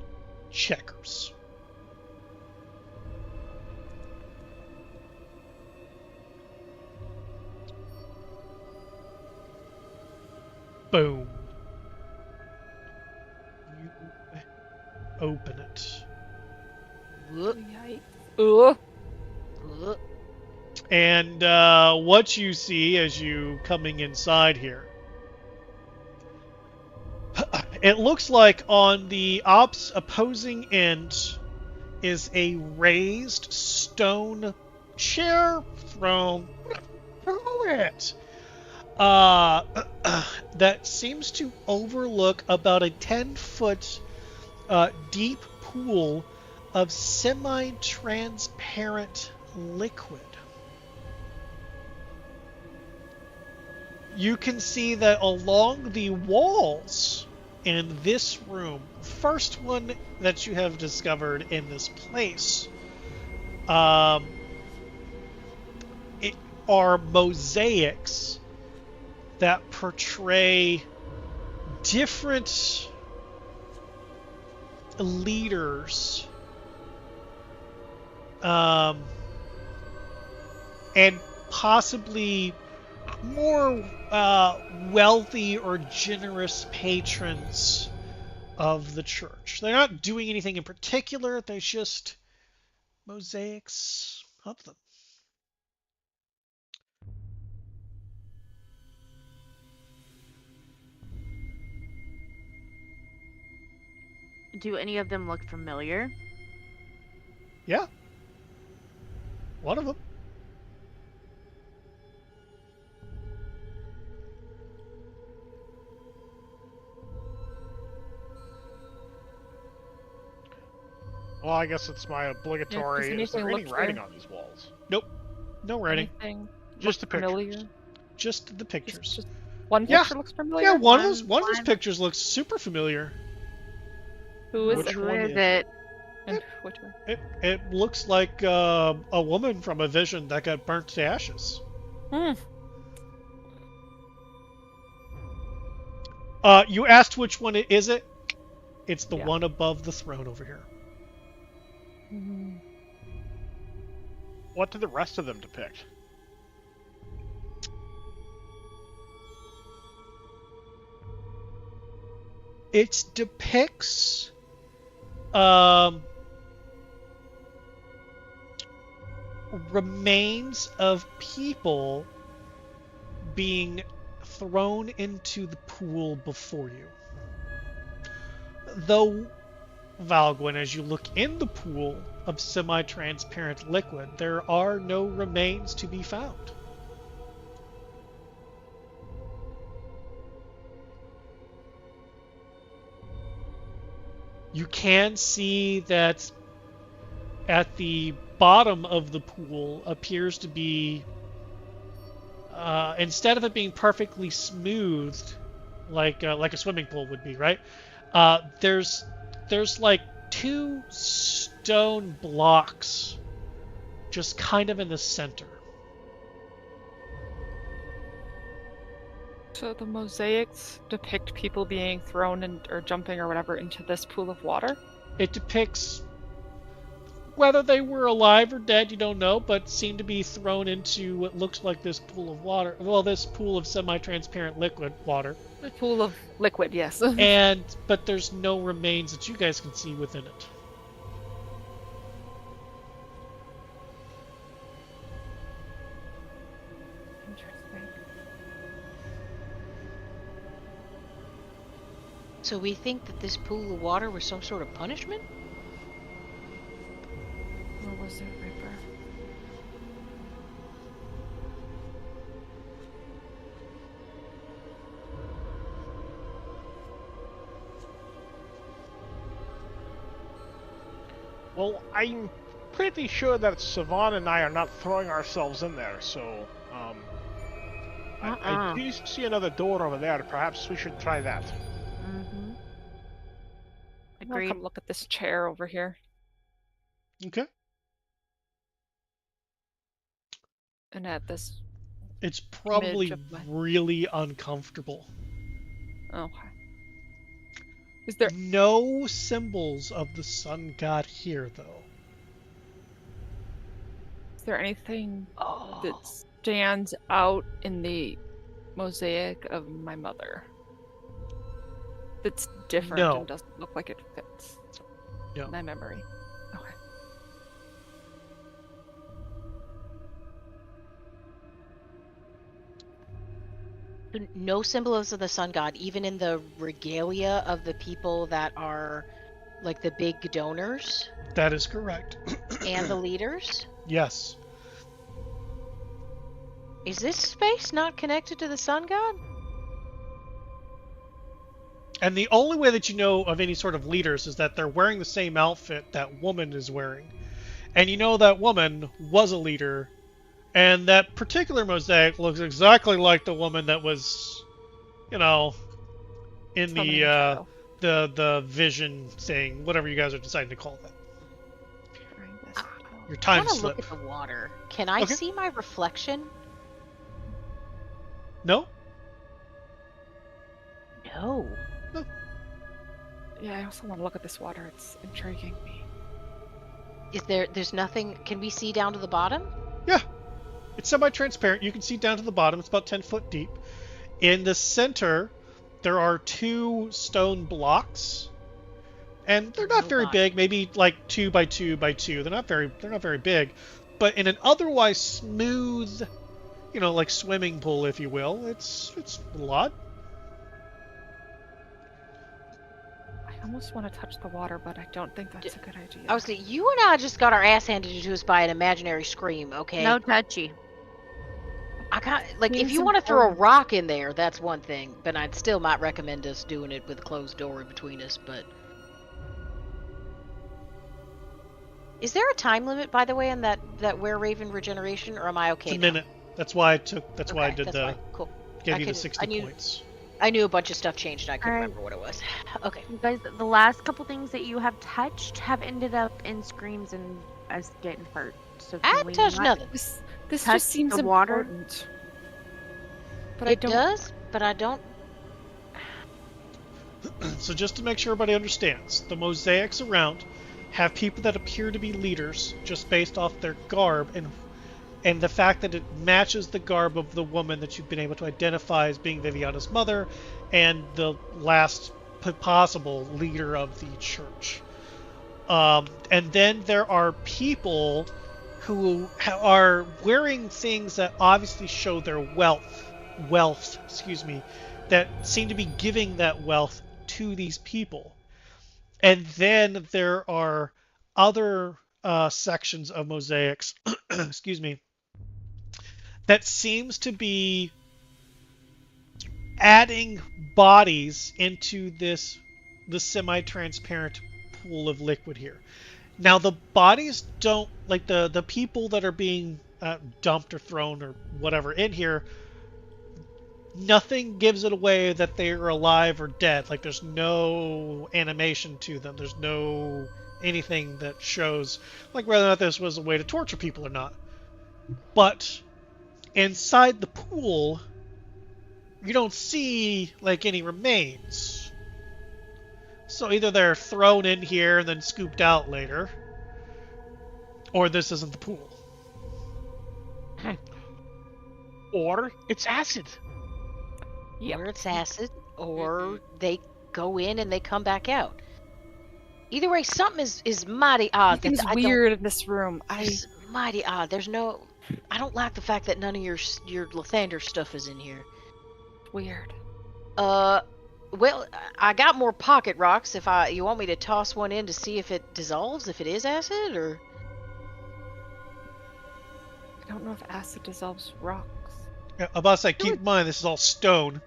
checkers. Boom. You open it. Look, Ugh. look. And what you see as you coming inside here, it looks like on the opposing end is a raised stone chair throne. Throw it. That seems to overlook about a 10-foot deep pool of semi-transparent liquid. You can see that along the walls in this room, first one that you have discovered in this place, it are mosaics that portray different leaders and possibly more wealthy or generous patrons of the church. They're not doing anything in particular. They're just mosaics of them. Do any of them look familiar? Yeah. One of them. Well, I guess it's my obligatory. Yeah, Is there any look writing here? on these walls? Nope. No writing. Anything Just the look familiar? pictures. Just the pictures. Just one Yeah. picture looks familiar. Yeah, one of those One- pictures looks super familiar. Who is Which it? Who one is is it? And which one? It looks like a woman from a vision that got burnt to ashes. Hmm. You asked which one is it? It's the Yeah. one above the throne over here. What do the rest of them depict? It depicts remains of people being thrown into the pool before you. Though, Valgwyn, as you look in the pool of semi-transparent liquid, there are no remains to be found. You can see that at the bottom of the pool appears to be, instead of it being perfectly smoothed, like a swimming pool would be, right? There's like 2 stone blocks just kind of in the center. So the mosaics depict people being thrown in, or jumping or whatever into this pool of water? It depicts whether they were alive or dead, you don't know, but seem to be thrown into what looks like this pool of water. Well, this pool of semi-transparent liquid water. A pool of liquid, yes. But there's no remains that you guys can see within it. Interesting. So we think that this pool of water was some sort of punishment? Or was it Ripper? Well, I'm pretty sure that Savan and I are not throwing ourselves in there, so I do see another door over there. Perhaps we should try that. Mm-hmm. I'll Agreed. come look at this chair over here. Okay. And at this. It's probably of my- really uncomfortable. Okay. Is there No symbols of the sun god here, though. is there anything Oh. that stands out in the mosaic of my mother that's different No. and doesn't look like it fits No. my memory? Okay. No symbols of the sun god, even in the regalia of the people that are like the big donors That is correct. and the leaders. Yes. Is this space not connected to the sun god? And the only way that you know of any sort of leaders is that they're wearing the same outfit that woman is wearing. And you know that woman was a leader, and that particular mosaic looks exactly like the woman that was, in Summoning the shadow. the vision thing, whatever you guys are deciding to call that. Trying this. Your I time want to slip. look at the water. Can I Okay. see my reflection? No? No. Yeah, I also want to look at this water. It's intriguing me. There's nothing? Can we see down to the bottom? Yeah. It's semi-transparent. You can see down to the bottom. It's about 10 foot deep. In the center, there are 2 stone blocks, and they're not very big. Maybe like 2 by 2 by 2. They're not very big. But in an otherwise smooth, like swimming pool, if you will, it's a lot. I almost want to touch the water, but I don't think that's a good idea. I was saying, you and I just got our ass handed to us by an imaginary scream, okay? No touchy. I got if Seems you want to throw a important. rock in there, that's one thing, but I'd still might recommend us doing it with a closed door in between us, but is there a time limit, by the way, on that were-raven regeneration, or am I okay? It's a minute. That's why I did that's the fine. Cool. give I you the can- 60 points. I knew a bunch of stuff changed and I couldn't Alright. remember what it was. Okay. You guys, the last couple things that you have touched have ended up in screams and us getting hurt. So I can we touched not- nothing. This touch just seems the water? important. But It does, but I don't. So just to make sure everybody understands, the mosaics around have people that appear to be leaders just based off their garb and the fact that it matches the garb of the woman that you've been able to identify as being Viviana's mother and the last possible leader of the church. And then there are people who are wearing things that obviously show their wealth, that seem to be giving that wealth to these people. And then there are other sections of mosaics, that seems to be adding bodies into the semi-transparent pool of liquid here. Now the bodies don't, like the people that are being dumped or thrown or whatever in here, nothing gives it away that they are alive or dead. Like there's no animation to them. There's no anything that shows like whether or not this was a way to torture people or not. But inside the pool, you don't see like any remains. So either they're thrown in here and then scooped out later, or this isn't the pool. Or it's acid. Yep. Or it's acid, or they go in and they come back out. Either way, something is mighty odd. Something's weird in this room. It's mighty odd. There's no. I don't like the fact that none of your Lathander stuff is in here. Weird. Well, I got more pocket rocks. If you want me to toss one in to see if it dissolves, if it is acid, or I don't know if acid dissolves rocks. Yeah, I'm about to say, keep in mind this is all stone.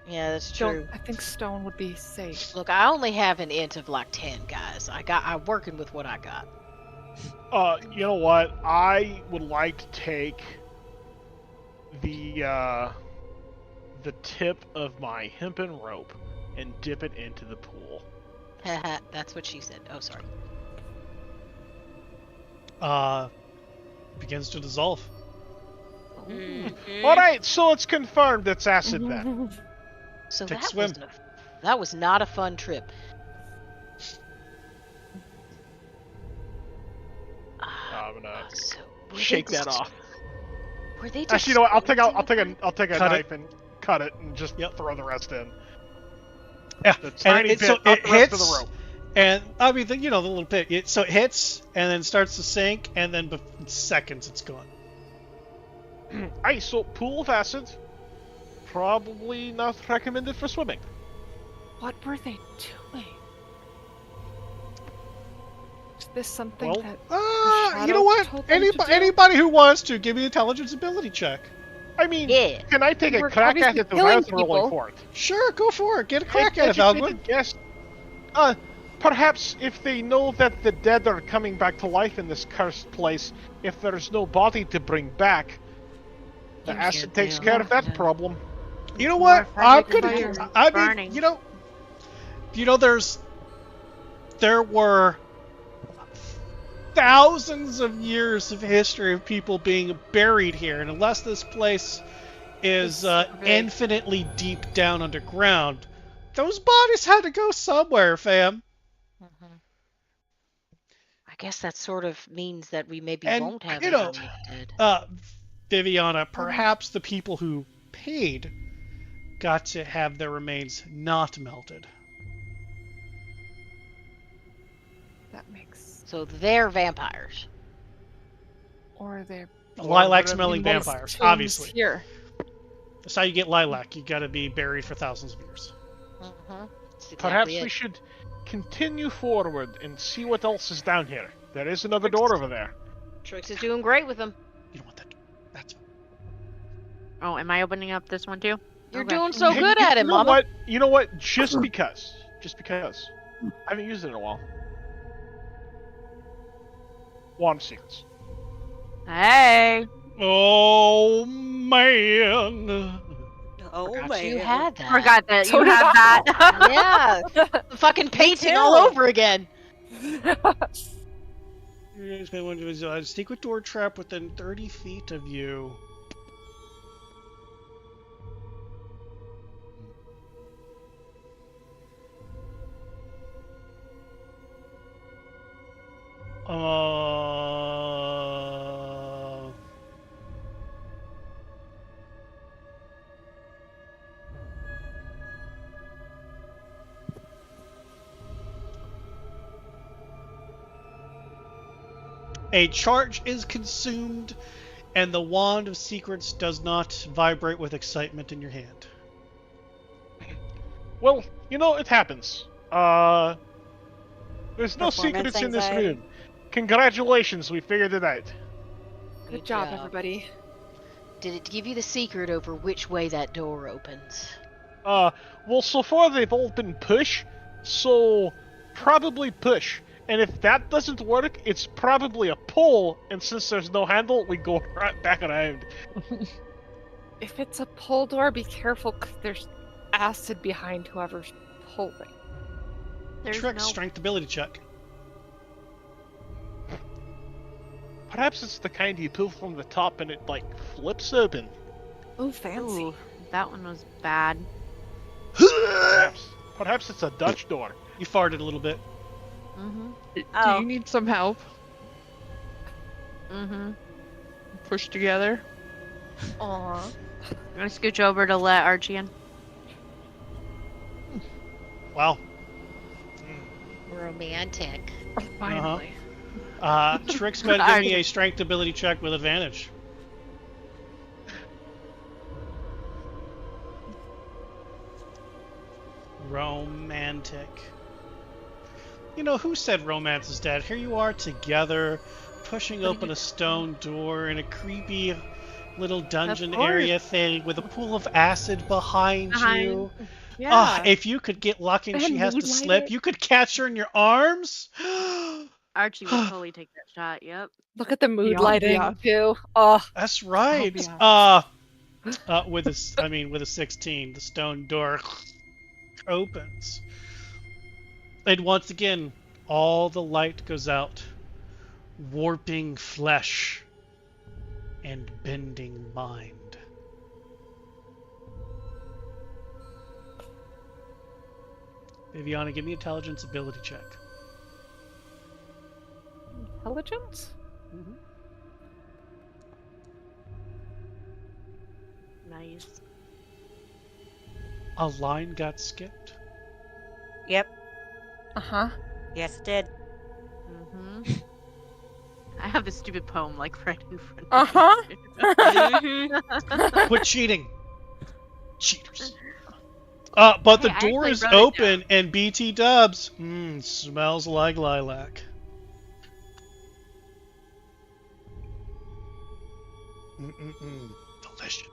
yeah, that's true. I think stone would be safe. Look, I only have an int of like 10, guys. I'm working with what I got. You know what? I would like to take the tip of my hempen rope and dip it into the pool. That's what she said. Oh, sorry. Begins to dissolve. All right, so it's confirmed it's acid then. So Take a that swim. that was not a fun trip. I'm gonna So were they shake that just- off. Were they just Actually, you know what? I'll take screaming a Cut knife and cut it and just Yep. throw the rest in. Yeah, The tiny bit, so not it the rest of hits, the rope. and I mean, the little pit. So it hits, and then starts to sink, and then in seconds it's gone. Alright, so pool of acid, probably not recommended for swimming. What were they doing? Is this something Well, that You shadow know what? told them to do? Anybody who wants to, give me an intelligence ability check. I mean, Yeah. can I take a We're crack at obviously it killing without rolling people. for it? Sure, go for it. Get a crack at it, Educated Valgwin. guess. Perhaps if they know that the dead are coming back to life in this cursed place, if there's no body to bring back, the You acid can't takes do care of that that. problem. You know what? More I'm fire gonna. than I mean, burning. there were thousands of years of history of people being buried here, and unless this place is infinitely deep down underground, those bodies had to go somewhere, fam. I guess that sort of means that we maybe And, won't have you know, any dead. Viviana, perhaps the people who paid got to have their remains not melted. That makes. So they're vampires. Or they're. Lilac-smelling most vampires, tombs obviously. Here. That's how you get lilac. You gotta be buried for thousands of years. That's Perhaps exactly we it. should continue forward and see what else is down here. There is another door over there. Trix is doing great with them. You don't want that. That's Oh, am I opening up this one too? You're Okay. doing so Hey, good at it, you know Mama. what? You know what? Just because. I haven't used it in a while. Wand of Secrets. Hey. Oh man. Oh Forgot man. you had that. Forgot that So you did had I. that. Yeah. The fucking painting all too. over again. A secret door trap within 30 feet of you. A charge is consumed, and the Wand of Secrets does not vibrate with excitement in your hand. Well, you know, it happens. There's no Performance secrets in this anxiety. room. Congratulations, we figured it out. Good job, everybody. Did it give you the secret over which way that door opens? Well, so far they've all been push, so probably push. And if that doesn't work, it's probably a pull, and since there's no handle, we go right back around. If it's a pull door, be careful, 'cause there's acid behind whoever's pulling. There's Trick no... strength ability check. Perhaps it's the kind you pull from the top and it, like, flips open. Oh, fancy. Ooh, that one was bad. Perhaps it's a Dutch door. You farted a little bit. Mm-hmm. Do Oh. you need some help? Mm-hmm. Push together. Aww. I'm gonna scooch over to let Archie in. Wow. Romantic. Finally. Trick's going to give me a strength ability check with advantage. Romantic. You know, who said romance is dead? Here you are together, pushing open a stone door in a creepy little dungeon area thing with a pool of acid behind you. Yeah. If you could get lucky and And she has to moonlighter. slip, you could catch her in your arms. Archie would totally take that shot. Yep. Look at the mood Yeah, lighting, yeah. too. Oh, That's right. yeah. With a 16, the stone door opens. And once again, all the light goes out, warping flesh and bending mind. Viviana, give me intelligence ability check. intelligence? Mm-hmm. Nice. A line got skipped. Yep. Uh-huh. Yes, it did. Mm-hmm. I have the stupid poem like right in front of Uh-huh. me. Mhm. Quit cheating. Cheaters. But the Hey, I door actually is wrote it open and BT dubs. Smells like lilac. Delicious.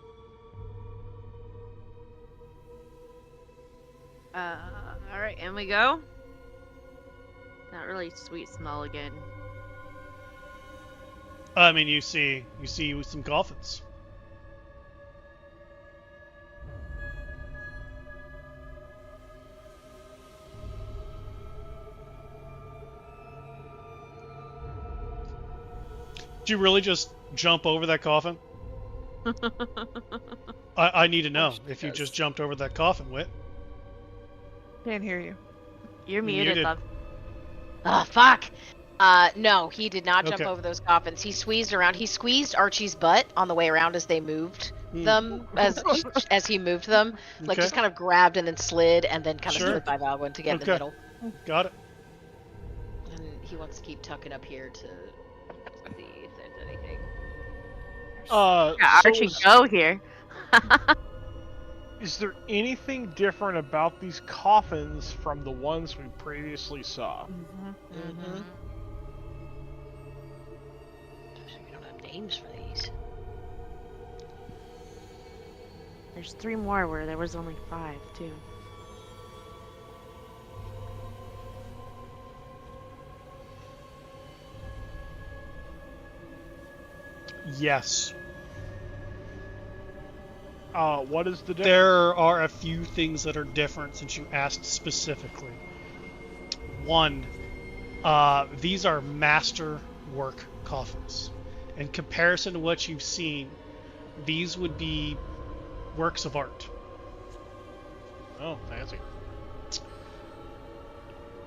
Alright, and we go. Not really sweet smell again. I mean, you see some coffins. Did you really just jump over that coffin? I need to know if you just jumped over that coffin, Wit. Can't hear you. You're muted, Muted. Ah, fuck! No, he did not jump Okay. over those coffins. He squeezed around. He squeezed Archie's butt on the way around as they moved them, as he moved them. Like Okay. just kind of grabbed and then slid, and then kind of Sure. slid by Valguin to get in the Okay. middle. Got it. And he wants to keep tucking up here to see if there's anything. Yeah, So Archie, go here. is there anything different about these coffins from the ones we previously saw? Mm-hmm. We don't have names for these. There's 3 more where there was only 5 too. Yes. What is the difference? There are a few things that are different since you asked specifically. One, these are master work coffins. In comparison to what you've seen, these would be works of art. Oh, fancy.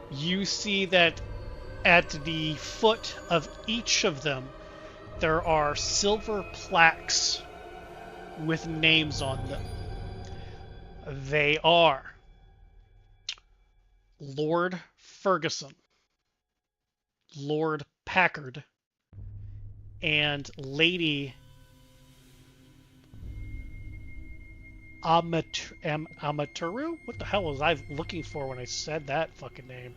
You see that at the foot of each of them, there are silver plaques with names on them. They are Lord Ferguson, Lord Packard, and Lady Amaturu? What the hell was I looking for when I said that fucking name?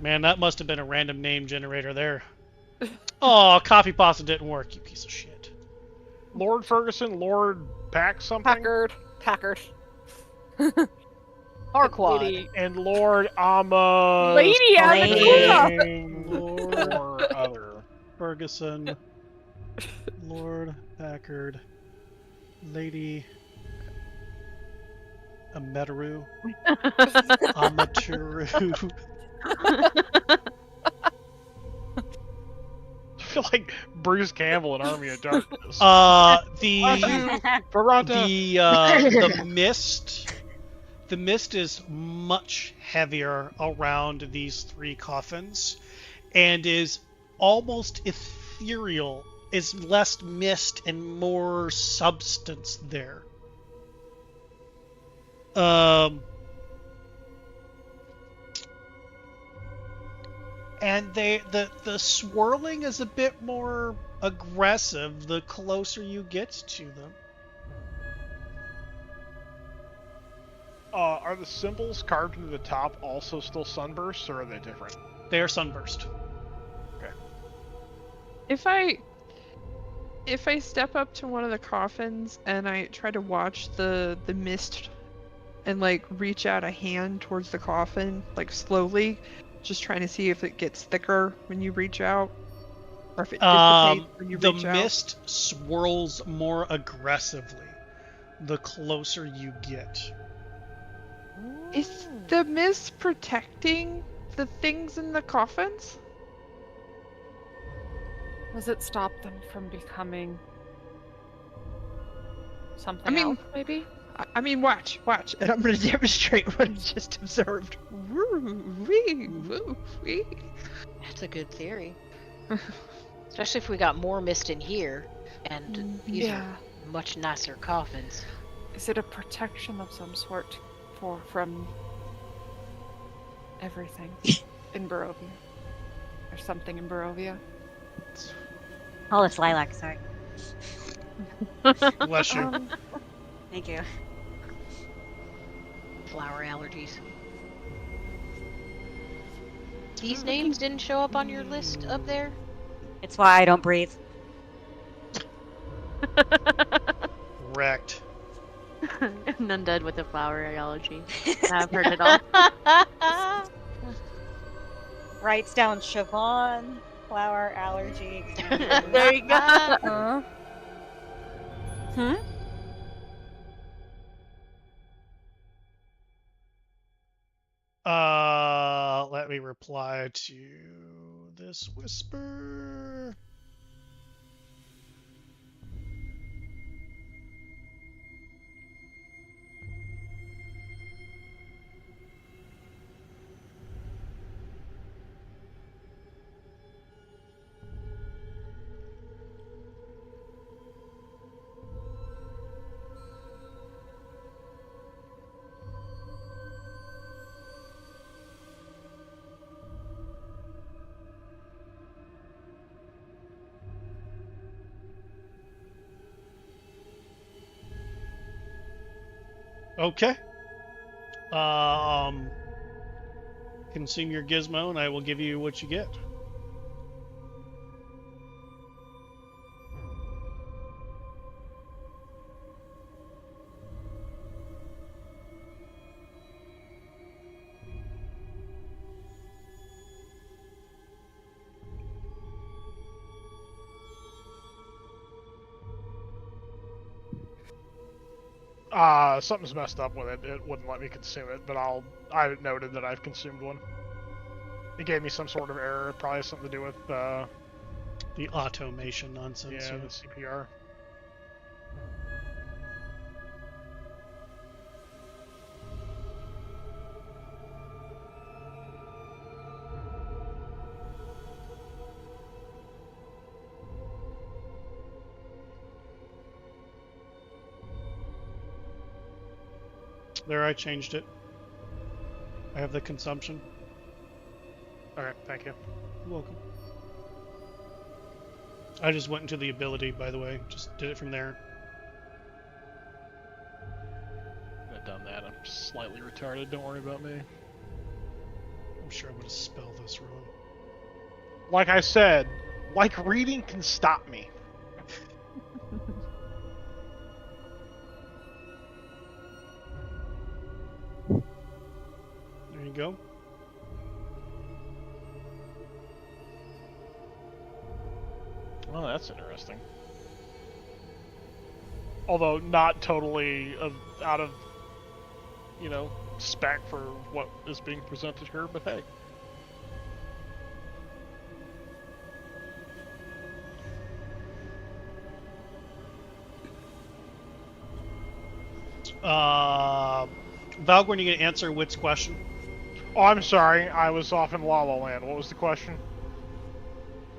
Man, that must have been a random name generator there. Oh, copy pasta didn't work, you piece of shit. Lord Ferguson, Lord Pack something? Packard. Harquad. And Lord Amma... Lady something Lord or other. Ferguson, Lord Packard, Lady Amaturu, Amaturu. I feel like Bruce Campbell in Army of Darkness. The mist is much heavier around these 3 coffins and is almost ethereal, is less mist and more substance there. And the swirling is a bit more aggressive the closer you get to them. Are the symbols carved into the top also still sunbursts, or are they different? They are sunburst. Okay. If I step up to one of the coffins and I try to watch the mist and like reach out a hand towards the coffin, like slowly, just trying to see if it gets thicker when you reach out, or if it dissipates when you reach out. The mist swirls more aggressively the closer you get. Is the mist protecting the things in the coffins? Does it stop them from becoming something else, maybe? I mean, watch, and I'm going to demonstrate what I just observed. Woo-wee, woo-wee. That's a good theory. Especially if we got more mist in here, and these are much nicer coffins. Is it a protection of some sort from everything in Barovia? There's something in Barovia. Oh, it's lilac. Sorry. Bless you. Thank you. Flower allergies. These names didn't show up on your list up there? It's why I don't breathe. Wrecked. An undead with a flower allergy. I've heard it all. Writes down Siobhan, flower allergy. There you go. Let me reply to this whisper. Okay. Consume your gizmo, and I will give you what you get. Something's messed up with it. It wouldn't let me consume it, but I noted that I've consumed one. It gave me some sort of error, probably something to do with the automation nonsense. Yeah, the CPR. There, I changed it. I have the consumption. Alright, thank you. You're welcome. I just went into the ability, by the way. Just did it from there. I've done that. I'm slightly retarded. Don't worry about me. I'm sure I'm going to spell this wrong. Like I said, like reading can stop me. There you go. Oh, that's interesting. Although not totally out of, spec for what is being presented here, but hey. Valgorn, you gonna answer Wit's question? Oh, I'm sorry. I was off in La La Land. What was the question?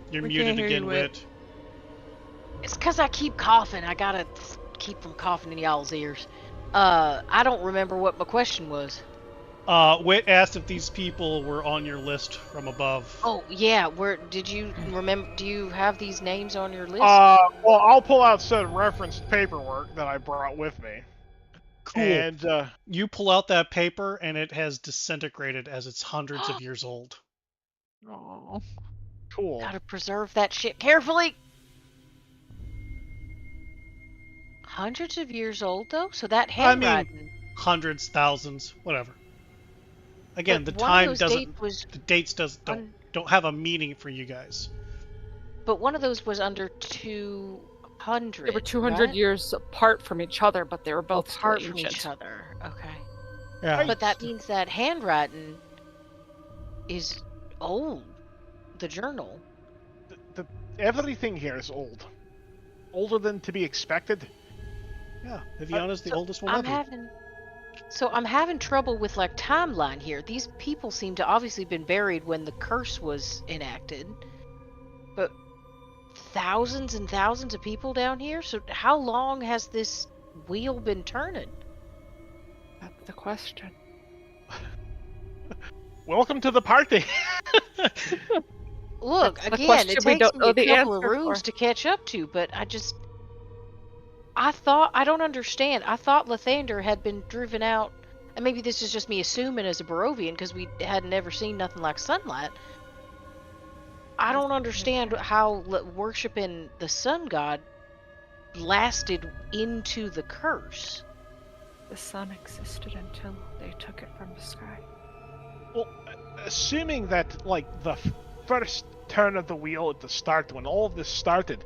You're We muted can't hear again, you, Wit. It's because I keep coughing. I gotta keep from coughing in y'all's ears. I don't remember what my question was. Wit asked if these people were on your list from above. Oh, yeah. Did you remember? Do you have these names on your list? Well, I'll pull out said referenced paperwork that I brought with me. Cool. And you pull out that paper, and it has disintegrated as it's hundreds of years old. Oh. Cool. Gotta preserve that shit carefully. Hundreds of years old, though? So that handwriting... hundreds, thousands, whatever. Again, But the time doesn't... The dates don't have a meaning for you guys. But one of those was under 200. They were 200 right? years apart from each other, but they were both apart still from ancient. each other. Okay. Yeah. But that means that handwriting is old. The journal. Everything here is old. Older than to be expected. Yeah, Viviana's the oldest one I'm ever. having trouble with like timeline here. These people seem to obviously been buried when the curse was enacted. But thousands and thousands of people down here? So how long has this wheel been turning? That's the question. Welcome to the party. Look, That's the again, question it we takes don't me know a the couple of answer rooms for. to catch up to, but I don't understand. I thought Lathander had been driven out, and maybe this is just me assuming as a Barovian, because we had never seen nothing like sunlight. I don't understand how worshipping the sun god lasted into the curse. The sun existed until they took it from the sky. Well, assuming that, like, the first turn of the wheel at the start, when all of this started,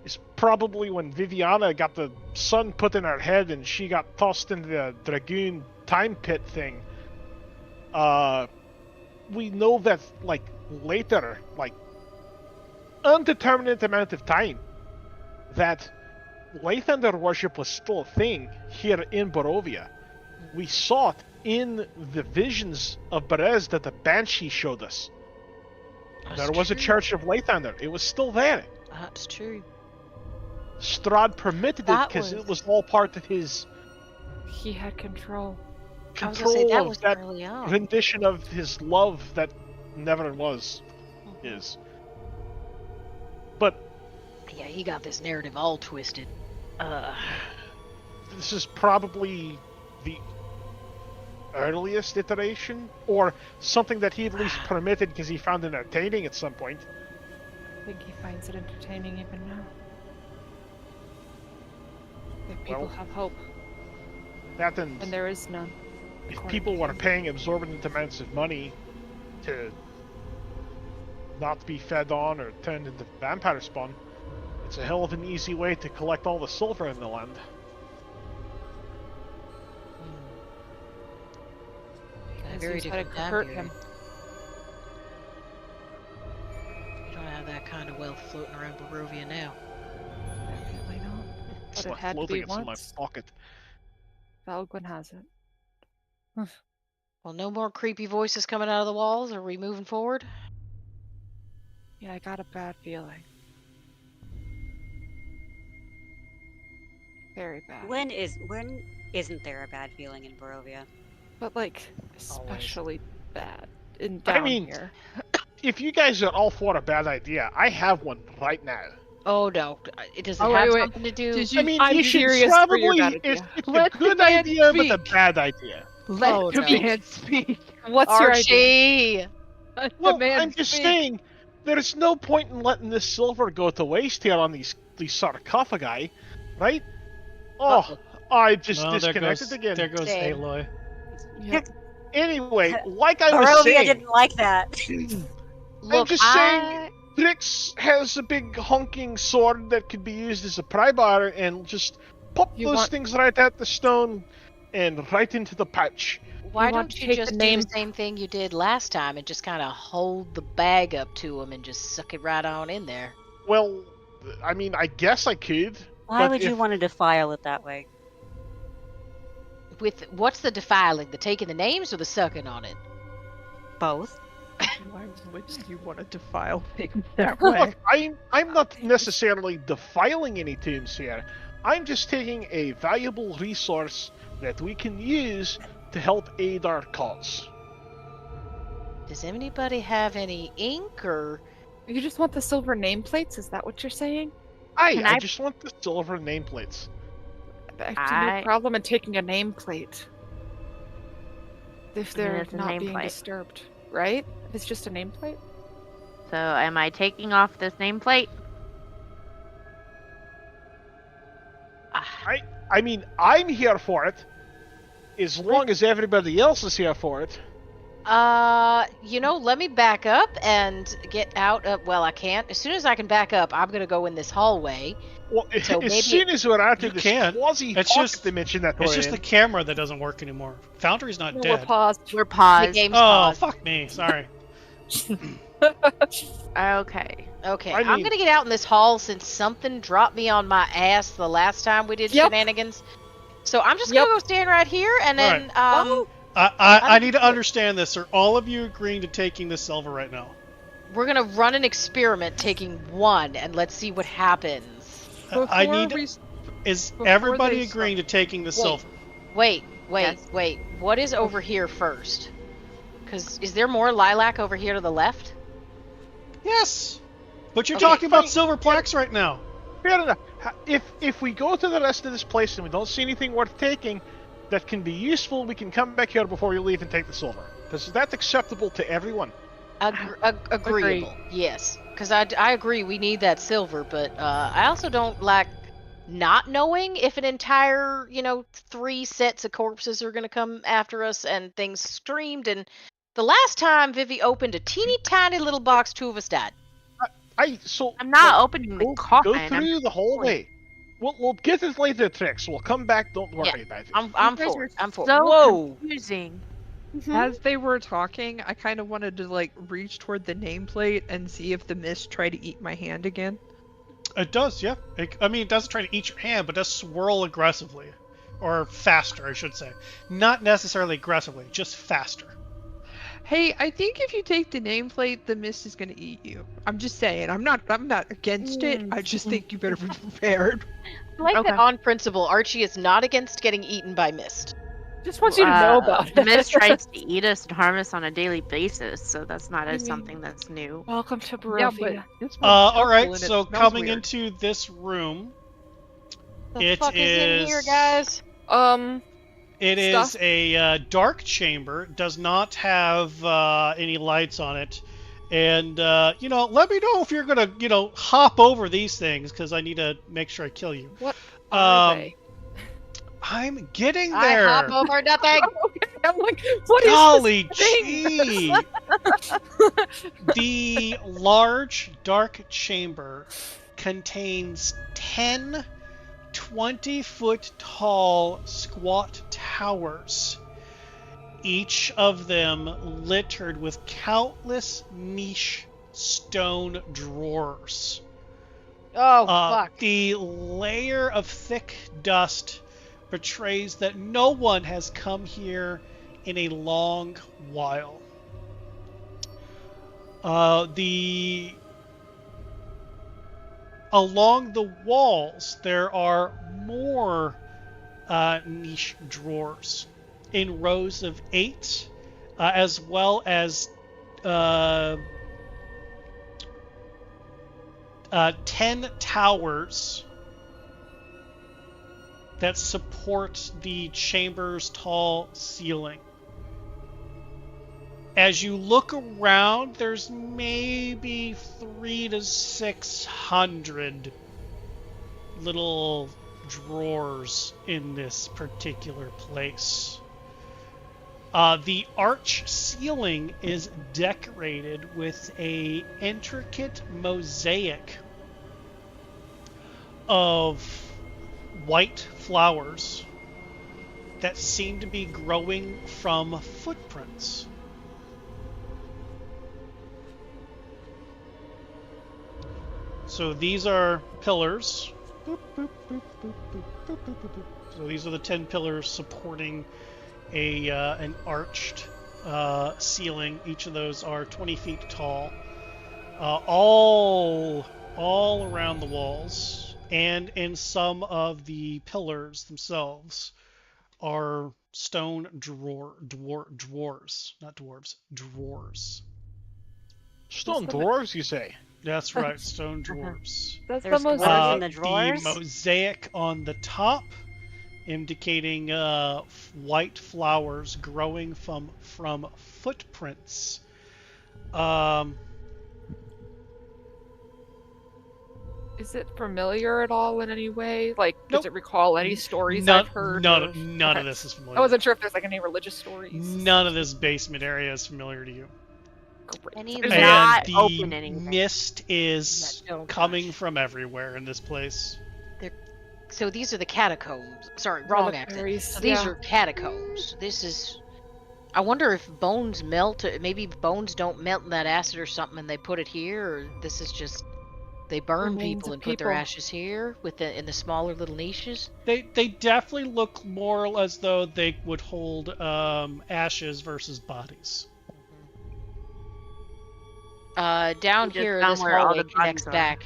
is probably when Viviana got the sun put in her head and she got tossed into the Dragoon time pit thing. We know that, like, later, like, undeterminate amount of time, that Lathander worship was still a thing here in Barovia. We saw it in the visions of Berez that the Banshee showed us. There was a church of Lathander. It was still there. That's true. Strahd permitted it because it was all part of his He had control. I was gonna say, that was that early on. rendition of his love that never was his. But Yeah, he got this narrative all twisted. this is probably the earliest iteration, or something that he at least permitted because he found it entertaining at some point. I think he finds it entertaining even now. If people have hope, That and there is none. if people were paying exorbitant amounts of money to not be fed on or turned into vampire spawn, it's a hell of an easy way to collect all the silver in the land. Very Seems like different it time hurt period. him. You don't have that kind of wealth floating around Barovia now. Definitely not. It's But it like had to floating, be it's in my once. pocket. Valgwyn has it. Well, no more creepy voices coming out of the walls. Are we moving forward? Yeah, I got a bad feeling. Very bad. When isn't there a bad feeling in Barovia? But like, especially bad in I down mean, here. if you guys are all for a bad idea, I have one right now. Oh no! Does it Oh, have wait. something to do? Did you? I mean, I'm you should curious for your probably. bad It's idea. a Let the good man idea, but a speak. bad idea. Let Oh, the no. man speak. What's your idea? Archie! Let Well, the man I'm just speak. saying, there's no point in letting this silver go to waste here on these sarcophagi, right? Oh, I just No, disconnected again. There goes Same. Aloy. Yep. Anyway, like I was Barovia saying, didn't like that. Look, just saying- Trix has a big honking sword that could be used as a pry bar, and just pop You those want- things right at the stone and right into the pouch. why want don't to you take just the do name- the same thing you did last time and just kind of hold the bag up to him and just suck it right on in there? Well, I mean, I guess I could. Why but would you if- want to defile it that way? With what's the defiling? The taking the names or the sucking on it? Both. Why would you want to defile things that way? Look, I'm not necessarily defiling any tombs here. I'm just taking a valuable resource that we can use to help aid our cause. Does anybody have any ink or? You just want the silver nameplates? Is that what you're saying? Can I I- just want the silver nameplates. I have no I- problem in taking a nameplate. If they're it's a not being nameplate. disturbed, right? If it's just a nameplate? So am I taking off this nameplate? I mean, I'm here for it, as long as everybody else is here for it. Let me back up and get out of. Well, I can't. As soon as I can back up, I'm gonna go in this hallway. Well, So as maybe- soon as we're out You of this can. quasi It's pocket just- dimension that It's we're just in, the camera that doesn't work anymore. Foundry's not We're dead. paused. We're The paused. game's Oh, paused. fuck me. Sorry. Okay. Okay, I I'm mean- gonna get out in this hall since something dropped me on my ass the last time we did Yep. shenanigans. So I'm just gonna go stand right here, and then I need to understand this. Are all of you agreeing to taking the silver right now? we're gonna run an experiment taking one, and let's see what happens. I Before need. we- Is before everybody they agreeing to taking the Wait. silver? Wait. Yes. What is over here first? Because is there more lilac over here to the left? Yes. But you're Okay, talking about fine. silver plaques right now. fair enough. If we go to the rest of this place and we don't see anything worth taking that can be useful, we can come back here before we leave and take the silver. That's acceptable to everyone. Agreeable. Yes. Because I agree we need that silver, but I also don't like not knowing if an entire 3 sets of corpses are going to come after us and things screamed. And the last time Vivi opened a teeny tiny little box, 2 of us died. I'm not opening the Go coffin. I'm- through the hallway. We'll get it later, Trix. We'll come back. Don't worry Yeah, about it. I'm You guys for it. are I'm for it. so Whoa. confusing. As they were talking, I kind of wanted to reach toward the nameplate and see if the mist tried to eat my hand again. It does, yeah. It doesn't try to eat your hand, but does swirl aggressively. Or faster, I should say. Not necessarily aggressively, just faster. Hey, I think if you take the nameplate, the mist is gonna eat you. I'm just saying. I'm not against it. I just think you better be prepared. I like Okay. that on principle, Archie is not against getting eaten by mist. Just want you to know about it. The mist tries to eat us and harm us on a daily basis, so that's not I mean- something that's new. Welcome to Yeah, Barovia. but it's more All right, colorful and it so smells coming weird. into this room, The It fuck is in here, is- guys? It stuff? is a dark chamber. Does not have any lights on it. And, let me know if you're going to, hop over these things, because I need to make sure I kill you. What are they? I'm getting I there. hop over nothing. Okay, I'm like, what is Golly this thing? gee! The large dark chamber contains 10 20-foot tall squat towers, each of them littered with countless niche stone drawers. Oh, fuck. The layer of thick dust betrays that no one has come here in a long while. Along the walls, there are more niche drawers in rows of 8, as well as 10 towers that support the chamber's tall ceiling. As you look around, there's maybe 300 to 600 little drawers in this particular place. The arch ceiling is decorated with an intricate mosaic of white flowers that seem to be growing from footprints. So these are pillars. Boop, boop, boop, boop, boop, boop, boop, boop, boop. So these are the 10 pillars supporting an arched ceiling. Each of those are 20 feet tall. All around the walls, and in some of the pillars themselves are stone drawers, not dwarves, drawers. Stone dwarves, you say? That's right, stone dwarves. That's There's the most. dwarves in the drawers? The mosaic on the top indicating white flowers growing from footprints. Is it familiar at all in any way? Like, Nope. does it recall any stories I've heard? None Okay. of this is familiar. I wasn't sure if there's like any religious stories. None of this basement area is familiar to you. Great. Any It's And not the open anything. mist is Oh, coming gosh. from everywhere in this place. So these are the catacombs. Sorry, wrong accent. Reliquaries, So these yeah. are catacombs. This is. I wonder if bones melt. Maybe bones don't melt in that acid or something, and they put it here, or this is just they burn Remains people of and put their people. ashes here in the smaller little niches. They definitely look more as though they would hold ashes versus bodies. Down Just here, down this where all hallway the connects bodies are. back.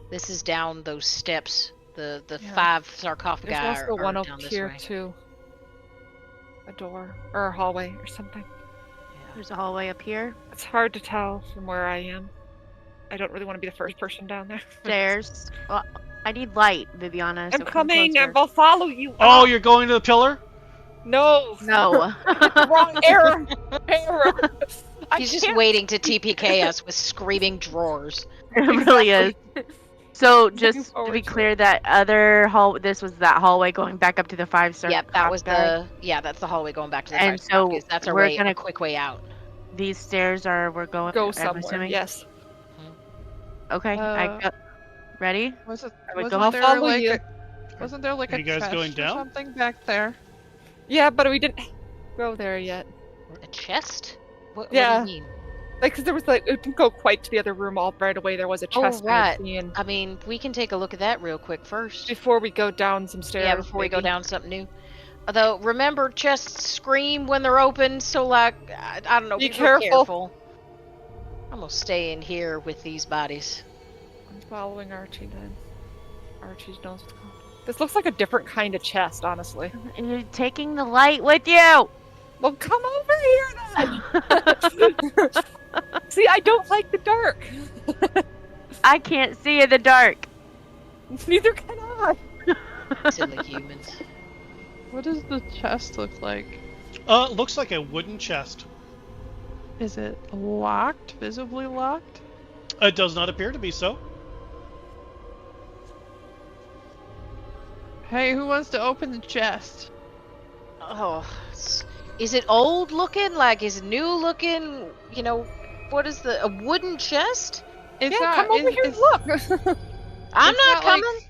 This is down those steps. The Yeah. 5 sarcophagi There's also are one up down this here way. too. A door or a hallway or something. There's a hallway up here. It's hard to tell from where I am. I don't really want to be the first person down there. Stairs. Well, I need light, Viviana. so I'm come coming. closer. I will follow you. Oh, up. you're going to the pillar? No. No. Wrong error. Error. I He's just can't- waiting to TPK us with screaming drawers. It really is. So just to forward be to clear, that other hall, this was that hallway going back up to the 5-star. Yep, that was that's the hallway going back to the And 5 so sarcophagus. That's we're a gonna- quick way out. These stairs we're going. Go I'm somewhere. assuming. Yes. Okay. Ready? Was it? I would Wasn't go there follow like you. wasn't there like Are a you guys chest going or down? something back there? Yeah, but we didn't go there yet. A chest? What Yeah. do you mean? Like, 'cause there was like, it didn't go quite to the other room all right away. There was a Oh, chest we right. had seen I mean, we can take a look at that real quick first. before we go down some stairs. Yeah, before we go maybe. down something new. Although, remember, chests scream when they're open, so like, I don't know, Be be real careful. I'm gonna stay in here with these bodies. I'm following Archie then. Archie knows what's going on. This looks like a different kind of chest, honestly. You're taking the light with you. Well, come over here then. See, I don't like the dark. I can't see in the dark. Neither can I. Silly humans. What does the chest look like? Looks like a wooden chest. Is it locked? Visibly locked? It does not appear to be so. Hey, who wants to open the chest? Oh, is it old looking? Like, is it new looking? You know, what is a wooden chest? It's Yeah, not. come over here and look. I'm it's not coming. Like,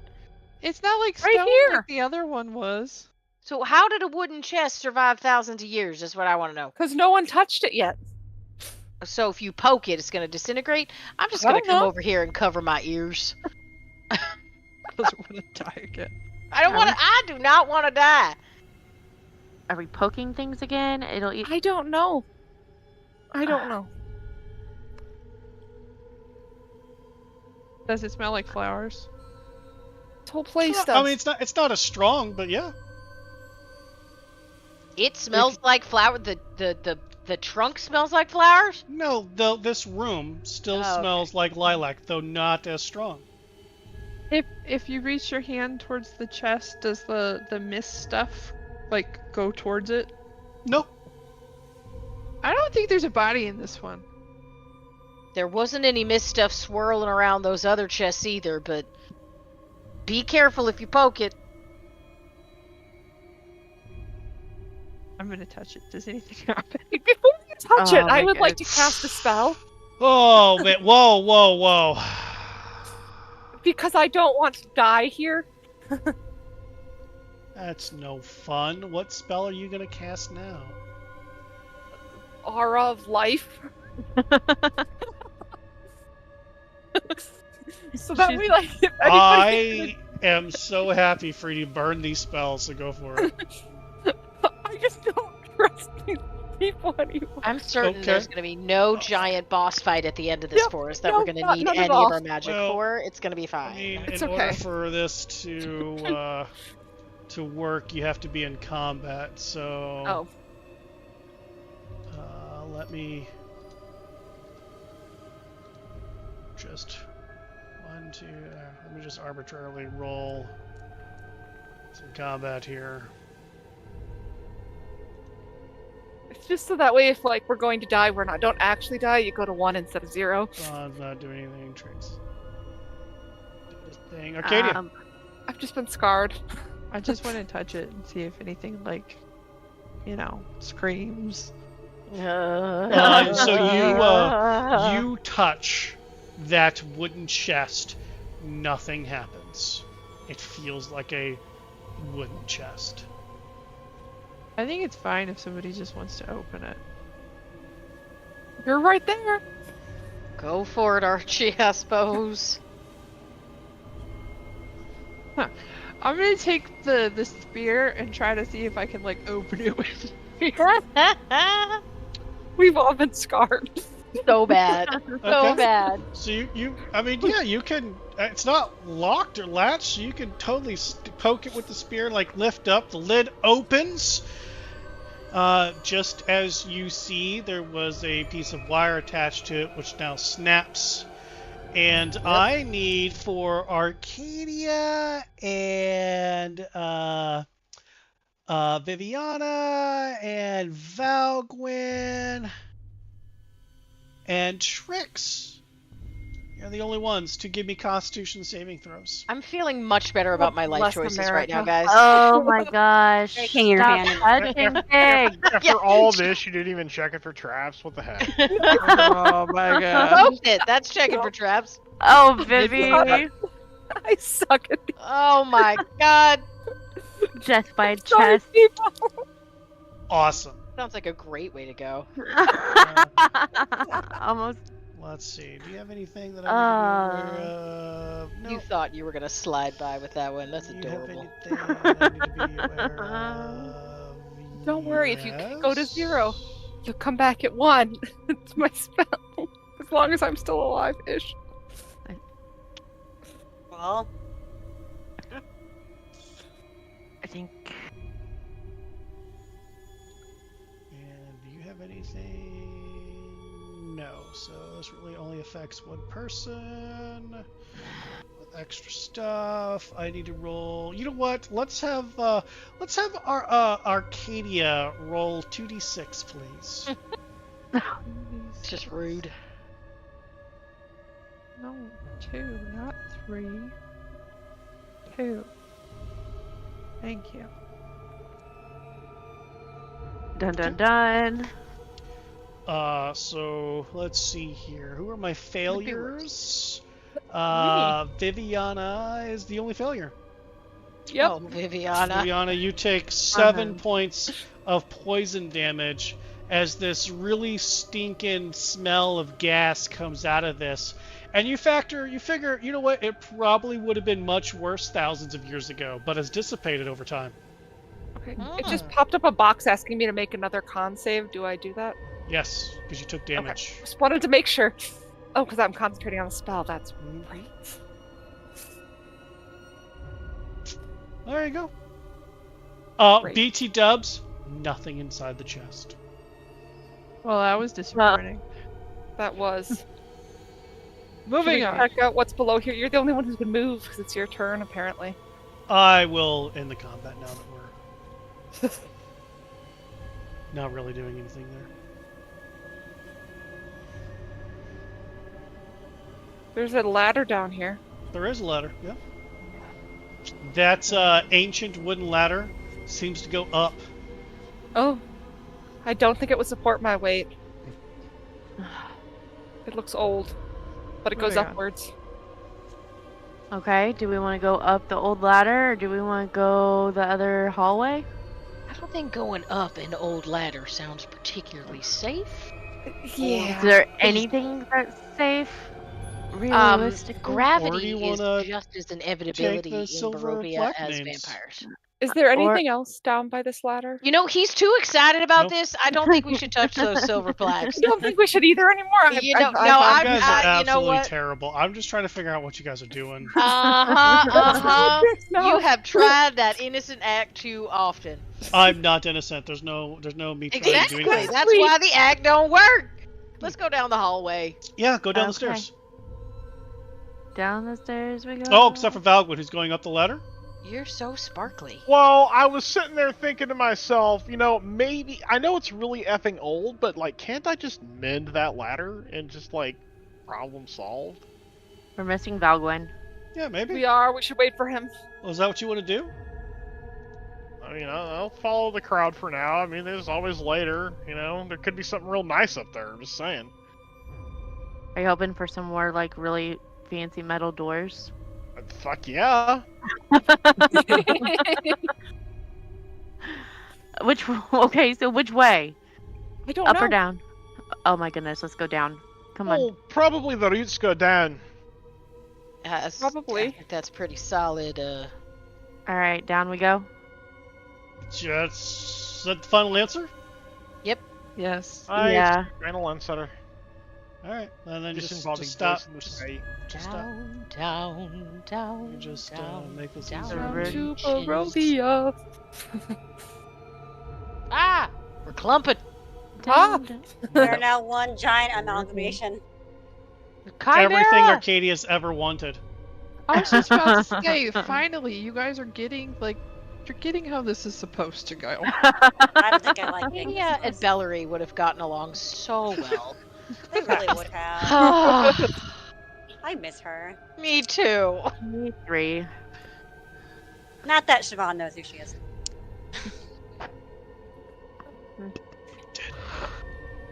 it's not like Right stone here. like the other one was. So how did a wooden chest survive thousands of years? Is what I want to know. Because no one touched it yet. So if you poke it, it's going to disintegrate? I'm just I going to don't come know. over here and cover my ears. Doesn't want to die again. I do not want to die. Are we poking things again? It'll eat. I don't know. I don't know. Does it smell like flowers? This whole place I does. mean, it's not as strong, but yeah. It smells like flower. The trunk smells like flowers? No, this room still Oh, okay. smells like lilac, though not as strong. If you reach your hand towards the chest, does the mist stuff like go towards it? No. I don't think there's a body in this one. There wasn't any mist stuff swirling around those other chests either, but be careful if you poke it. I'm gonna touch it. Does anything happen? Before you touch Oh it, I my would like to goodness. cast a spell. Oh, man. Whoa, whoa, whoa. Because I don't want to die here. That's no fun. What spell are you going to cast now? Aura of life. So that way, like, if anybody... I am so happy for you to burn these spells, so go for it. I just don't trust these people anymore. I'm certain Okay. there's going to be no giant boss fight at the end of this Yep, forest that no, we're going to not- need none any at all. of our magic Well, for. It's going to be I fine. mean, It's in order okay. for this to work, you have to be in combat, so... let me... just... let me just arbitrarily roll some combat here. It's just so that way, if like we're going to die, don't actually die. You go to 1 instead of 0. I'm not doing anything, tricks. Do this thing. Arcadia! I've just been scarred. I just want to touch it and see if anything like, screams. So you touch that wooden chest. Nothing happens. It feels like a wooden chest. I think it's fine if somebody just wants to open it. You're right there. Go for it, Archie, I suppose. I'm gonna take the spear and try to see if I can like open it with. We've all been scarred. So bad. So Okay. bad. So you can. It's not locked or latched. So you can totally poke it with the spear, like lift up. The lid opens. Just as you see, there was a piece of wire attached to it, which now snaps. And I need for Arcadia and Viviana and Valgwyn and Trix. You're the only ones to give me Constitution saving throws. I'm feeling much better about my life Bless choices America. right now, guys. Oh my gosh. Shaking your Stop hand. touching things. After all this, you didn't even check it for traps? What the heck? Oh my god. Poked it. That's checking for traps. Oh, Vivi. I suck at these. Oh my god. Just by Sorry, chest. people. Awesome. Sounds like a great way to go. Almost. Let's see. Do you have anything that I need to be aware of? No. You thought you were gonna slide by with that one. That's Do you have adorable. anything that I need to be aware of? Don't worry, if you go to Yes. 0, you'll come back at 1. It's my spell. As long as I'm still alive-ish. Well, I think. And do you have anything? No. So this really only affects one person. What extra stuff. I need to roll. You know what? Let's have our Arcadia roll 2d6, please. It's just rude. No, 2, not 3. 2. Thank you. Dun dun dun. So let's see here. Who are my failures? Viviana is the only failure. Yep. Oh, Viviana. Viviana, you take 7 points of poison damage as this really stinking smell of gas comes out of this. And you figure, you know what? It probably would have been much worse thousands of years ago, but has dissipated over time. Okay. It just popped up a box asking me to make another con save. Do I do that? Yes, because you took damage. Okay. Just wanted to make sure. Oh, because I'm concentrating on a spell. That's right. There you go. Great. BT dubs, nothing inside the chest. Well, that was disappointing. That was. Moving on. Check out what's below here. You're the only one who can move because it's your turn, apparently. I will end the combat now that we're not really doing anything there. There's a ladder down here. There is a ladder, yeah. That ancient wooden ladder seems to go up. Oh. I don't think it would support my weight. It looks old, but it goes Moving on. upwards. Okay, do we want to go up the old ladder or do we want to go the other hallway? I don't think going up an old ladder sounds particularly safe. Yeah. Is there anything that's safe? Realistically? Or do Gravity you is wanna just as an take inevitability the in silver Barovia as platinums? vampires. Is there anything else down by this ladder? You know, he's too excited about Nope. this. I don't think we should touch those silver plaques. I don't think we should either anymore. You know, no, You I'm- guys are you know absolutely what? terrible. I'm just trying to figure out what you guys are doing. No. You have tried that innocent act too often. I'm not innocent. There's no me trying to do Exactly. anything. That's why the act don't work. Let's go down the hallway. Yeah, go down the Okay. stairs. Down the stairs we go. Oh, except for Valgwood, who's going up the ladder. You're so sparkly. Well, I was sitting there thinking to myself, you know, maybe I know it's really effing old, but like, can't I just mend that ladder and just like problem solved? We're missing Valgwyn. Yeah, maybe. We are. We should wait for him. Well, is that what you want to do? I mean, I'll follow the crowd for now. I mean, there's always later. You know, there could be something real nice up there. I'm just saying. Are you hoping for some more like really fancy metal doors? Fuck yeah. Okay, so which way? I don't Up know. or down? Oh my goodness, let's go down. Come on. Well, probably the roots go down. That's, Probably. I think that's pretty solid. Alright, down we go. Just is that the final answer? Yes. Yeah. Final answer. All right, and then just Involving stop. voice in the sky. Just stop. Down, down, down. You just down, make this down. easier. Down Road to Cheers. Barovia. Ah! We're clumping. Ah! They're now one giant amalgamation. Everything Chimera! Arcadia's ever wanted. I was just about to say, finally, you guys are getting, like, you're getting how this is supposed to go. I don't think I like being Arcadia and this. Bellary would have gotten along so well. They really would have. Me I miss her. too. Me three. Not that Siobhan knows who she is.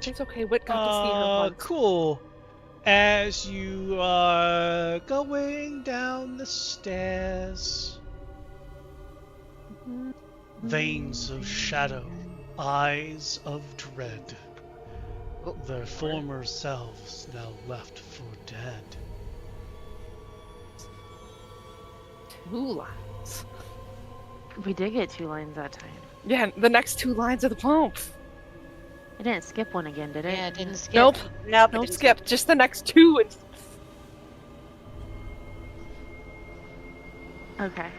It's okay. Whit got to see her once. Cool. As you are going down the stairs, veins of shadow, eyes of dread, their former selves now left for dead. 2 lines. We did get 2 lines that time. Yeah, the next 2 lines of the poem. It didn't skip one again, did it? Yeah, it didn't skip. Nope. Nope. it No didn't skip. Just the next 2. Okay.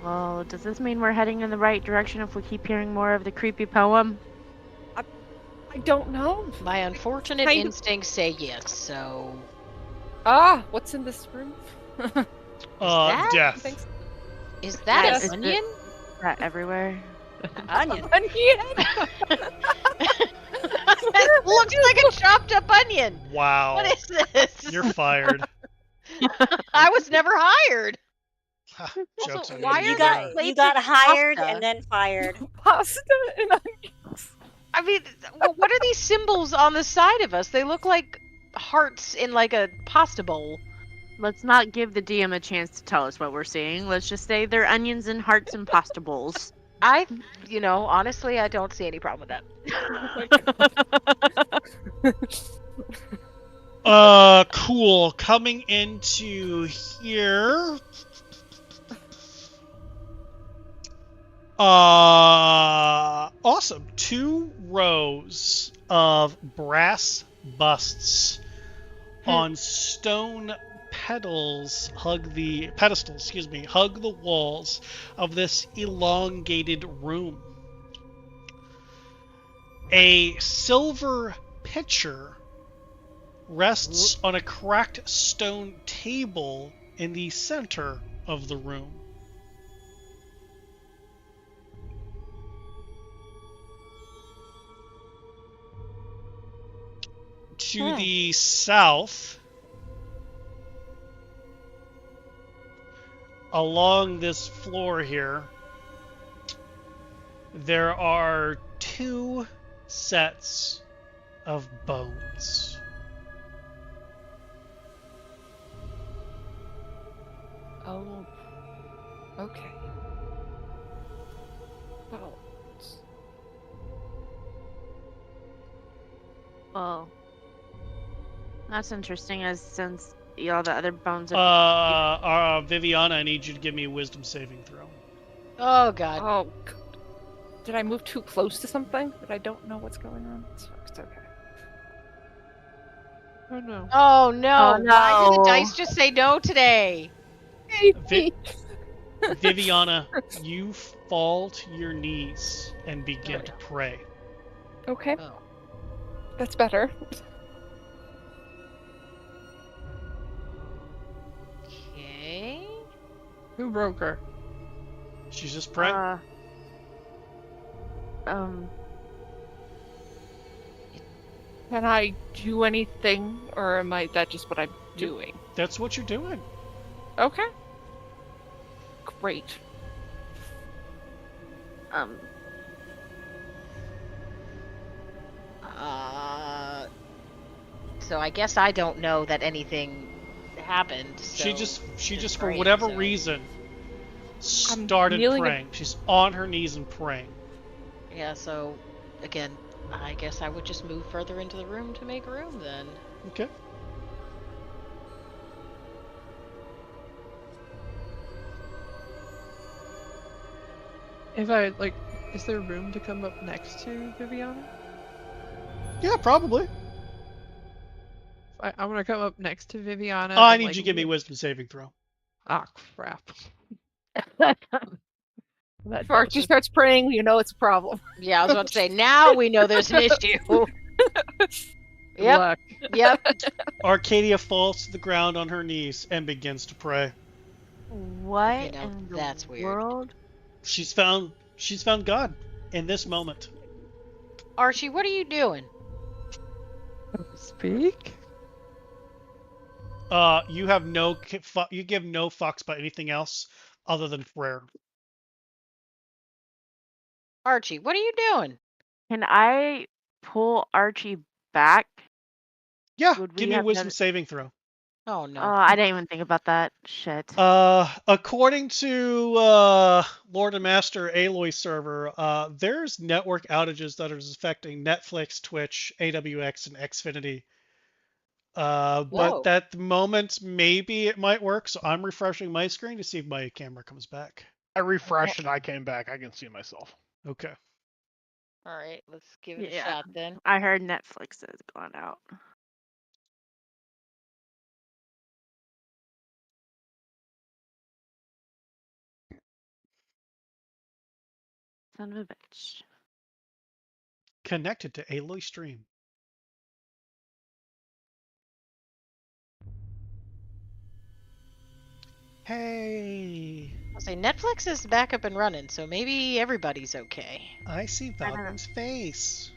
Well, does this mean we're heading in the right direction if we keep hearing more of the creepy poem? I don't know. My unfortunate Kind of- instincts say yes, so What's in this room? that- Death. Thanks. Is that Yes. an onion? That everywhere. Onion. Onion. It looks like a chopped up onion. Wow. What is this? You're fired. I was never hired. Jokes Also, on why you. are You there got plates you got of hired pasta? and then fired. Pasta and onions. I mean, what are these symbols on the side of us? They look like hearts in like a pasta bowl. Let's not give the DM a chance to tell us what we're seeing. Let's just say they're onions and hearts and pasta bowls. Honestly, I don't see any problem with that. Cool. Coming into here. Awesome. 2 rows of brass busts on stone pedestals hug the walls of this elongated room. A silver pitcher rests on a cracked stone table in the center of the room. To the south, along this floor here, there are 2 sets of bones. Oh. Okay. Bones. Well, that's interesting. As since the other bones are. Viviana, I need you to give me a wisdom saving throw. Oh god. Oh. Did I move too close to something that I don't know what's going on? It's okay. Oh no. Oh no. Oh, Why did the no. dice just say no today? Viviana, you fall to your knees and begin to pray. Okay, Oh. that's better. Okay. Who broke her? She's just praying. Can I do anything, or am I that just what I'm doing? That's what you're doing. Okay. Great. So I guess I don't know that anything happened. So she just for praying, whatever so- reason started praying. She's on her knees and praying. Yeah, so again, I guess I would just move further into the room to make room then. Okay. If I is there room to come up next to Viviana? Yeah, probably. I want to come up next to Viviana. I and, need you to give me a wisdom saving throw. Ah, crap. If Archie starts praying, you know it's a problem. Yeah, I was about to say, now we know there's an issue. Yep. Luck. Yep. Arcadia falls to the ground on her knees and begins to pray. What Okay, now in the that's weird. world? She's found God in this moment. Archie, what are you doing? Speak? You have you give no fucks about anything else other than prayer. Archie, what are you doing? Can I pull Archie back? Yeah, Would give we me a have wisdom done- saving throw. Oh no. I didn't even think about that. Shit. According to Lord and Master Aloy server, there's network outages that are affecting Netflix, Twitch, AWX, and Xfinity. But at the moment, maybe it might work, so I'm refreshing my screen to see if my camera comes back. I refreshed and I came back. I can see myself. Okay. All right, let's give it a shot then. I heard Netflix has gone out. Son of a bitch. Connected to Aloy stream. Hey, I'll say Netflix is back up and running, so maybe everybody's okay. I see Valgrim's face.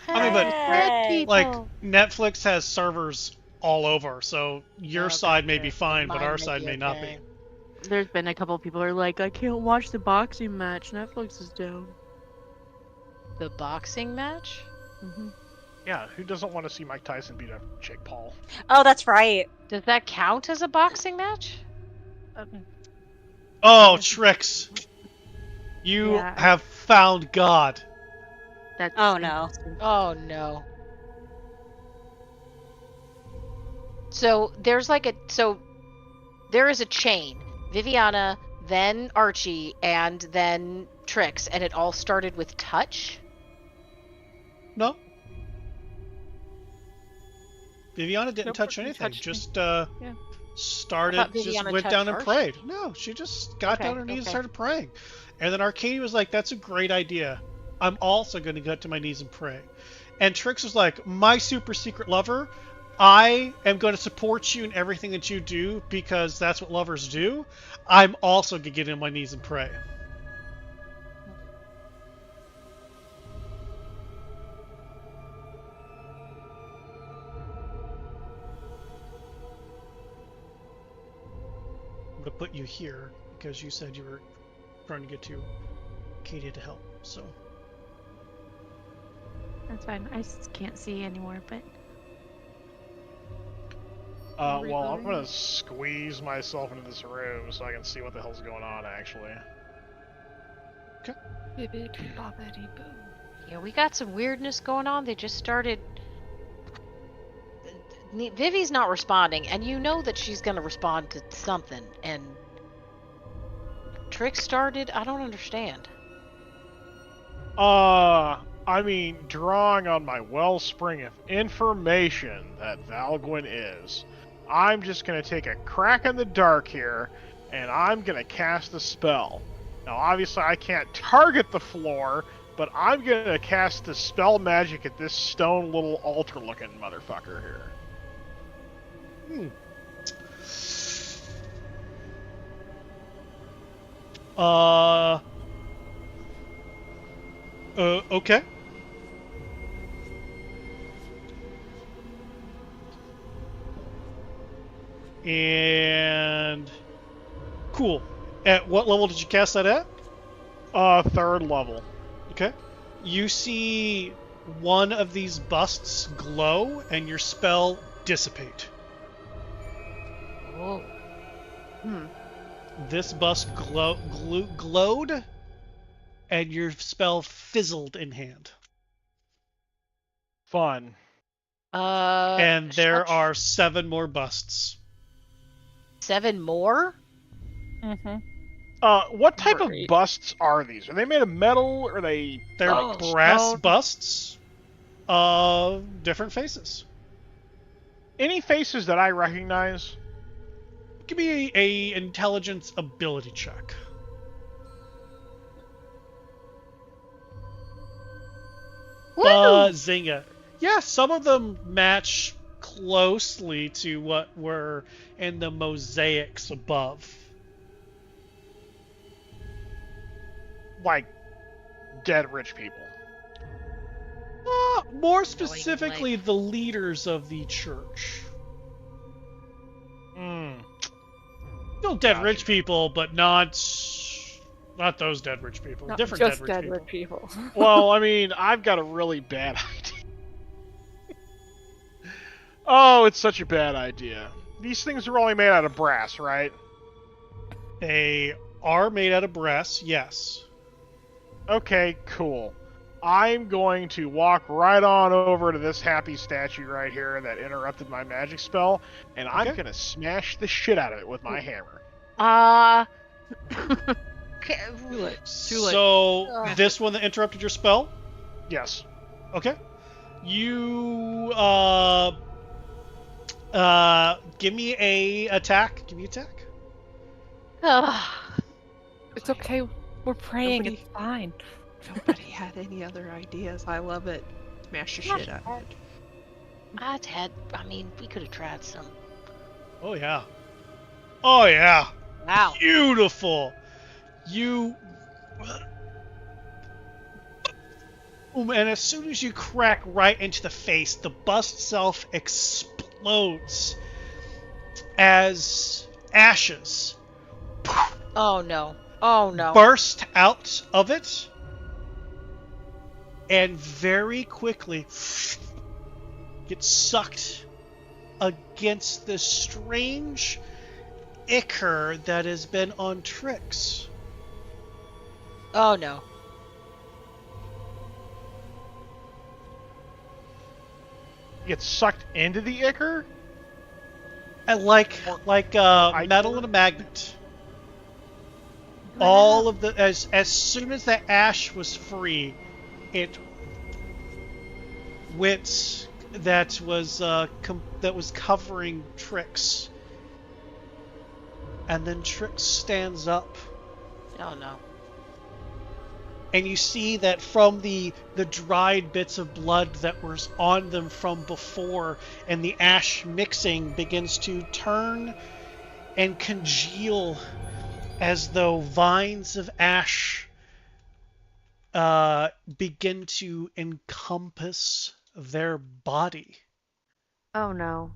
I mean, but, Hey. Like, Netflix has servers all over, so your side may be fine, but our side may not be. There's been a couple people who are like, I can't watch the boxing match. Netflix is down. The boxing match? Mm-hmm. Yeah, who doesn't want to see Mike Tyson beat up Jake Paul? Oh, that's right. Does that count as a boxing match? Oh, Trix! You Yeah. have found God. That's Oh, no. interesting. Oh no. So there is a chain. Viviana, then Archie, and then Trix, and it all started with touch? No. Viviana didn't Nope, touch you anything. touched me. Just I started, thought just Viviana went touched down and first. prayed. No, she just got Okay, down on her knees and okay. started praying. And then Arcady was like, "That's a great idea. I'm also going to get to my knees and pray." And Trix was like, "My super secret lover, I am going to support you in everything that you do because that's what lovers do. I'm also going to get on my knees and pray." I'm going to put you here because you said you were trying to get to Katie to help. So That's fine. I just can't see anymore, but Well, I'm gonna squeeze myself into this room so I can see what the hell's going on, actually. Bibbidi bobbidi boo. Yeah, we got some weirdness going on. They just started. Vivi's not responding, and you know that she's gonna respond to something. And Trix started. I don't understand. I mean, drawing on my wellspring of information that Valgwyn is, I'm just gonna take a crack in the dark here, and I'm gonna cast a spell. Now, obviously, I can't target the floor, but I'm gonna cast the spell magic at this stone little altar-looking motherfucker here. Okay. And cool. At what level did you cast that at? 3rd level. Okay. You see one of these busts glow, and your spell dissipate. Oh. This bust glowed, and your spell fizzled in hand. Fun. And there are 7 more busts. 7 more? Mm-hmm. What type of Great. busts are these? Are they made of metal, or are they... They're brass busts of different faces. Any faces that I recognize? Give me a intelligence ability check. Zinga. Yeah, some of them match closely to what were in the mosaics above. Like, dead rich people. More specifically, the leaders of the church. Still dead rich people, but not those dead rich people. Not Different just dead rich people. Well, I mean, I've got a really bad idea. Oh, it's such a bad idea. These things are only made out of brass, right? They are made out of brass, yes. Okay, cool. I'm going to walk right on over to this happy statue right here that interrupted my magic spell, and I'm going to smash the shit out of it with my hammer. Too late. So, this one that interrupted your spell? Yes. Okay. You, give me a attack. Give me attack. It's okay. We're praying. Nobody- It's fine. Nobody had any other ideas. I love it. Smash the shit out of it. I mean, we could have tried some. Oh, yeah. Oh, yeah. Wow. Beautiful. You. And as soon as you crack right into the face, the bust self explodes as ashes Oh no. Oh no. burst out of it and very quickly get sucked against this strange ichor that has been on Trix. Oh no. Gets sucked into the ichor? And like metal in a magnet. All of the as soon as the ash was free, it went that was covering Trix. And then Trix stands up. Oh no. And you see that from the dried bits of blood that was on them from before, and the ash mixing begins to turn and congeal as though vines of ash begin to encompass their body. Oh no.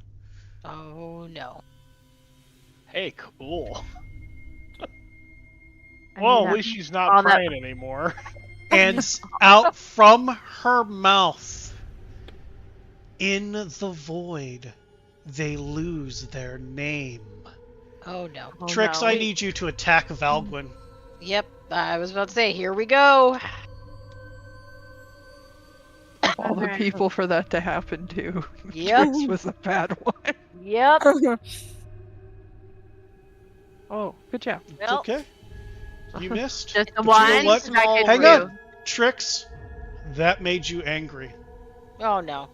Oh no. Hey, cool. I Well, mean, at least she's not all that- praying anymore. And out from her mouth, in the void, they lose their name. Oh no. Oh, Trix, no. I need you to attack Valgwyn. Yep. I was about to say, here we go. All the Okay. people for that to happen to. Yep. Trix was a bad one. Yep. Oh, good job. It's Well. okay. You missed. Just the But you know one. what? That gets Hang you. on. Trix, that made you angry. Oh no.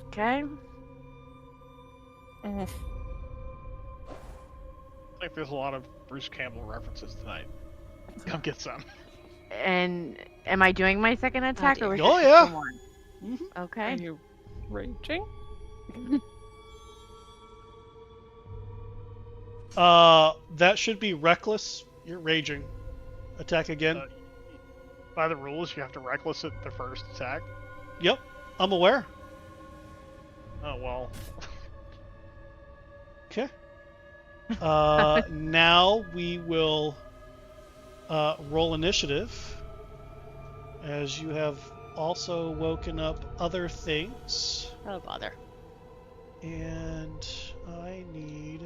Okay. I think there's a lot of Bruce Campbell references tonight. Come get some. And am I doing my second attack or was Oh, it yeah. just the one? Mhm. Are Okay. you raging? That should be reckless. You're raging. Attack again. By the rules, you have to reckless it the first attack. Yep, I'm aware. Oh well. Okay. Now we will roll initiative, as you have also woken up other things, Oh bother. and I need.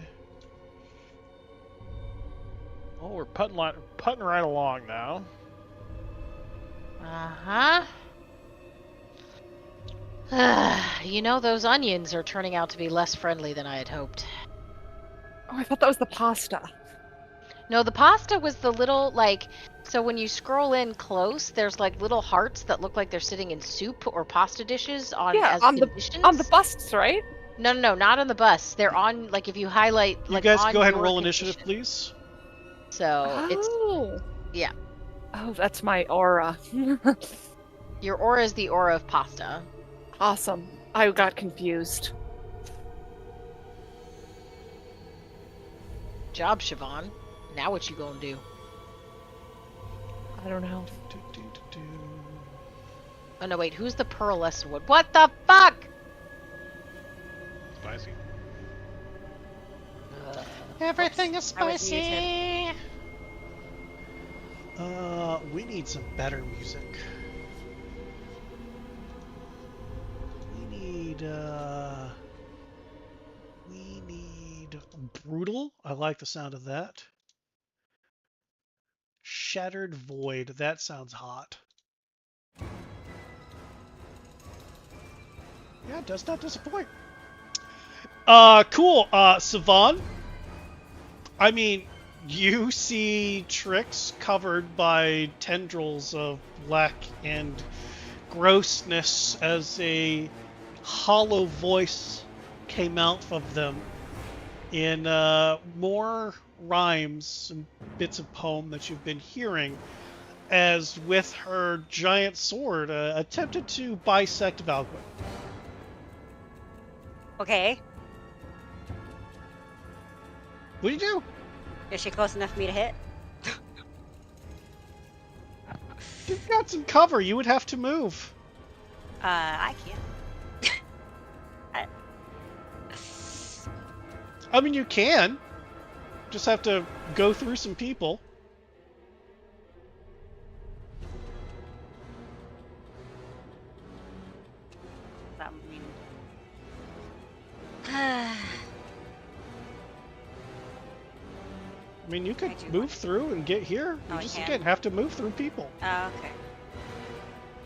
Well, we're putting right along now. Uh-huh. You know, those onions are turning out to be less friendly than I had hoped. Oh, I thought that was the pasta. No, the pasta was the little, like, so when you scroll in close, there's like little hearts that look like they're sitting in soup or pasta dishes on Yeah, as on the conditions. busts, right? No, not on the bus. They're on, like, if you highlight, You like, guys on go ahead and your roll initiative, condition. please. So it's yeah. Oh, that's my aura. Your aura is the aura of pasta. Awesome. I got confused. Job, Siobhan. Now what you gonna do? I don't know. Oh no, wait. Who's the pearlescent one? What the fuck? Spicy. Everything is I was muted. spicy. We need some better music. We need brutal. I like the sound of that. Shattered Void. That sounds hot. Yeah, it does not disappoint. Cool. Savan. I mean, you see Trix covered by tendrils of black and grossness as a hollow voice came out of them in more rhymes and bits of poem that you've been hearing, as with her giant sword attempted to bisect Valgwyn. Okay. What do you do? Is she close enough for me to hit? You've got some cover. You would have to move. I can't. I mean, you can. Just have to go through some people. That mean. I mean, you could move through and get here. You I just, can. again, have to move through people. Okay.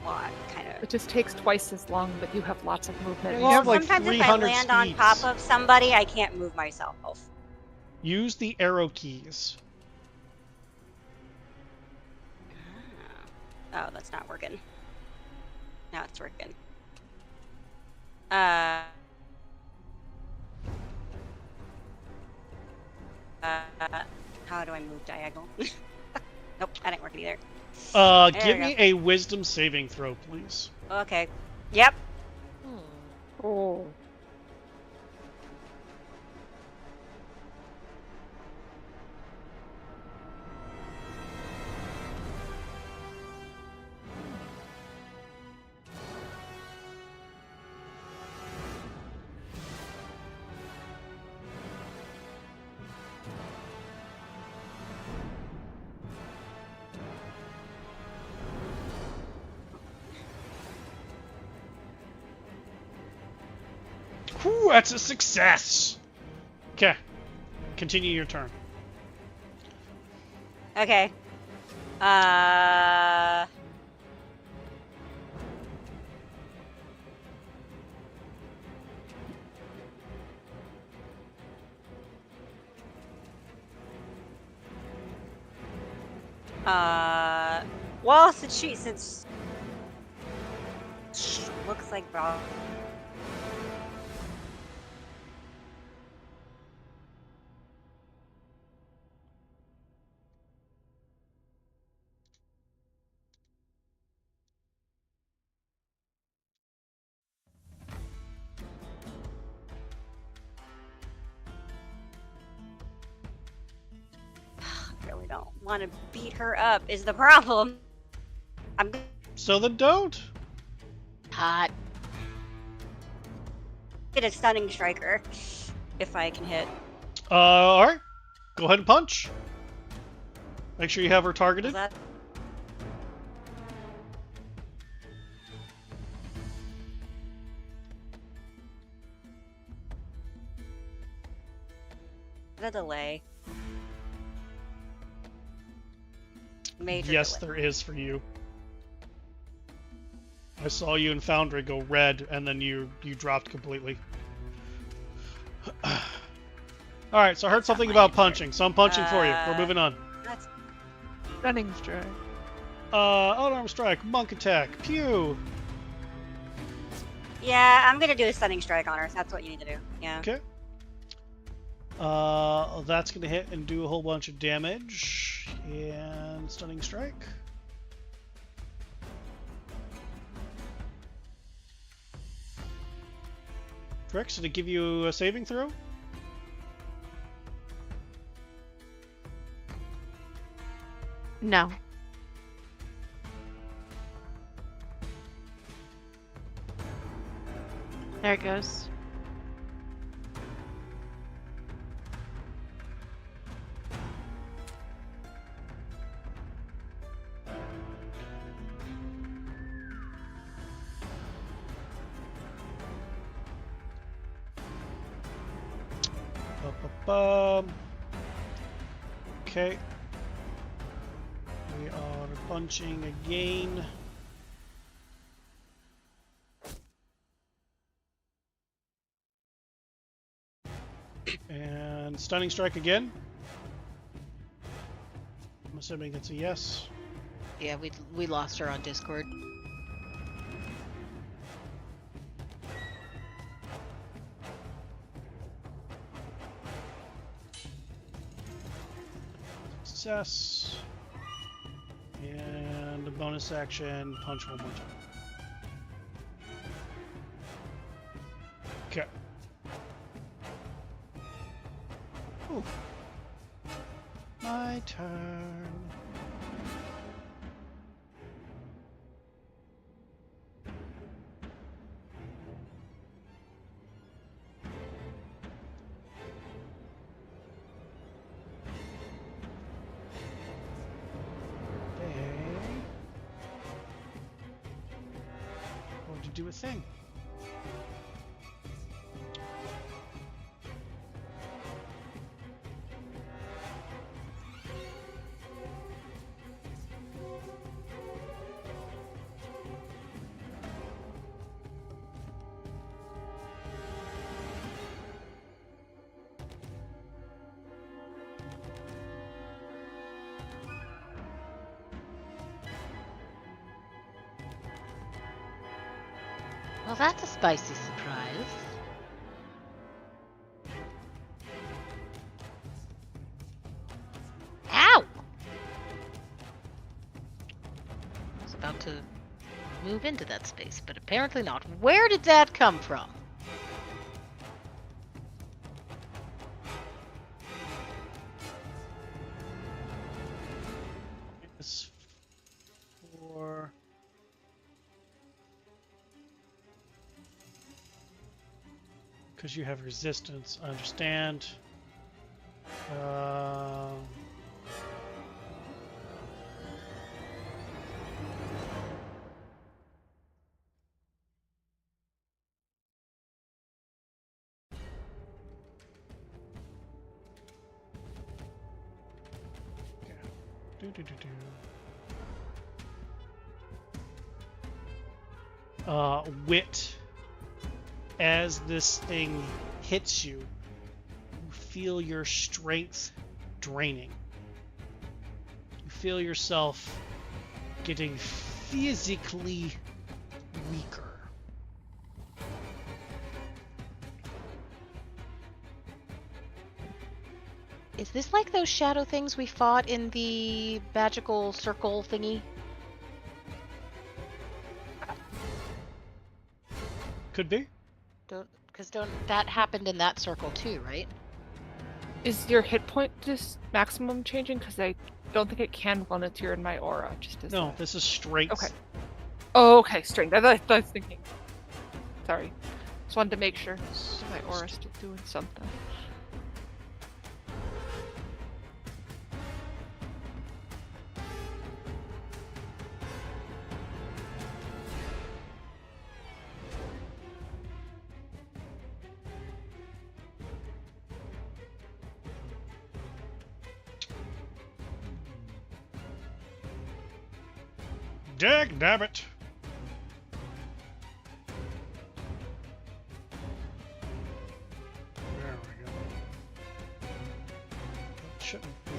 Well, I kind of. It just takes twice as long, but you have lots of movement. You have, like, sometimes if I 300 land on speeds. top of somebody, I can't move myself. Use the arrow keys. Oh, that's not working. Now it's working. How do I move diagonal? Nope, that didn't work either. Give me a wisdom saving throw, please. Okay. Yep. Oh. Whew, that's a success. Okay. Continue your turn. Okay. Well, since looks like Rob. Really don't want to beat her up is the problem. So then don't. Hot. Get a stunning striker if I can hit. Alright. Go ahead and punch. Make sure you have her targeted. Is that... a delay. Major Yes, delay. there is for you. I saw you and Foundry go red, and then you dropped completely. Alright, so I heard something about punching, so I'm punching for you. We're moving on. That's... Stunning strike. Unarmed strike, monk attack, pew! Yeah, I'm gonna do a stunning strike on her. So that's what you need to do. Yeah. Okay. That's gonna hit and do a whole bunch of damage. And stunning strike. Correct, so to give you a saving throw? No. There it goes. Okay. We are punching again. And stunning strike again. I'm assuming it's a yes. Yeah, we lost her on Discord. Success. And a bonus action, punch one more time. Okay. Ooh. my turn. Going to do a thing. Well, that's a spicy surprise. Ow! I was about to move into that space, but apparently not. Where did that come from? It's for... Because you have resistance, I understand. Wit. As this thing hits you, you feel your strength draining. You feel yourself getting physically weaker. Is this like those shadow things we fought in the magical circle thingy? Could be. Don't that happened in that circle too, right? Is your hit point just maximum changing? Because I don't think it can when it's here in my aura. Just as No, this is strength. Okay. Oh, okay, strength. I was thinking. Sorry. Just wanted to make sure my aura's still doing something. Dag nabbit. There we go. That shouldn't be.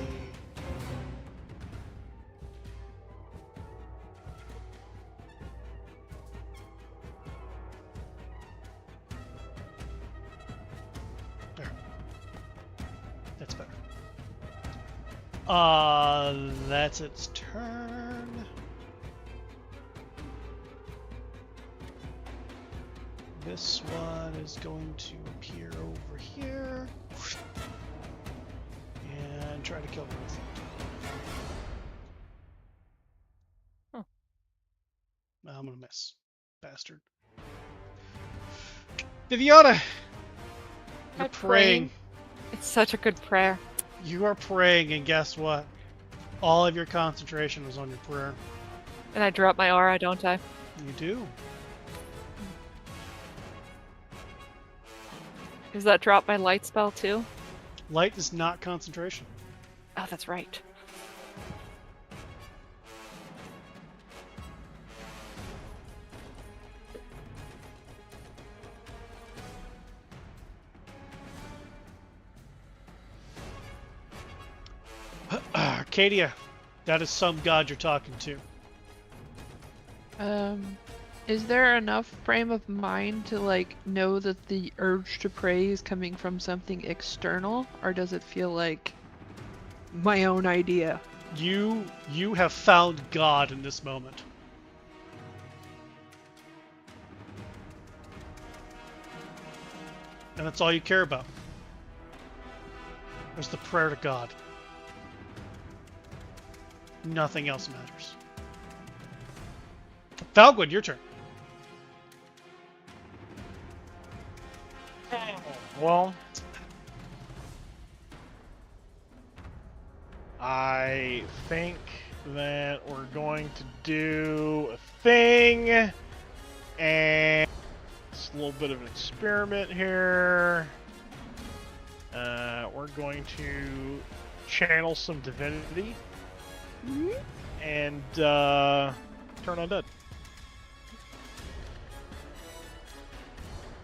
There. That's better. That's its turn. This one is going to appear over here and try to kill both. Huh. I'm gonna miss, bastard. Viviana, you're praying. It's such a good prayer. You are praying, and guess what? All of your concentration was on your prayer. And I drop my aura, don't I? You do. Does that drop my light spell too? Light is not concentration. Oh, that's right. Arcadia, that is some god you're talking to. Is there enough frame of mind to like know that the urge to pray is coming from something external, or does it feel like my own idea? You have found God in this moment. And that's all you care about. There's the prayer to God. Nothing else matters. Valgwood, your turn. Well, I think that we're going to do a thing, and it's a little bit of an experiment here. We're going to channel some divinity and turn undead.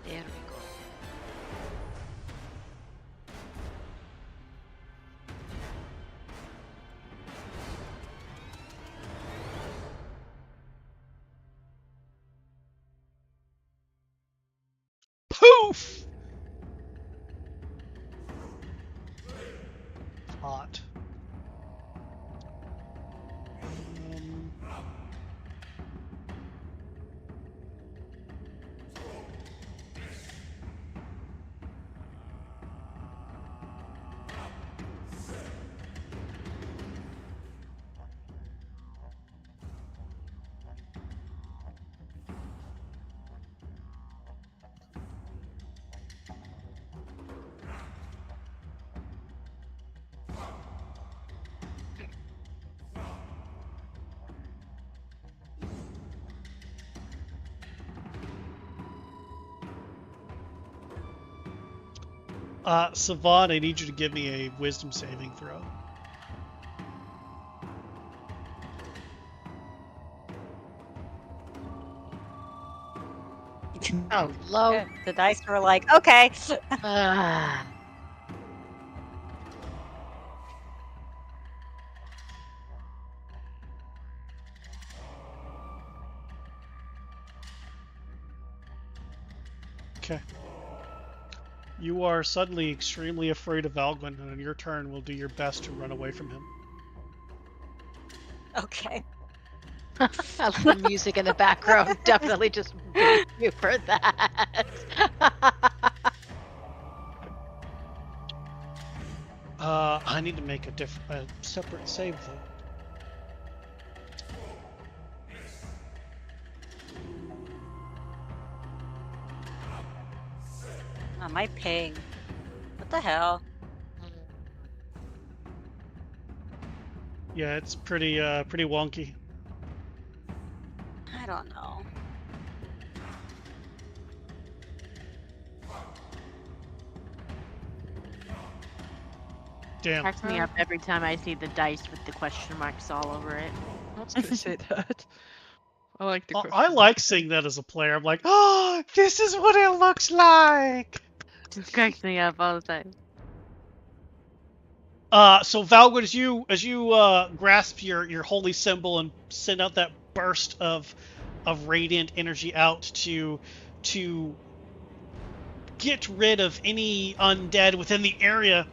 There we go. Poof! Hot. Savon, I need you to give me a wisdom saving throw. Oh, low. Yeah, the dice were like, okay. Ah. Okay. You are suddenly extremely afraid of Valgwyn, and on your turn will do your best to run away from him. Okay. I love the music in the background. Definitely just beat you for that. I need to make a separate save though. Oh, my ping. What the hell? Yeah, it's pretty wonky. I don't know. Damn. Cracks me up every time I see the dice with the question marks all over it. I was gonna say that. I like the question. I like seeing that as a player. I'm like, oh, this is what it looks like. Just cracks me up all the time. So Valgwood, as you grasp your holy symbol and send out that burst of radiant energy out to get rid of any undead within the area,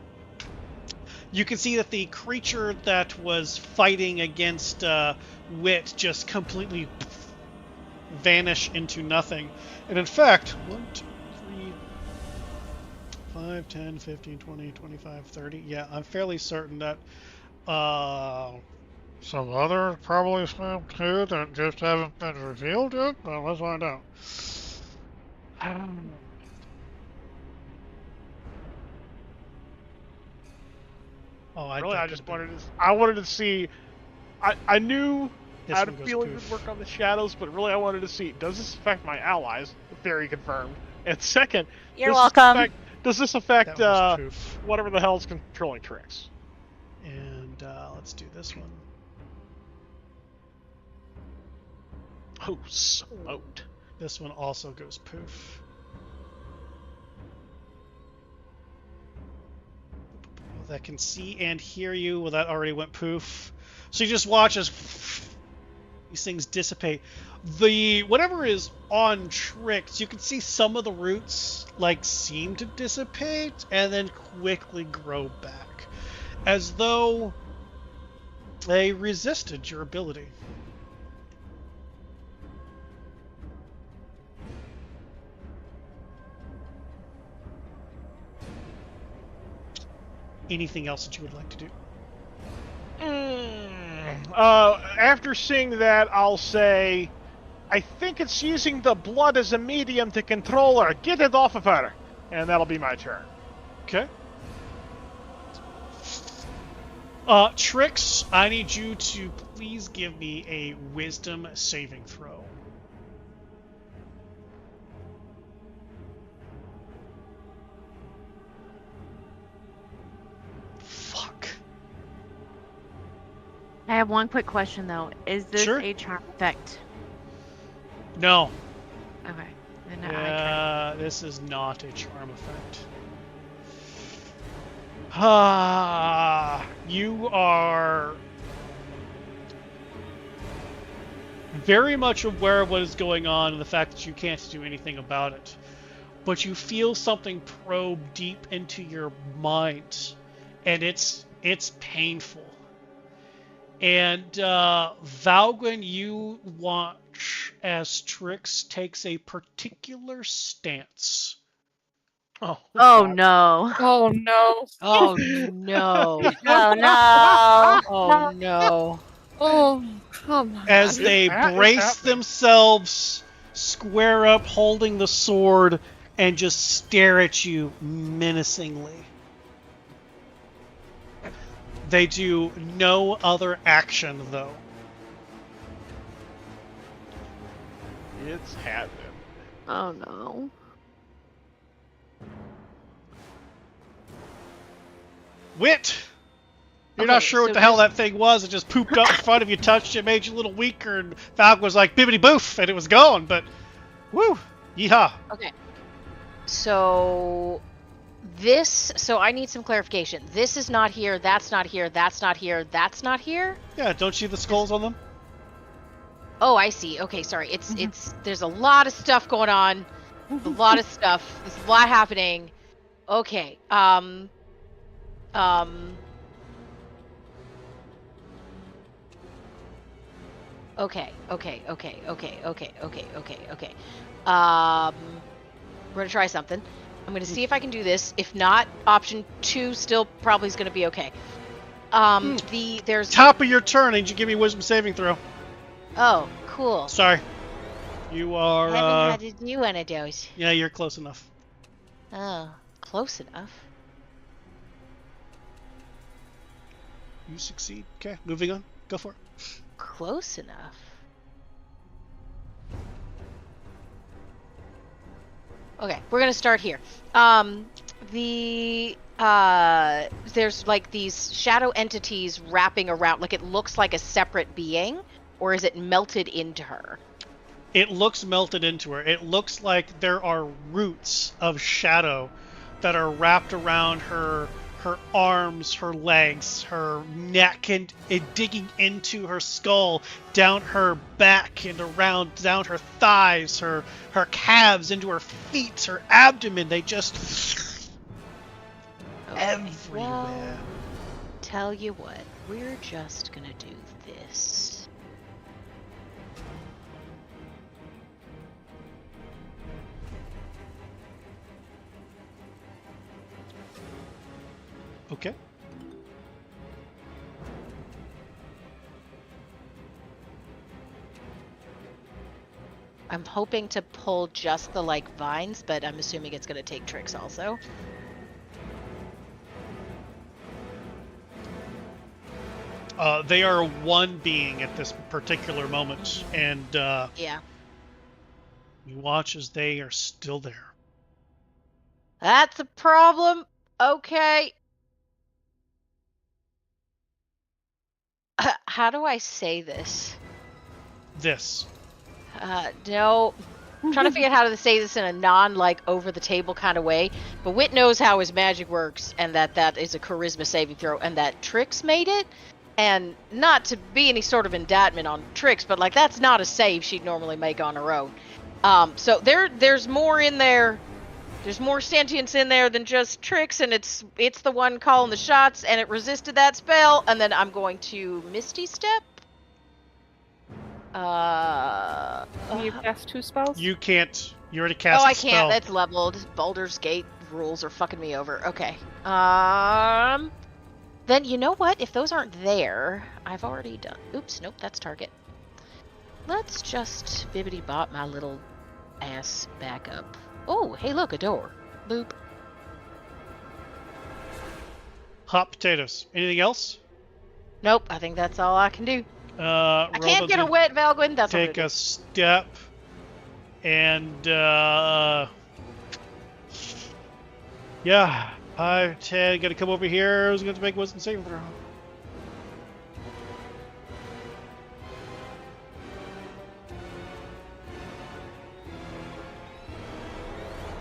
you can see that the creature that was fighting against Wit just completely vanish into nothing. And in fact, 1, 2, 3, 5, 10, 15, 20, 25, 30. Yeah, I'm fairly certain that some other probably swam too that just haven't been revealed yet. Well, let's find out. Oh, Really, I wanted to see. I knew I had a feeling it would work on the shadows, but really I wanted to see, does this affect my allies? Very confirmed. And second, You're welcome. Does this affect whatever the hell's controlling tricks? And let's do this one. Oh, smoked. This one also goes poof. That can see and hear you. Well, that already went poof. So you just watch as these things dissipate. The whatever is on Tricks, you can see some of the roots like seem to dissipate and then quickly grow back, as though they resisted your ability. Anything else that you would like to do? After seeing that, I'll say, I think it's using the blood as a medium to control her. Get it off of her. And that'll be my turn. Okay. Trix, I need you to please give me a wisdom saving throw. Fuck. I have one quick question though. Is this Sure. a charm effect? No. Okay. Then Yeah, this is not a charm effect. Ah, you are very much aware of what is going on and the fact that you can't do anything about it. But you feel something probe deep into your mind, and it's painful. And Valgren, you watch as Trix takes a particular stance. Oh God. no. Oh no. Oh no. Oh no. Oh no. Oh, come on. As they It's brace happening. themselves, square up, holding the sword, and just stare at you menacingly. They do no other action, though. It's happening. Oh no. Wit! You're Okay, not sure what so the hell this- that thing was. It just pooped up in front of you, touched you, made you a little weaker, and Falcon was like, bibbity boof, and it was gone, but woo! Yeehaw! Okay. So I need some clarification. This is not here, that's not here, that's not here, that's not here? Yeah, don't you see the skulls on them? Oh, I see. Okay, sorry. It's there's a lot of stuff going on. A lot of stuff. There's a lot happening. Okay. Okay. We're gonna try something. I'm gonna see if I can do this. If not, option 2 still probably is gonna be okay. There's Top of your turn, and you give me a wisdom saving throw. Oh, cool. Sorry. You are, I haven't had to do one of those. yeah, you're close enough. Oh, close enough. You succeed. Okay, moving on. Go for it. Close enough. Okay, we're gonna start here. There's like these shadow entities wrapping around, like it looks like a separate being, or is it melted into her? It looks melted into her. It looks like there are roots of shadow that are wrapped around her arms, her legs, her neck, and digging into her skull, down her back and around, down her thighs, her calves, into her feet, her abdomen. They just everywhere. Well, tell you what, we're just gonna do this. Okay. I'm hoping to pull just the like vines, but I'm assuming it's gonna take tricks also. They are one being at this particular moment, and Yeah. you watch as they are still there. That's a problem. Okay. How do I say this? This. No. I'm trying to figure out how to say this in a non-like over-the-table kind of way. But Wit knows how his magic works, and that is a charisma saving throw, and that Trix made it. And not to be any sort of indictment on Trix, but like that's not a save she'd normally make on her own. So there's more in there. There's more sentience in there than just Trix, and it's the one calling the shots, and it resisted that spell. And then I'm going to Misty Step. Can you cast 2 spells? You can't. You already cast. Oh, I the can't. spell. That's leveled. Baldur's Gate rules are fucking me over. Okay. Then you know what? If those aren't there, I've already done. Oops, nope, that's target. Let's just bibbity bop my little ass back up. Oh, hey, look, a door. Boop. Hot potatoes. Anything else? Nope, I think that's all I can do. I can't get her wet, Valgwin. That's take a step, and yeah, 5, 10. Got to come over here. Who's going to make a wisdom saving throw?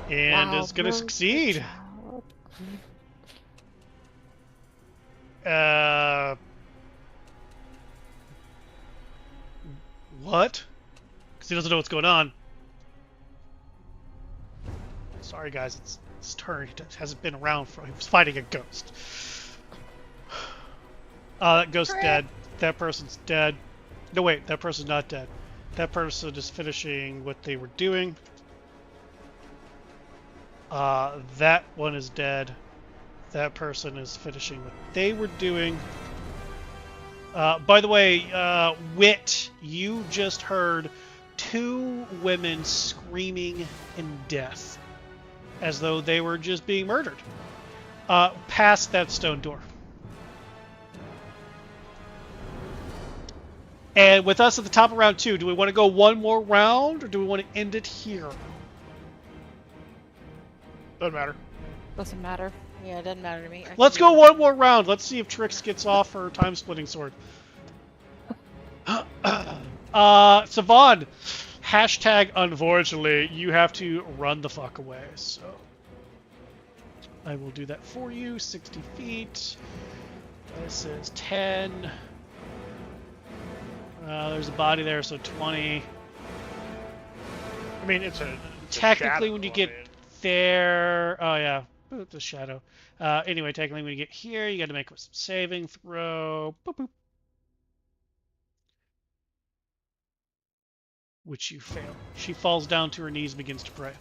And Wow, is going to good succeed. What? Because he doesn't know what's going on. Sorry, guys. It's his turn. He hasn't been around for. He was fighting a ghost. That ghost's dead. That person's dead. No, wait. That person's not dead. That person is finishing what they were doing. That one is dead. That person is finishing what they were doing. By the way, Wit, you just heard 2 women screaming in death as though they were just being murdered past that stone door. And with us at the top of round 2, do we want to go one more round or do we want to end it here? Doesn't matter. Doesn't matter. Yeah, it doesn't matter to me. Let's go one more round. Let's see if Trix gets off her time-splitting sword. Savon, hashtag unfortunately, you have to run the fuck away. So I will do that for you. 60 feet. This is 10. There's a body there, so 20. I mean, it's technically, a when you get there... Oh, yeah. The shadow. Anyway, technically, when you get here, you got to make a saving throw. Boop, boop. Which you fail. She falls down to her knees and begins to pray.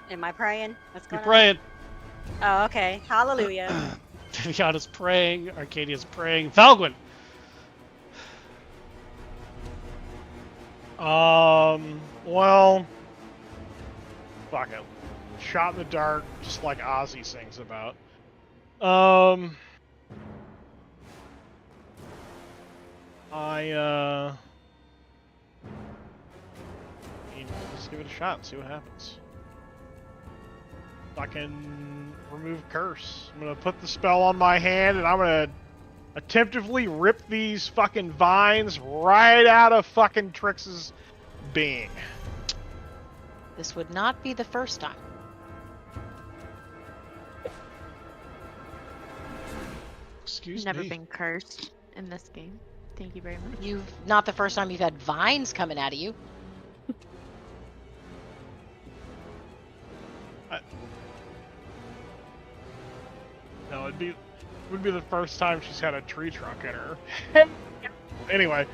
Am I praying? What's You're going praying. on? Oh, okay. Hallelujah. Viviana's praying. Arcadia's praying. Valgwin! Well, fuck it. Shot in the dark, just like Ozzy sings about. Just give it a shot and see what happens. I can remove curse. I'm gonna put the spell on my hand and I'm gonna attemptively rip these fucking vines right out of fucking Trix's being. This would not be the first time. Excuse Never me. been cursed in this game. Thank you very much. You've not the first time you've had vines coming out of you. No, it would be the first time she's had a tree trunk in her. Anyway.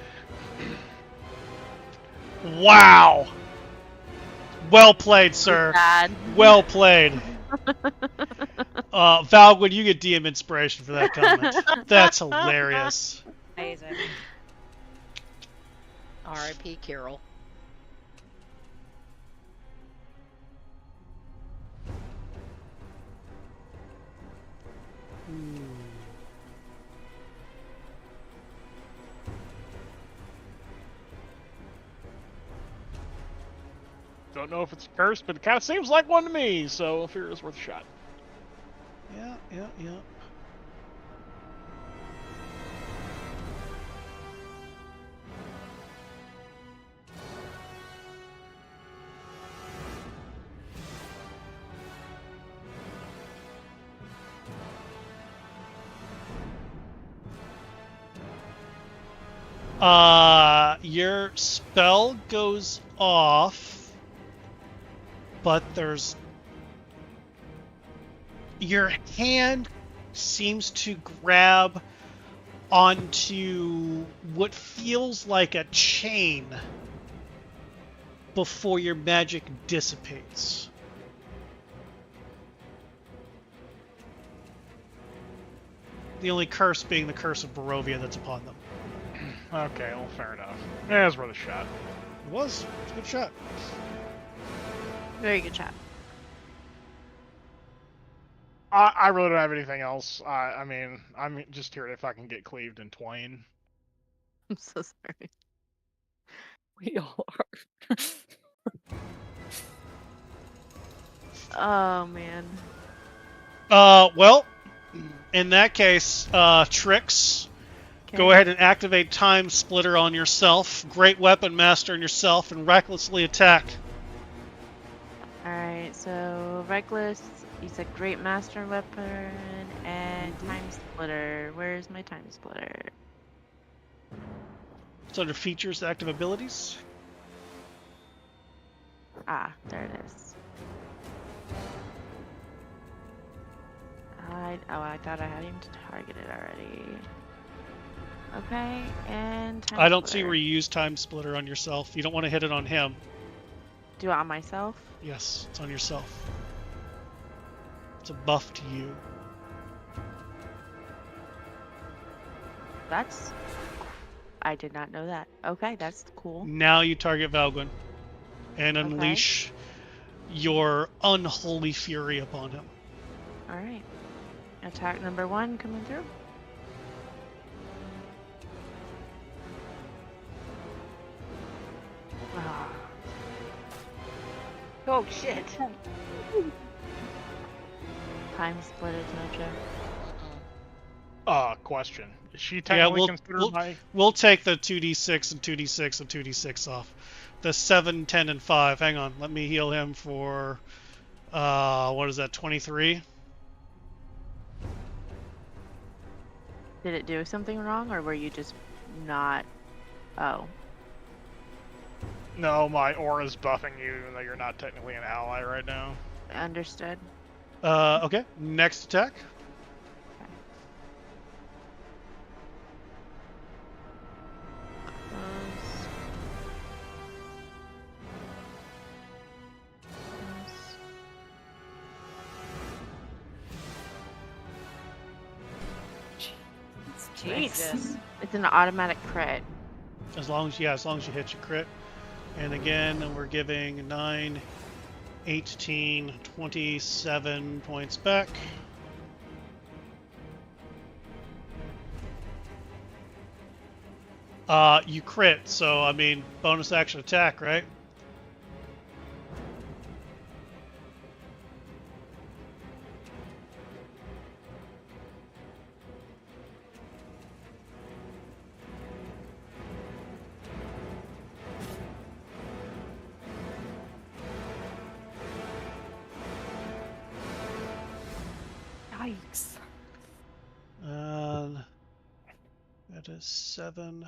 Wow! Well played, sir. Bad. Well played. Valgwin, you get DM inspiration for that comment. That's hilarious. Amazing. R.I.P. Carol. Don't know if it's cursed, but it kind of seems like one to me, so I figure it's worth a shot. Yeah. Your spell goes off, but your hand seems to grab onto what feels like a chain before your magic dissipates. The only curse being the curse of Barovia that's upon them. Okay, well, fair enough. Yeah, it was worth a shot. It was. It's a good shot. Very good shot. I really don't have anything else. I mean, I'm just here if I can get cleaved in twain. I'm so sorry. We all are. Oh man. Well, in that case, Trix, go Okay. ahead and activate Time Splitter on yourself. Great Weapon Master on yourself, and recklessly attack. Alright, so Reckless, you said Great Master Weapon, and Time Splitter. Where's my Time Splitter? It's under Features, Active Abilities. Ah, there it is. I thought I had him targeted already. Okay, and Time I don't see Splitter. where you use Time Splitter on yourself. You don't want to hit it on him. Do it on myself? Yes, it's on yourself. It's a buff to you. I did not know that. Okay, that's cool. Now you target Valgwyn and unleash your unholy fury upon him. Alright. Attack number 1 coming through. Ah. Oh shit. Time Splitter, no joke. Question. Is she technically considered my... We'll take the 2d6 and 2d6 and 2d6 off. The 7, 10, and 5. Hang on. Let me heal him for... what is that, 23? Did it do something wrong, or were you just not... Oh. No, my aura's buffing you, even though you're not technically an ally right now. Understood. Okay. Next attack. Close. Jesus. It's an automatic crit. As long as you hit your crit. And again, we're giving 9, 18, 27 points back. You crit, so I mean, bonus action attack, right? Yikes. That is 7.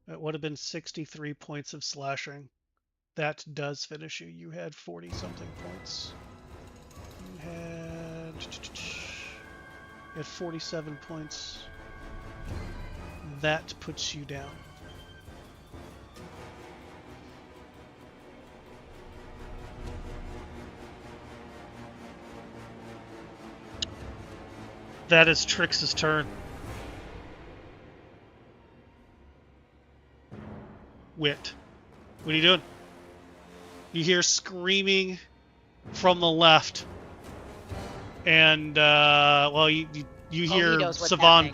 That would have been 63 points of slashing. That does finish you. You had 40-something points. You had 47 points. That puts you down. That is Trix's turn. Wit. What are you doing? You hear screaming from the left. And, well, you hear Savan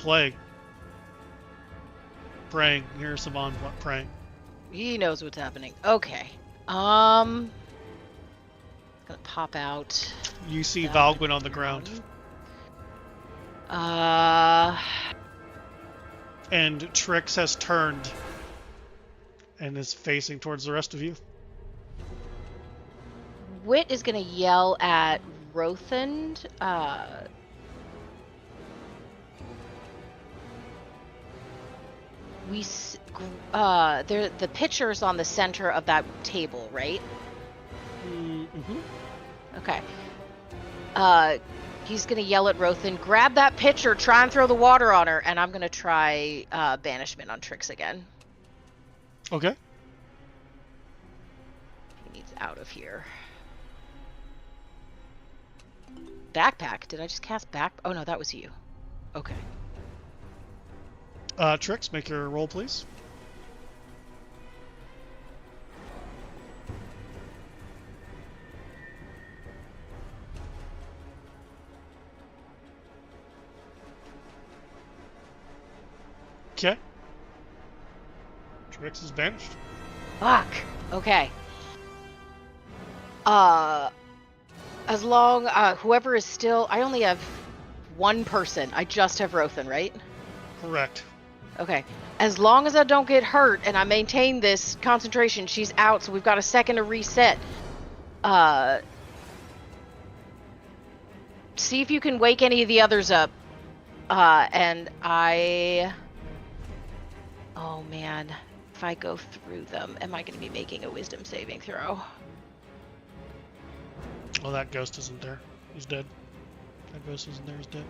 praying. You hear Savan praying. He knows what's happening. Okay. Gonna pop out. You see Valgwyn on the ground. And Trix has turned and is facing towards the rest of you. Wit is gonna yell at Rothand. The picture's on the center of that table, right? Mm-hmm. Okay. He's gonna yell at Rothand, grab that pitcher, try and throw the water on her, and I'm gonna try banishment on Trix again. Okay. He needs out of here. backpack. Did I just cast back? Oh no, that was you. Okay. Trix, make your roll, please. Okay. Trix is vanished. Fuck. Okay. As long whoever is still, I only have one person. I just have Rothan, right? Correct. Okay. As long as I don't get hurt and I maintain this concentration, she's out, so we've got a second to reset. See if you can wake any of the others up. And oh man, if I go through them, am I going to be making a wisdom saving throw? Oh, that ghost isn't there. He's dead. That ghost isn't there. He's dead.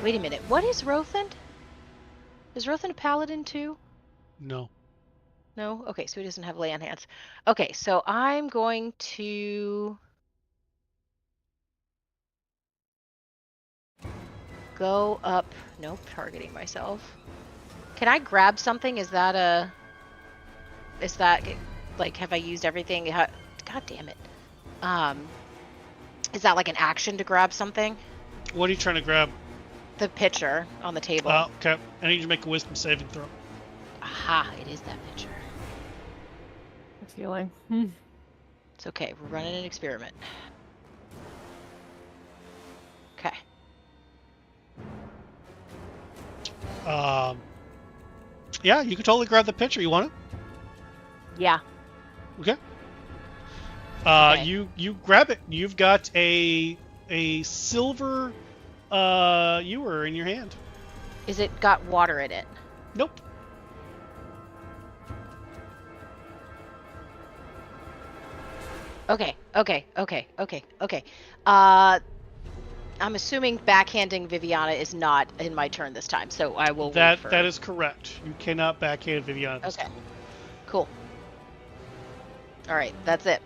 Wait a minute. What is Rothan? Is Rothan a paladin too? No. No? Okay, so he doesn't have lay on hands. Okay, so I'm going to go up. Nope, targeting myself. Can I grab something? Is that like, have I used everything? God damn it. Is that like an action to grab something? What are you trying to grab? The pitcher on the table. Okay. I need you to make a wisdom saving throw. Aha, it is that pitcher. The feeling. It's okay. We're running an experiment. Okay. Yeah, you can totally grab the pitcher. You want it? Yeah. Okay. Okay. You grab it. You've got a silver ewer in your hand. Is it got water in it? Nope. Okay. I'm assuming backhanding Viviana is not in my turn this time, so I will wait for... That is correct. You cannot backhand Viviana this time. Cool. All right, that's it.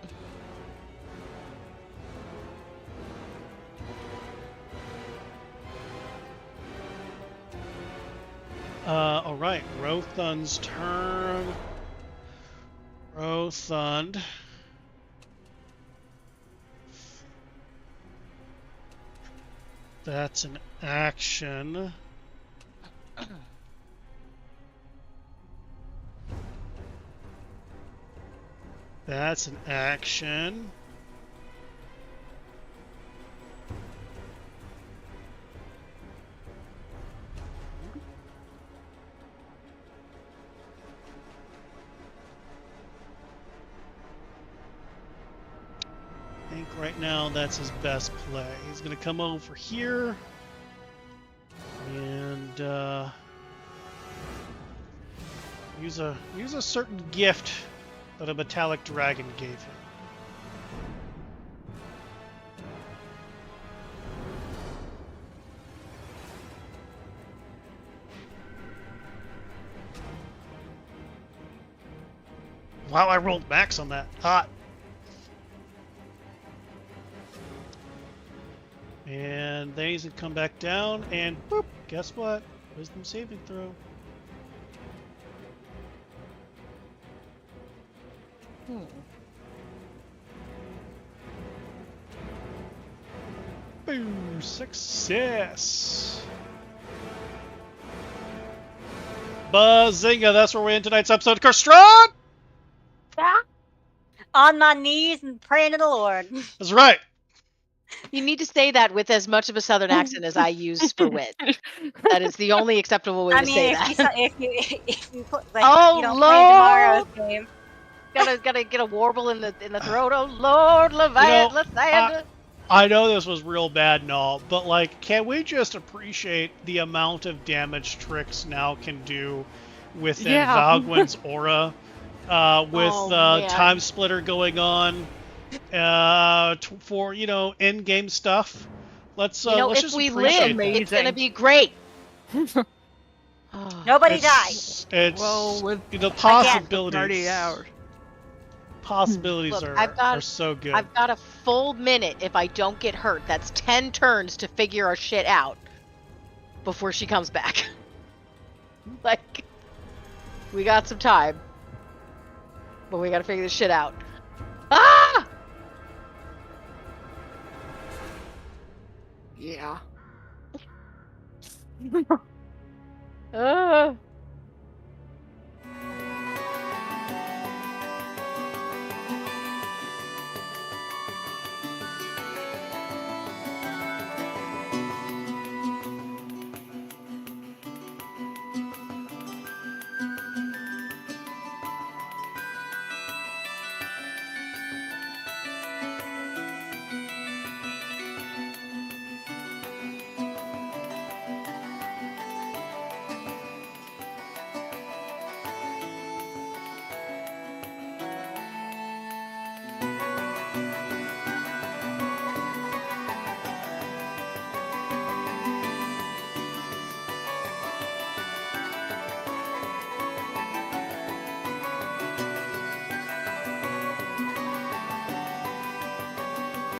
All right, Rothan's turn. Rothan. That's an action. That's an action. I think right now that's his best play. He's going to come over here and use a certain gift that a metallic dragon gave him. Wow, I rolled max on that. Hot. And then he's going to come back down and boop, guess what? Wisdom saving throw. Boo! Success! Buzzinga! That's where we end tonight's episode of Strahd! On my knees and praying to the Lord. That's right! You need to say that with as much of a southern accent as I use for wit. That is the only acceptable way to say that. If you put, like, Oh, you don't Lord! play tomorrow's game. Gotta get a warble in the throat. Oh Lord, Lathander. I know this was real bad and all, but like, can we just appreciate the amount of damage Trix now can do within Valgwyn's aura, with Time Splitter going on, for end game stuff. let's if just we appreciate live, that. it's gonna be great. Nobody dies. It's Well, with the 30 possibilities. hours. Possibilities Look, are so good. I've got a full minute if I don't get hurt. That's 10 turns to figure our shit out before she comes back. Like, we got some time. But we gotta figure this shit out. Ah! Yeah.